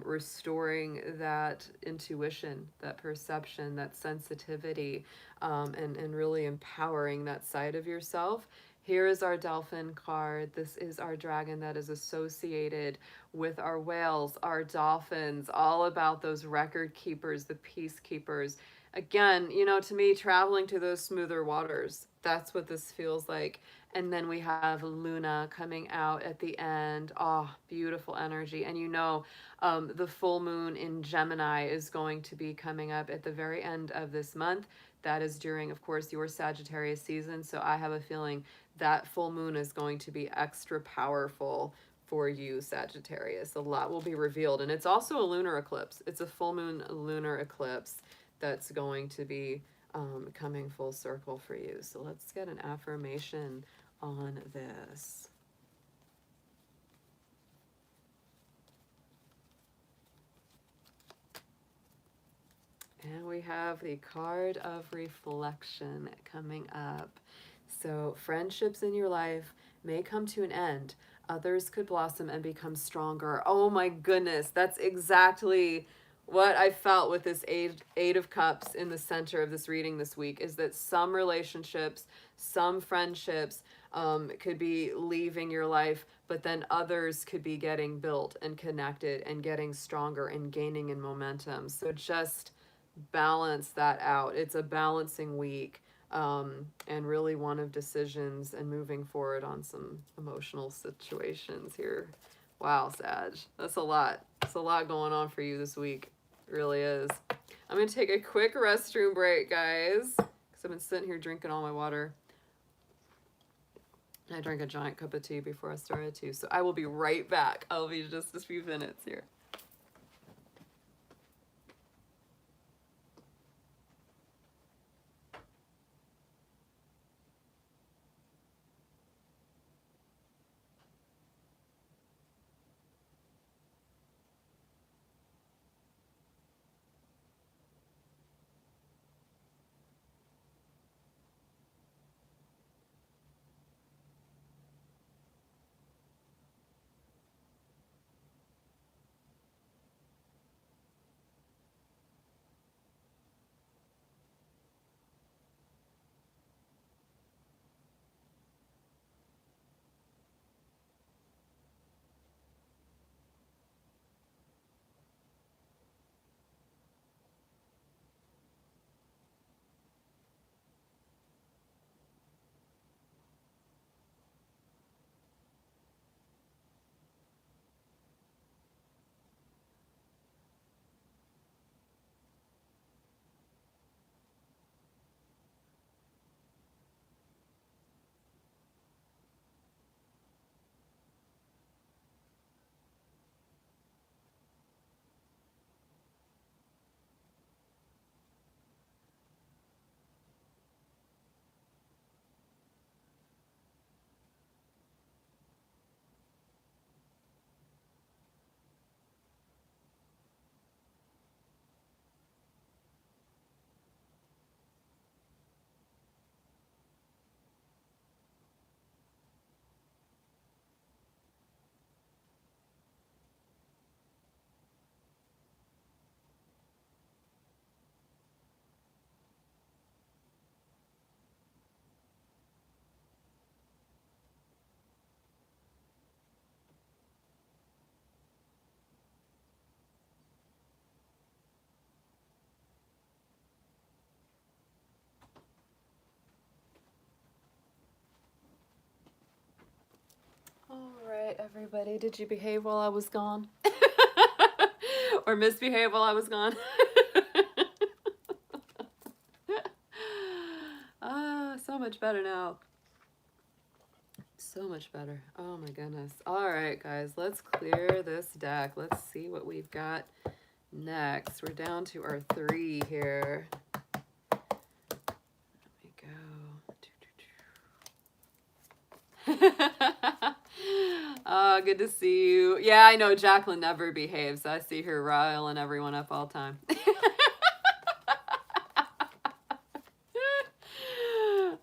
restoring that intuition, that perception, that sensitivity, and really empowering that side of yourself. Here is our dolphin card. This is our dragon that is associated with our whales, our dolphins, all about those record keepers, the peacekeepers. Again, you know, to me, traveling to those smoother waters, that's what this feels like. And then we have Luna coming out at the end. Oh, beautiful energy. And you know, the full moon in Gemini is going to be coming up at the very end of this month. That is during, of course, your Sagittarius season. So I have a feeling that full moon is going to be extra powerful for you, Sagittarius. A lot will be revealed. And it's also a lunar eclipse. It's a full moon lunar eclipse that's going to be coming full circle for you. So let's get an affirmation on this. And we have the card of reflection coming up. So friendships in your life may come to an end. Others could blossom and become stronger. Oh my goodness, that's exactly what I felt with this eight of cups in the center of this reading this week, is that some relationships, some friendships could be leaving your life, but then others could be getting built and connected and getting stronger and gaining in momentum. So just balance that out. It's a balancing week, and really one of decisions and moving forward on some emotional situations here. Wow, Sag, that's a lot. It's a lot going on for you this week. It really is. I'm going to take a quick restroom break, guys, because I've been sitting here drinking all my water. I drank a giant cup of tea before I started too, so I will be right back. I'll be just a few minutes here. All right, everybody, did you behave while I was gone? Or misbehave while I was gone? So much better now. So much better. Oh my goodness. All right, guys, let's clear this deck. Let's see what we've got next. We're down to our 3 here. Oh, good to see you. Yeah, I know Jacqueline never behaves. I see her riling everyone up all the time.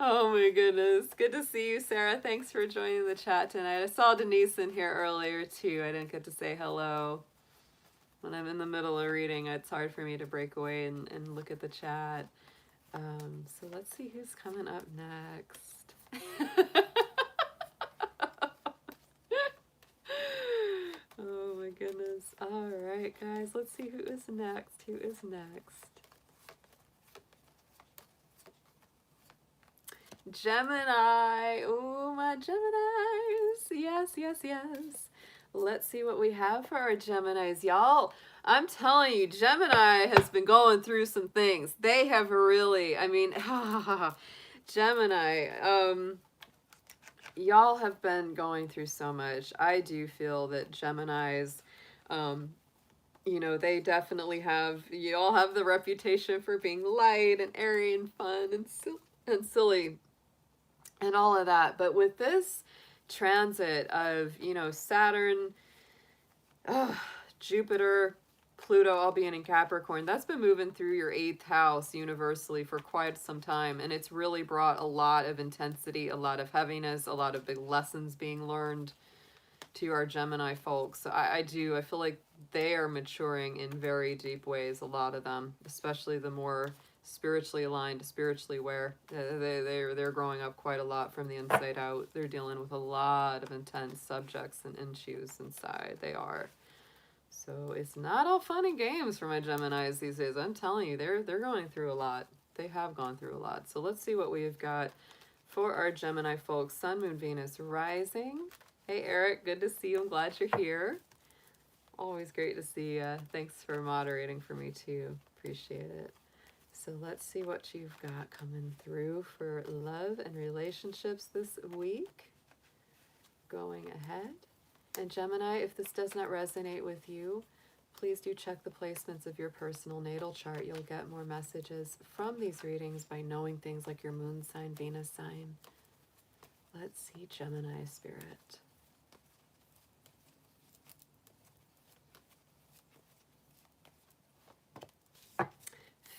Oh my goodness. Good to see you, Sarah. Thanks for joining the chat tonight. I saw Denise in here earlier too. I didn't get to say hello. When I'm in the middle of reading, it's hard for me to break away and look at the chat. So let's see who's coming up next. Oh my goodness. All right, guys, let's see who is next. Who is next? Gemini. Oh, my Geminis. Yes, yes, yes. Let's see what we have for our Geminis. Y'all, I'm telling you, Gemini has been going through some things. They have really, I mean, Gemini, y'all have been going through so much. I do feel that Geminis, you know, they definitely have, you all have the reputation for being light and airy and fun and silly and all of that. But with this transit of, you know, Saturn, Jupiter, Pluto all being in Capricorn, that's been moving through your 8th house universally for quite some time. And it's really brought a lot of intensity, a lot of heaviness, a lot of big lessons being learned to our Gemini folks. So I feel like they are maturing in very deep ways, a lot of them, especially the more spiritually aligned, spiritually aware. They're growing up quite a lot from the inside out. They're dealing with a lot of intense subjects and issues inside. They are. So it's not all fun and games for my Geminis these days. I'm telling you, they're going through a lot. They have gone through a lot. So let's see what we've got for our Gemini folks. Sun, Moon, Venus, rising. Hey Eric, good to see you. I'm glad you're here. Always great to see you. Thanks for moderating for me too. Appreciate it. So let's see what you've got coming through for love and relationships this week. Going ahead. And Gemini, if this does not resonate with you, please do check the placements of your personal natal chart. You'll get more messages from these readings by knowing things like your moon sign, Venus sign. Let's see Gemini spirit.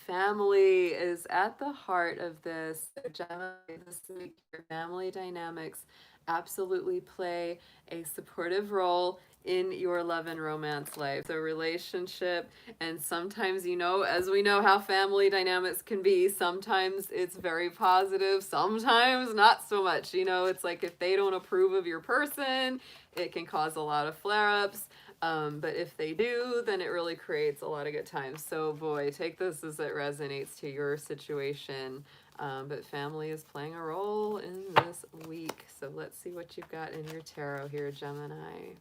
Family is at the heart of this. Gemini, this week, your family dynamics absolutely play a supportive role in your love and romance life. So relationship, and sometimes, you know, as we know how family dynamics can be, sometimes it's very positive, sometimes not so much. You know, it's like if they don't approve of your person, it can cause a lot of flare-ups. But if they do, then it really creates a lot of good times. So boy, take this as it resonates to your situation. But family is playing a role in this week. So let's see what you've got in your tarot here, Gemini.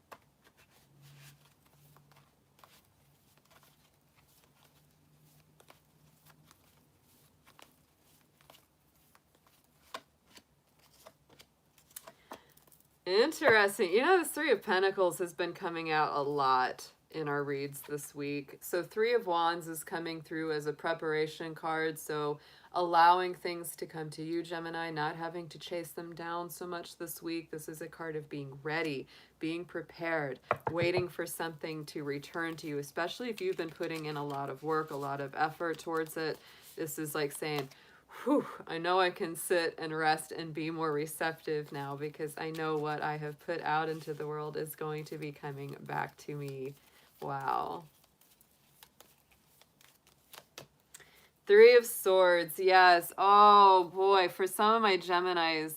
Interesting. You know, this Three of Pentacles has been coming out a lot in our reads this week. So Three of Wands is coming through as a preparation card. So allowing things to come to you, Gemini, not having to chase them down so much this week. This is a card of being ready, being prepared, waiting for something to return to you, especially if you've been putting in a lot of work, a lot of effort towards it. This is like saying, whew, I know I can sit and rest and be more receptive now because I know what I have put out into the world is going to be coming back to me. Wow. Three of Swords, yes. Oh boy, for some of my Geminis,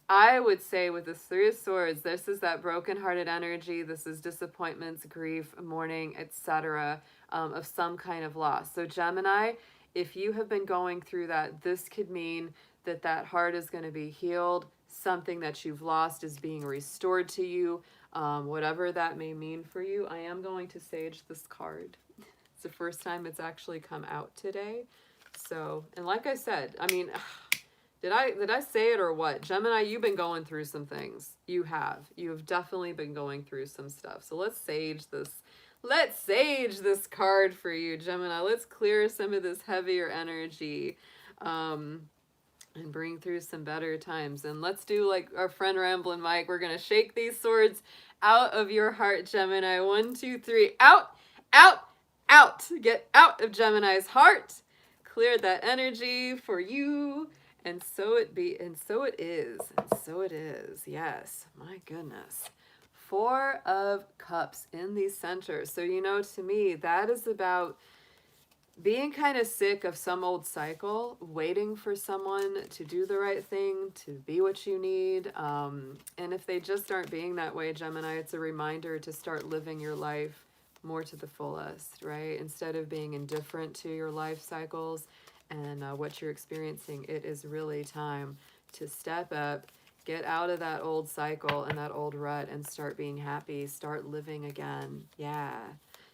I would say with the Three of Swords, this is that brokenhearted energy. This is disappointments, grief, mourning, etc. Of some kind of loss. So Gemini, if you have been going through that, this could mean that that heart is going to be healed. Something that you've lost is being restored to you. Whatever that may mean for you. I am going to sage this card. It's the first time it's actually come out today. So, and like I said, I mean, did I say it or what? Gemini, you've been going through some things. You have. You have definitely been going through some stuff. So let's sage this. Let's sage this card for you, Gemini. Let's clear some of this heavier energy and bring through some better times. And let's do like our friend Ramblin' Mike. We're going to shake these swords out of your heart, Gemini. 1, 2, 3. Out, out, out. Get out of Gemini's heart. Clear that energy for you And so it be, and so it is, and so it is. Yes, my goodness. Four of Cups in these centers. So, you know, to me, that is about being kind of sick of some old cycle, waiting for someone to do the right thing, to be what you need. And if they just aren't being that way, Gemini, it's a reminder to start living your life more to the fullest, right? Instead of being indifferent to your life cycles and what you're experiencing, it is really time to step up, get out of that old cycle and that old rut and start being happy, start living again. Yeah.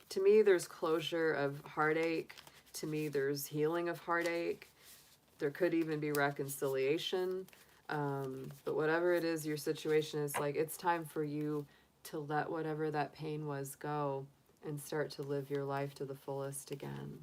To me, there's closure of heartache. To me, there's healing of heartache. There could even be reconciliation. But whatever it is, your situation is like, it's time for you to let whatever that pain was go and start to live your life to the fullest again.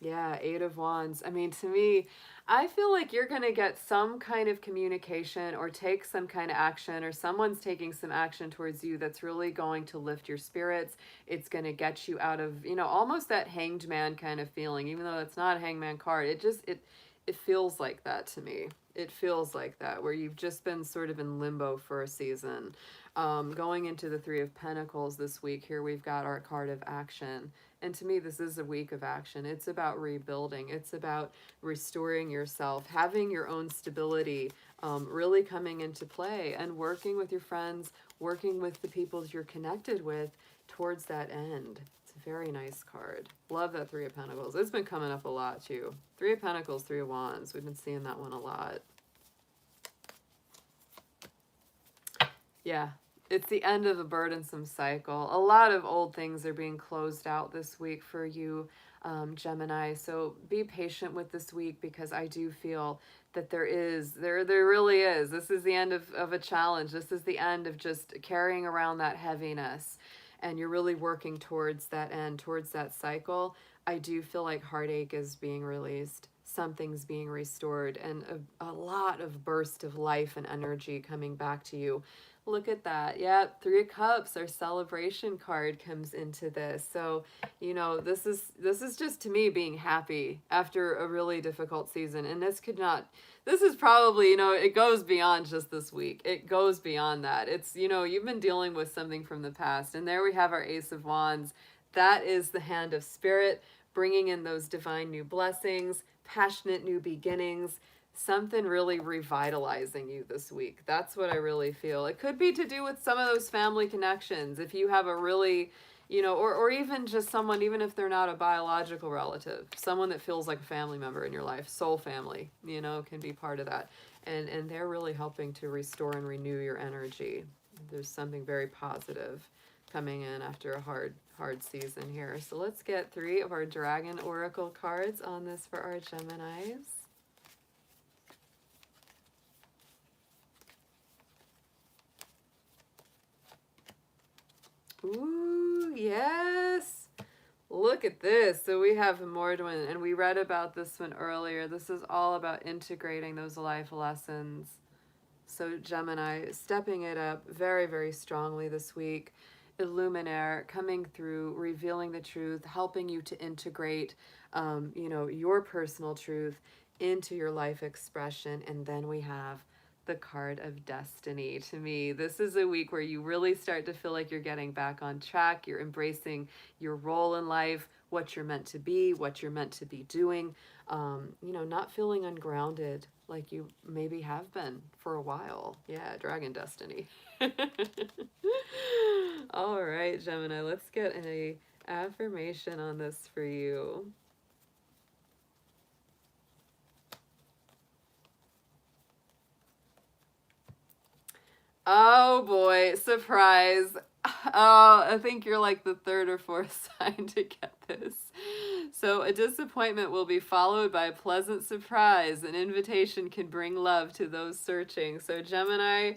Yeah, Eight of Wands. I mean, to me, I feel like you're going to get some kind of communication or take some kind of action, or someone's taking some action towards you that's really going to lift your spirits. It's going to get you out of, you know, almost that hanged man kind of feeling, even though it's not a hangman card. It feels like that to me. It feels like that, where you've just been sort of in limbo for a season. Going into the Three of Pentacles this week, here we've got our card of action. And to me, this is a week of action. It's about rebuilding. It's about restoring yourself, having your own stability really coming into play, and working with your friends, working with the people you're connected with towards that end. It's a very nice card. Love that Three of Pentacles. It's been coming up a lot too. Three of Pentacles, Three of Wands. We've been seeing that one a lot. Yeah. It's the end of a burdensome cycle. A lot of old things are being closed out this week for you, Gemini. So be patient with this week, because I do feel that there really is. This is the end of a challenge. This is the end of just carrying around that heaviness. And you're really working towards that end, towards that cycle. I do feel like heartache is being released. Something's being restored, and a lot of burst of life and energy coming back to you. Look at that. Yep, Three of Cups, our celebration card, comes into this. So, you know, this is just, to me, being happy after a really difficult season. And this is probably, you know, it goes beyond just this week. It goes beyond that. It's, you know, you've been dealing with something from the past. And there we have our Ace of Wands. That is the hand of spirit, bringing in those divine new blessings, passionate new beginnings, something really revitalizing you this week. That's what I really feel. It could be to do with some of those family connections. If you have a really, you know, or even just someone, even if they're not a biological relative, someone that feels like a family member in your life, soul family, you know, can be part of that. And they're really helping to restore and renew your energy. There's something very positive coming in after a hard season here. So let's get three of our Dragon Oracle cards on this for our Geminis. Ooh, yes. Look at this. So we have Mordwin, and we read about this one earlier. This is all about integrating those life lessons. So Gemini, stepping it up very, very strongly this week. Illuminaire coming through, revealing the truth, helping you to integrate, you know, your personal truth into your life expression. And then we have the card of destiny. To me, this is a week where you really start to feel like you're getting back on track. You're embracing your role in life, what you're meant to be, what you're meant to be doing. You know, not feeling ungrounded like you maybe have been for a while. Yeah, Dragon Destiny. All right, Gemini, let's get an affirmation on this for you. Oh boy, surprise. Oh, I think you're like the third or fourth sign to get this. So a disappointment will be followed by a pleasant surprise. An invitation can bring love to those searching. So Gemini,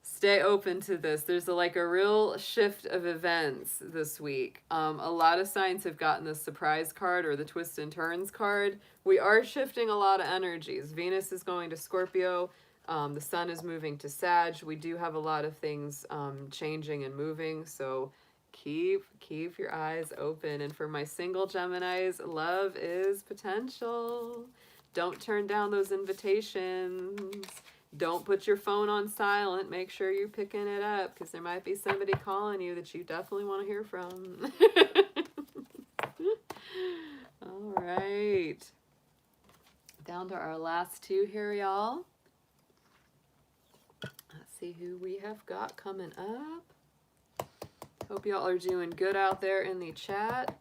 stay open to this. There's like a real shift of events this week. A lot of signs have gotten the surprise card or the twist and turns card. We are shifting a lot of energies. Venus is going to Scorpio. The sun is moving to Sag. We do have a lot of things changing and moving. So Keep your eyes open. And for my single Geminis, love is potential. Don't turn down those invitations. Don't put your phone on silent. Make sure you're picking it up, because there might be somebody calling you that you definitely want to hear from. All right. Down to our last two here, y'all. Let's see who we have got coming up. Hope y'all are doing good out there in the chat.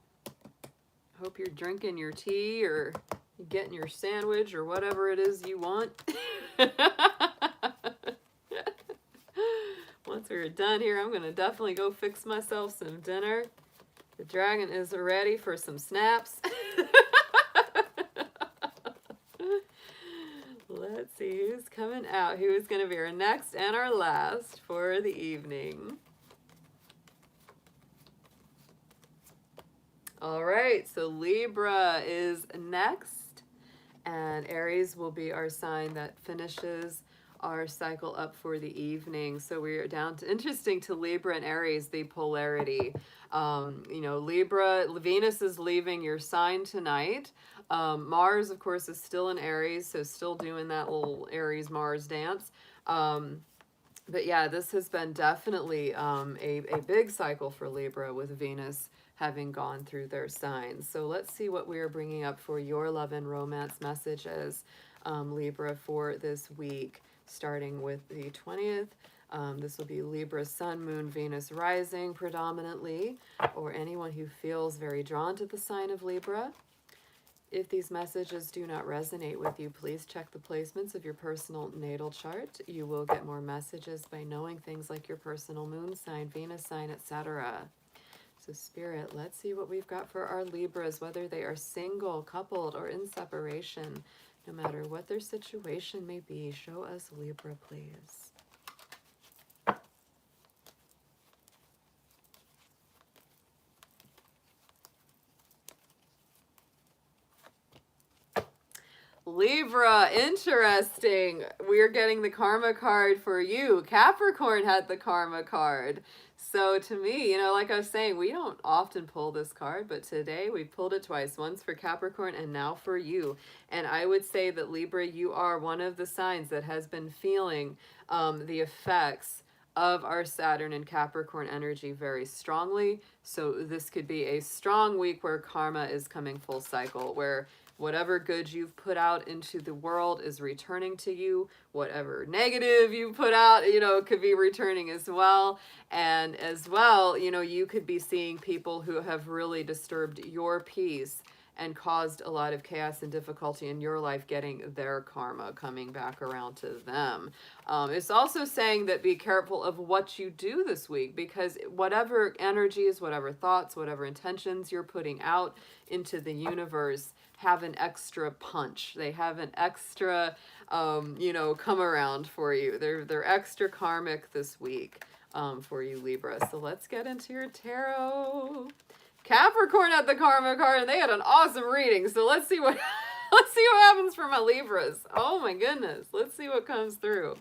Hope you're drinking your tea or getting your sandwich or whatever it is you want. Once we're done here, I'm going to definitely go fix myself some dinner. The dragon is ready for some snaps. Let's see who's coming out. Who is going to be our next and our last for the evening. All right, so Libra is next, and Aries will be our sign that finishes our cycle up for the evening. So we're down to, interesting to Libra and Aries, the polarity. You know, Libra, Venus is leaving your sign tonight. Mars, of course, is still in Aries, so still doing that little Aries-Mars dance. But yeah, this has been definitely a big cycle for Libra, with Venus having gone through their signs. So let's see what we are bringing up for your love and romance messages, Libra, for this week, starting with the 20th. This will be Libra, Sun, Moon, Venus rising predominantly, or anyone who feels very drawn to the sign of Libra. If these messages do not resonate with you, please check the placements of your personal natal chart. You will get more messages by knowing things like your personal moon sign, Venus sign, etc. So Spirit, let's see what we've got for our Libras, whether they are single, coupled, or in separation. No matter what their situation may be, show us Libra, please. Libra, interesting. We're getting the karma card for you. Capricorn had the karma card. So to me, you know, like I was saying, we don't often pull this card, but today we pulled it twice. Once for Capricorn and now for you. And I would say that Libra, you are one of the signs that has been feeling the effects of our Saturn and Capricorn energy very strongly. So this could be a strong week where karma is coming full cycle, where whatever good you've put out into the world is returning to you. Whatever negative you put out, you know, could be returning as well. And as well, you know, you could be seeing people who have really disturbed your peace and caused a lot of chaos and difficulty in your life, getting their karma coming back around to them. It's also saying that be careful of what you do this week, because whatever energies, whatever thoughts, whatever intentions you're putting out into the universe have an extra punch. They have an extra, you know, come around for you. They're extra karmic this week for you, Libra. So let's get into your tarot. Capricorn had the karma card, and they had an awesome reading. So let's see what let's see what happens for my Libras. Oh my goodness. Let's see what comes through.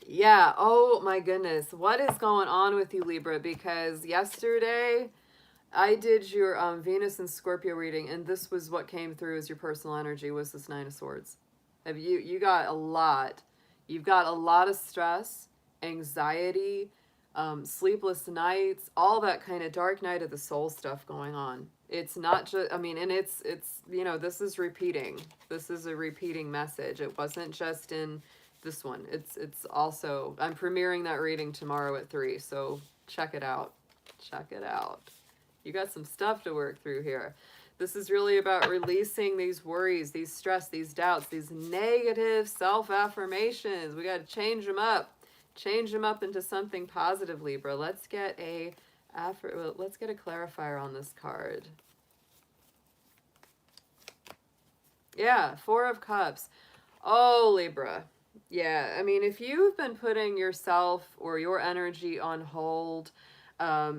Yeah, oh my goodness. What is going on with you, Libra? Because yesterday I did your Venus and Scorpio reading, and this was what came through as your personal energy, was this Nine of Swords. Have you got a lot. You've got a lot of stress, anxiety, sleepless nights, all that kind of dark night of the soul stuff going on. It's not just, I mean, and it's, you know, this is repeating. This is a repeating message. It wasn't just in this one. It's also, I'm premiering that reading tomorrow at 3, so check it out. Check it out. You got some stuff to work through here. This is really about releasing these worries, these stress, these doubts, these negative self-affirmations. We got to change them up. Change them up into something positive, Libra. Let's get a clarifier on this card. Yeah, Four of Cups. Oh, Libra. Yeah, I mean, if you've been putting yourself or your energy on hold,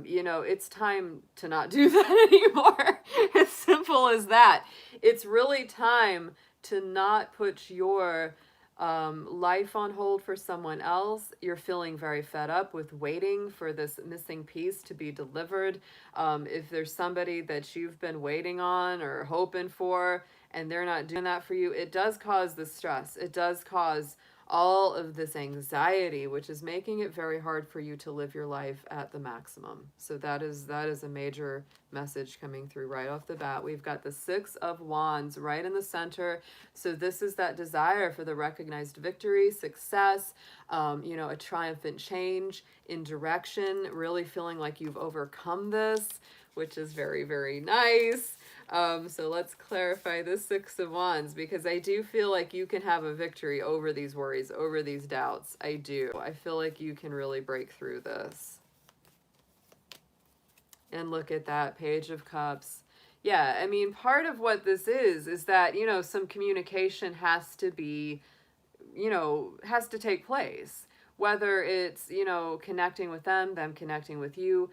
you know, it's time to not do that anymore. As simple as that. It's really time to not put your life on hold for someone else. You're feeling very fed up with waiting for this missing piece to be delivered. If there's somebody that you've been waiting on or hoping for and they're not doing that for you, it does cause the stress. It does cause all of this anxiety, which is making it very hard for you to live your life at the maximum. So that is a major message coming through right off the bat. We've got the Six of Wands right in the center. So this is that desire for the recognized victory, success, you know, a triumphant change in direction, really feeling like you've overcome this, which is very, very nice. So let's clarify this Six of Wands, because I do feel like you can have a victory over these worries, over these doubts. I do. I feel like you can really break through this. And look at that Page of Cups. Yeah, I mean, part of what this is that, you know, some communication has to be, you know, has to take place. Whether it's, you know, connecting with them connecting with you,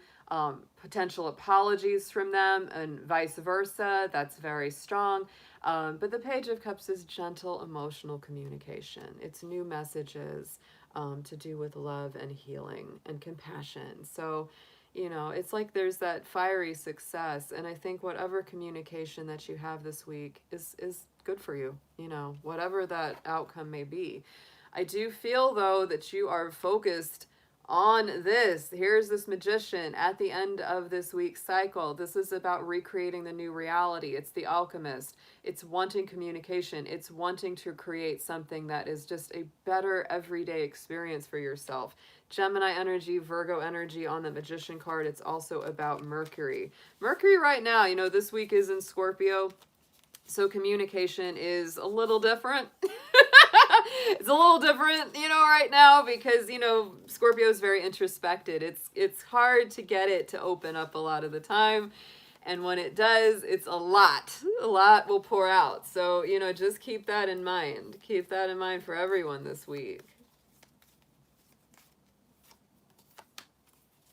potential apologies from them, and vice versa. That's very strong. But the Page of Cups is gentle emotional communication. It's new messages to do with love and healing and compassion. So, you know, it's like there's that fiery success. And I think whatever communication that you have this week is good for you, you know, whatever that outcome may be. I do feel, though, that you are focused on this. Here's this Magician at the end of this week's cycle. This is about recreating the new reality. It's the Alchemist. It's wanting communication. It's wanting to create something that is just a better everyday experience for yourself. Gemini energy, Virgo energy on the Magician card. It's also about Mercury. Mercury right now, you know, this week is in Scorpio. So communication is a little different. It's a little different, you know, right now, because, you know, Scorpio is very introspected. It's hard to get it to open up a lot of the time. And when it does, it's a lot. A lot will pour out. So, you know, just keep that in mind. Keep that in mind for everyone this week.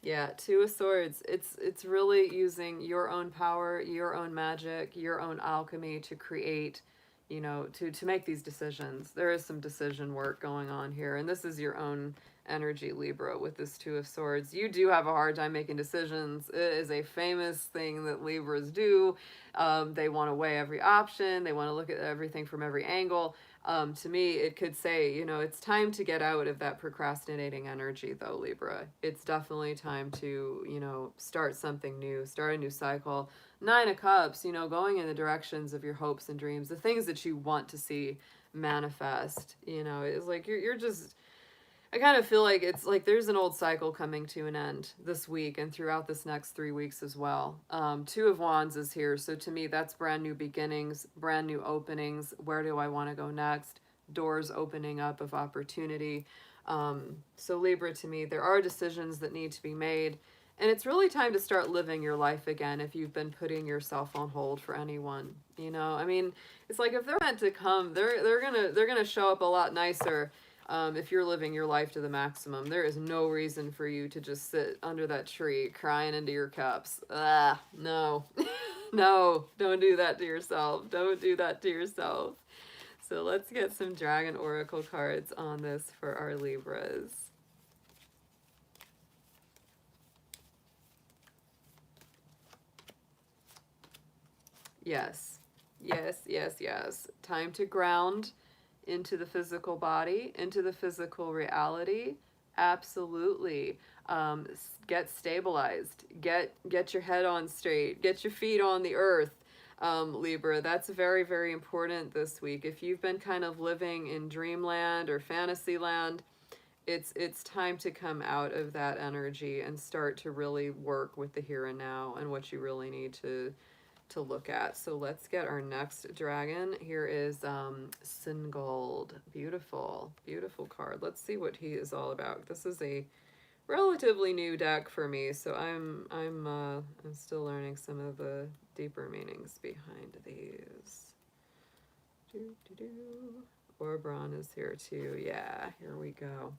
Yeah, Two of Swords. It's really using your own power, your own magic, your own alchemy to create, you know, to make these decisions. There is some decision work going on here, and this is your own energy, Libra, with this Two of Swords. You do have a hard time making decisions. It is a famous thing that Libras do. They want to weigh every option. They want to look at everything from every angle. To me, it could say, you know, it's time to get out of that procrastinating energy, though, Libra. It's definitely time to, you know, start something new, start a new cycle. Nine of Cups, you know, going in the directions of your hopes and dreams, the things that you want to see manifest, you know, it's like you're just, I kind of feel like it's like there's an old cycle coming to an end this week and throughout this next 3 weeks as well. Two of Wands is here. So to me, that's brand new beginnings, brand new openings. Where do I want to go next? Doors opening up of opportunity. So Libra, to me, there are decisions that need to be made. And it's really time to start living your life again if you've been putting yourself on hold for anyone. You know, I mean, it's like if they're meant to come, they're gonna show up a lot nicer. If you're living your life to the maximum, there is no reason for you to just sit under that tree crying into your cups. No. No, don't do that to yourself. Don't do that to yourself. So let's get some Dragon Oracle cards on this for our Libras. Yes, yes, yes, yes. Time to ground into the physical body, into the physical reality. Absolutely. Get stabilized. Get your head on straight. Get your feet on the earth, Libra. That's very, very important this week. If you've been kind of living in dreamland or fantasy land, it's time to come out of that energy and start to really work with the here and now and what you really need to look at. So let's get our next dragon. Here is Singold. Beautiful, beautiful card. Let's see what he is all about. This is a relatively new deck for me, so I'm still learning some of the deeper meanings behind these. Oberon is here too. Yeah, here we go.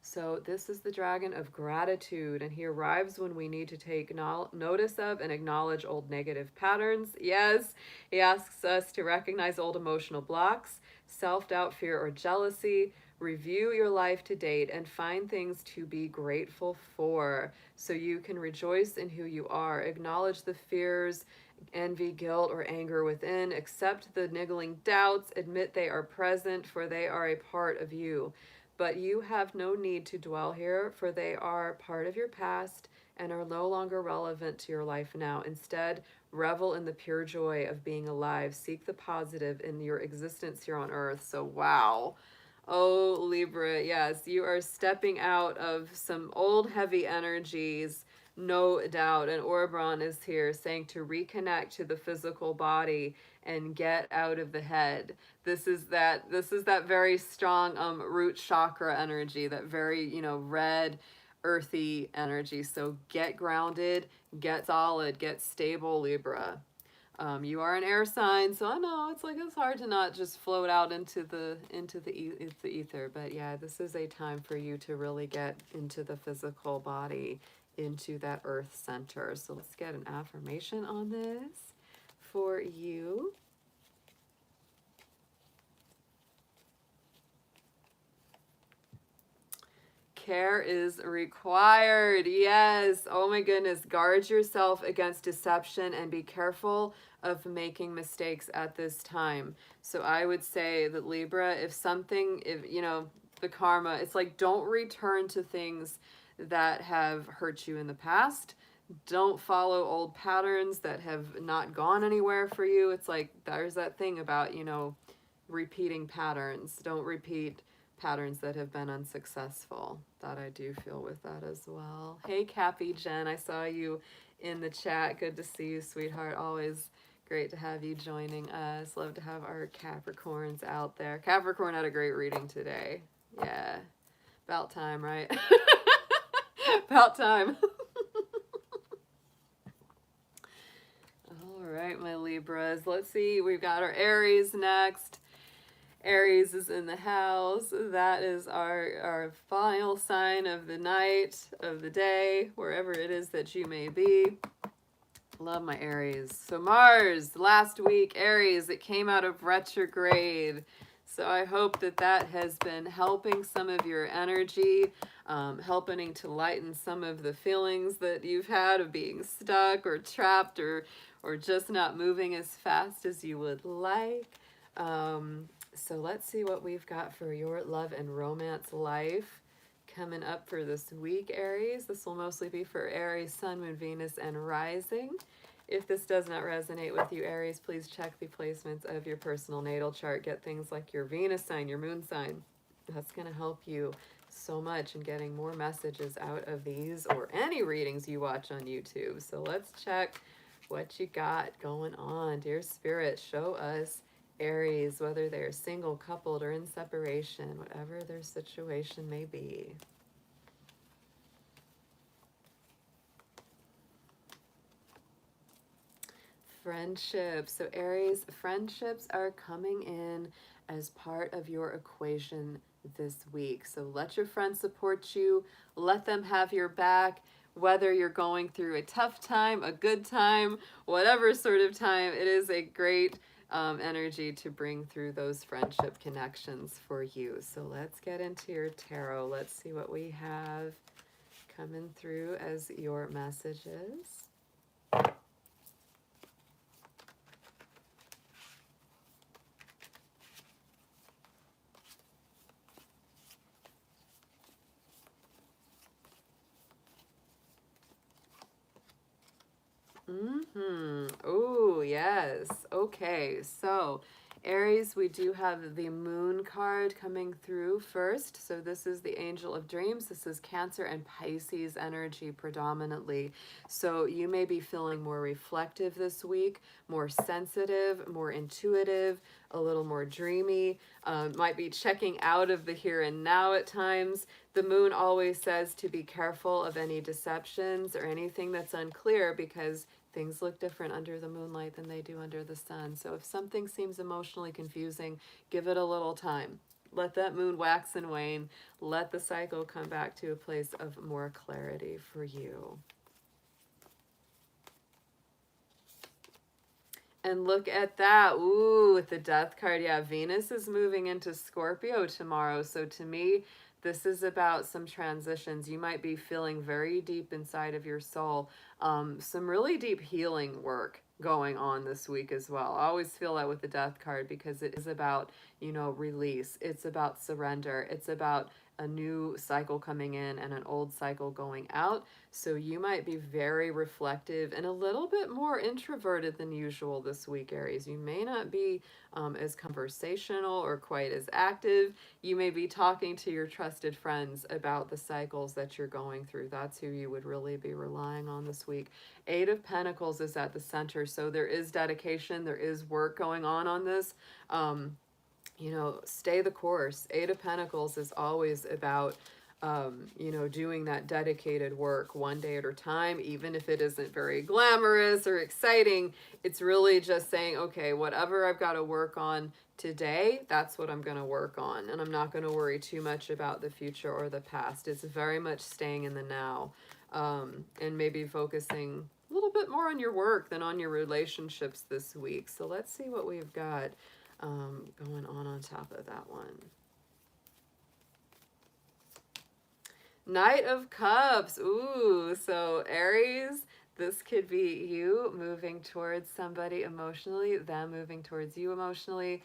So this is the dragon of gratitude, and he arrives when we need to take notice of and acknowledge old negative patterns. Yes, he asks us to recognize old emotional blocks, self-doubt, fear, or jealousy, review your life to date, and find things to be grateful for so you can rejoice in who you are. Acknowledge the fears, envy, guilt, or anger within. Accept the niggling doubts. Admit they are present, for they are a part of you. But you have no need to dwell here, for they are part of your past and are no longer relevant to your life now. Instead, revel in the pure joy of being alive. Seek the positive in your existence here on earth. So, wow. Oh, Libra, yes, you are stepping out of some old heavy energies, no doubt. And Orbron is here saying to reconnect to the physical body and get out of the head. This is that very strong root chakra energy, that very, red earthy energy. So get grounded, get solid, get stable, Libra. You are an air sign, so I know it's hard to not just float out into the ether. But yeah, this is a time for you to really get into the physical body, into that earth center. So let's get an affirmation on this for you. Care is required. Yes. Oh my goodness. Guard yourself against deception and be careful of making mistakes at this time. So I would say that Libra, if the karma, it's like don't return to things that have hurt you in the past. Don't follow old patterns that have not gone anywhere for you. It's like there's that thing about, repeating patterns. Don't repeat patterns that have been unsuccessful. That I do feel with that as well. Hey, Cappy Jen, I saw you in the chat. Good to see you, sweetheart. Always great to have you joining us. Love to have our Capricorns out there. Capricorn had a great reading today. Yeah, about time, right? About time. All right, my Libras. Let's see. We've got our Aries next. Aries is in the house. That is our final sign of the night, of the day, wherever it is that you may be. Love my Aries. So Mars, last week, Aries, it came out of retrograde. So I hope that has been helping some of your energy, helping to lighten some of the feelings that you've had of being stuck or trapped or just not moving as fast as you would like. So let's see what we've got for your love and romance life coming up for this week, Aries. This will mostly be for Aries, Sun, Moon, Venus, and Rising. If this does not resonate with you, Aries, please check the placements of your personal natal chart. Get things like your Venus sign, your moon sign. That's going to help you so much in getting more messages out of these or any readings you watch on YouTube. So let's check what you got going on. Dear Spirit, show us Aries, whether they're single, coupled, or in separation, whatever their situation may be. Friendships. So Aries, friendships are coming in as part of your equation this week. So let your friends support you. Let them have your back. Whether you're going through a tough time, a good time, whatever sort of time, it is a great energy to bring through those friendship connections for you. So let's get into your tarot. Let's see what we have coming through as your messages. Oh, yes. Okay. So, Aries, we do have the Moon card coming through first. So this is the Angel of Dreams. This is Cancer and Pisces energy predominantly. So you may be feeling more reflective this week, more sensitive, more intuitive, a little more dreamy. Might be checking out of the here and now at times. The Moon always says to be careful of any deceptions or anything that's unclear, because things look different under the moonlight than they do under the sun. So if something seems emotionally confusing, give it a little time. Let that moon wax and wane. Let the cycle come back to a place of more clarity for you. And look at that. Ooh, with the Death card. Yeah, Venus is moving into Scorpio tomorrow. So to me, this is about some transitions. You might be feeling very deep inside of your soul. Some really deep healing work going on this week as well. I always feel that with the Death card because it is about, you know, release. It's about surrender. It's about a new cycle coming in and an old cycle going out. So you might be very reflective and a little bit more introverted than usual this week, Aries. You may not be as conversational or quite as active. You may be talking to your trusted friends about the cycles that you're going through. That's who you would really be relying on this week. Eight of Pentacles is at the center, so there is dedication, there is work going on this. You know, stay the course. Eight of Pentacles is always about you know, doing that dedicated work one day at a time, even if it isn't very glamorous or exciting. It's really just saying, okay, whatever I've got to work on today, that's what I'm going to work on. And I'm not going to worry too much about the future or the past. It's very much staying in the now, and maybe focusing a little bit more on your work than on your relationships this week. So let's see what we've got going on top of that one. Knight of Cups. Ooh, so Aries, this could be you moving towards somebody emotionally, them moving towards you emotionally.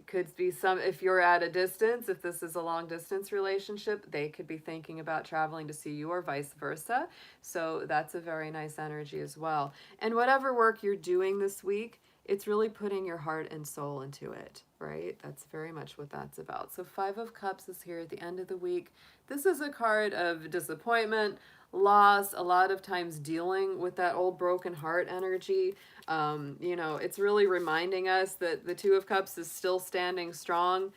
Could be some, if you're at a distance, if this is a long distance relationship, they could be thinking about traveling to see you or vice versa. So that's a very nice energy as well. And whatever work you're doing this week, it's really putting your heart and soul into it, right? That's very much what that's about. So Five of Cups is here at the end of the week. This is a card of disappointment, loss, a lot of times dealing with that old broken heart energy. You know, it's really reminding us that the Two of Cups is still standing strong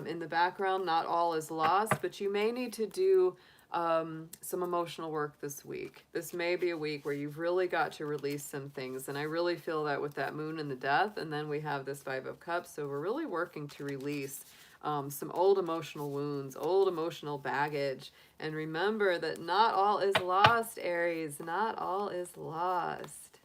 in the background. Not all is lost, but you may need to do some emotional work this week. This may be a week where you've really got to release some things, and I really feel that with that moon and the death, and then we have this Five of Cups, so we're really working to release some old emotional wounds, old emotional baggage, and remember that not all is lost, Aries. Not all is lost.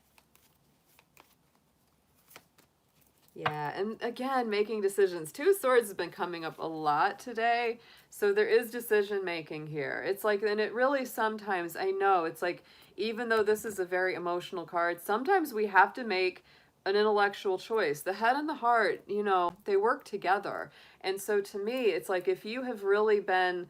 Yeah, and again, making decisions. Two of Swords has been coming up a lot today, so there is decision making here. It's like, and it really sometimes, I know, it's like, even though this is a very emotional card, sometimes we have to make an intellectual choice. The head and the heart, you know, they work together. And so to me, it's like if you have really been,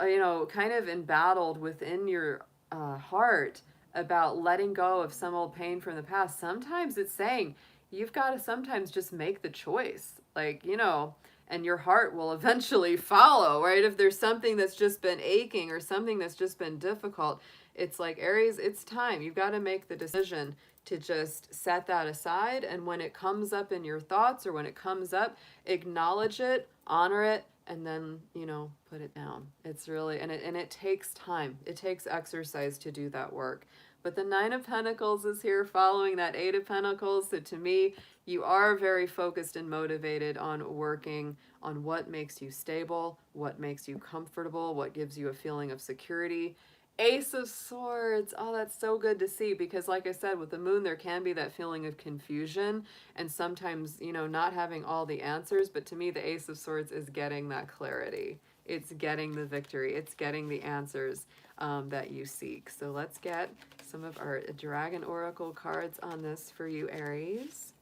you know, kind of embattled within your heart about letting go of some old pain from the past, sometimes it's saying, you've got to sometimes just make the choice, like, you know, and your heart will eventually follow, right? If there's something that's just been aching or something that's just been difficult, it's like, Aries, it's time. You've got to make the decision to just set that aside. And when it comes up in your thoughts or when it comes up, acknowledge it, honor it, and then, you know, put it down. It's really, and it takes time. It takes exercise to do that work. But the Nine of Pentacles is here following that Eight of Pentacles. So to me, you are very focused and motivated on working on what makes you stable, what makes you comfortable, what gives you a feeling of security. Ace of Swords. Oh, that's so good to see, because like I said, with the moon, there can be that feeling of confusion and sometimes, you know, not having all the answers. But to me, the Ace of Swords is getting that clarity. It's getting the victory. It's getting the answers that you seek. So let's get some of our Dragon Oracle cards on this for you, Aries.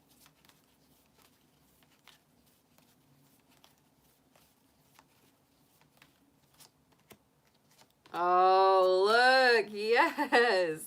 Oh, look, yes,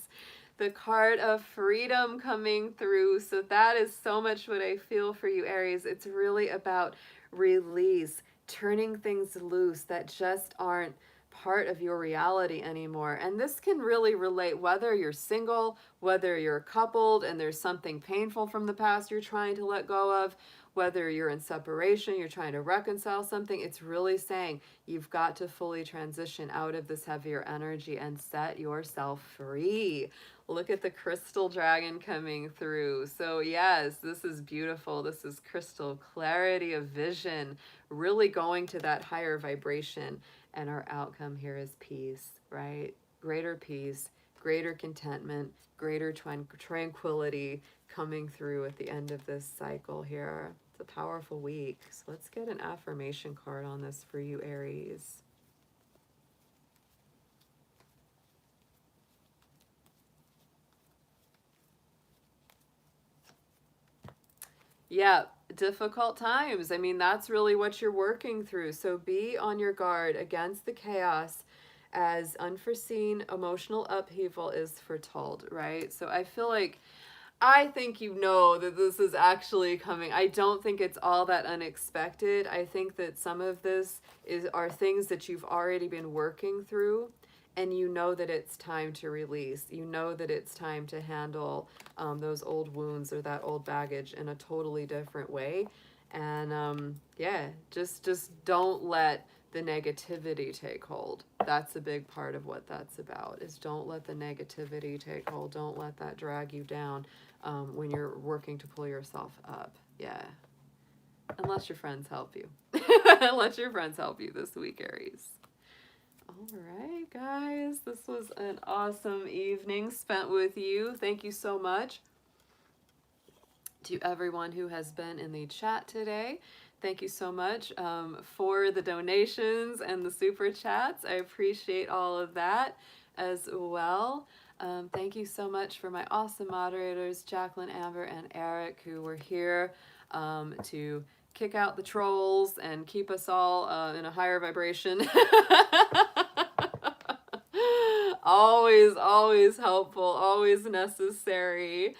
the card of freedom coming through. So that is so much what I feel for you, Aries. It's really about release, turning things loose that just aren't part of your reality anymore. And this can really relate whether you're single, whether you're coupled and there's something painful from the past you're trying to let go of, whether you're in separation, you're trying to reconcile something, it's really saying you've got to fully transition out of this heavier energy and set yourself free. Look at the crystal dragon coming through. So yes, this is beautiful. This is crystal clarity of vision, really going to that higher vibration. And our outcome here is peace, right? Greater peace, greater contentment, greater tranquility coming through at the end of this cycle here. It's a powerful week. So let's get an affirmation card on this for you, Aries. Yeah, difficult times. I mean, that's really what you're working through. So be on your guard against the chaos as unforeseen emotional upheaval is foretold, right? So I feel like I think you know that this is actually coming. I don't think it's all that unexpected. I think that some of this are things that you've already been working through, and you know that it's time to release. You know that it's time to handle those old wounds or that old baggage in a totally different way. And yeah, just don't let the negativity take hold. That's a big part of what that's about, is don't let the negativity take hold. Don't let that drag you down when you're working to pull yourself up. Yeah. Unless your friends help you. Let your friends help you this week, Aries. All right, guys. This was an awesome evening spent with you. Thank you so much to everyone who has been in the chat today. Thank you so much for the donations and the super chats. I appreciate all of that as well. Thank you so much for my awesome moderators, Jacqueline, Amber, and Eric, who were here to kick out the trolls and keep us all in a higher vibration. Always helpful, always necessary.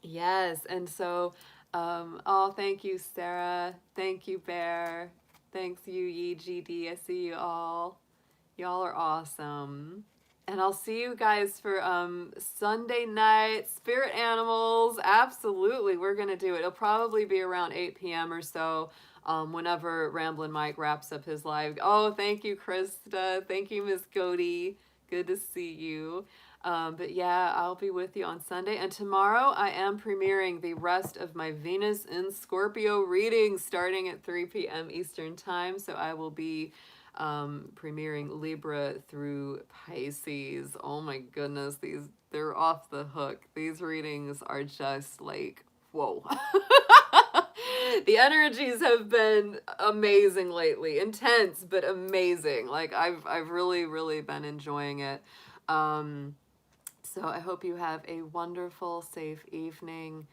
Yes, and so, oh, thank you, Sarah. Thank you, Bear. Thanks, you, GD. I see you all. Y'all are awesome. And I'll see you guys for Sunday night spirit animals. Absolutely, we're gonna do it. It'll probably be around 8 p.m. or so. Whenever Ramblin' Mike wraps up his live. Oh, thank you, Krista. Thank you, Miss Cody. Good to see you. But yeah, I'll be with you on Sunday. And tomorrow I am premiering the rest of my Venus in Scorpio readings starting at 3 p.m. Eastern Time. So I will be premiering Libra through Pisces. Oh my goodness, they're off the hook. These readings are just like, whoa. The energies have been amazing lately. Intense, but amazing. Like I've really been enjoying it. So I hope you have a wonderful, safe evening.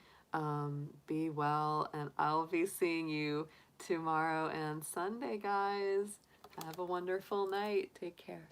Be well, and I'll be seeing you tomorrow and Sunday, guys. Have a wonderful night. Take care.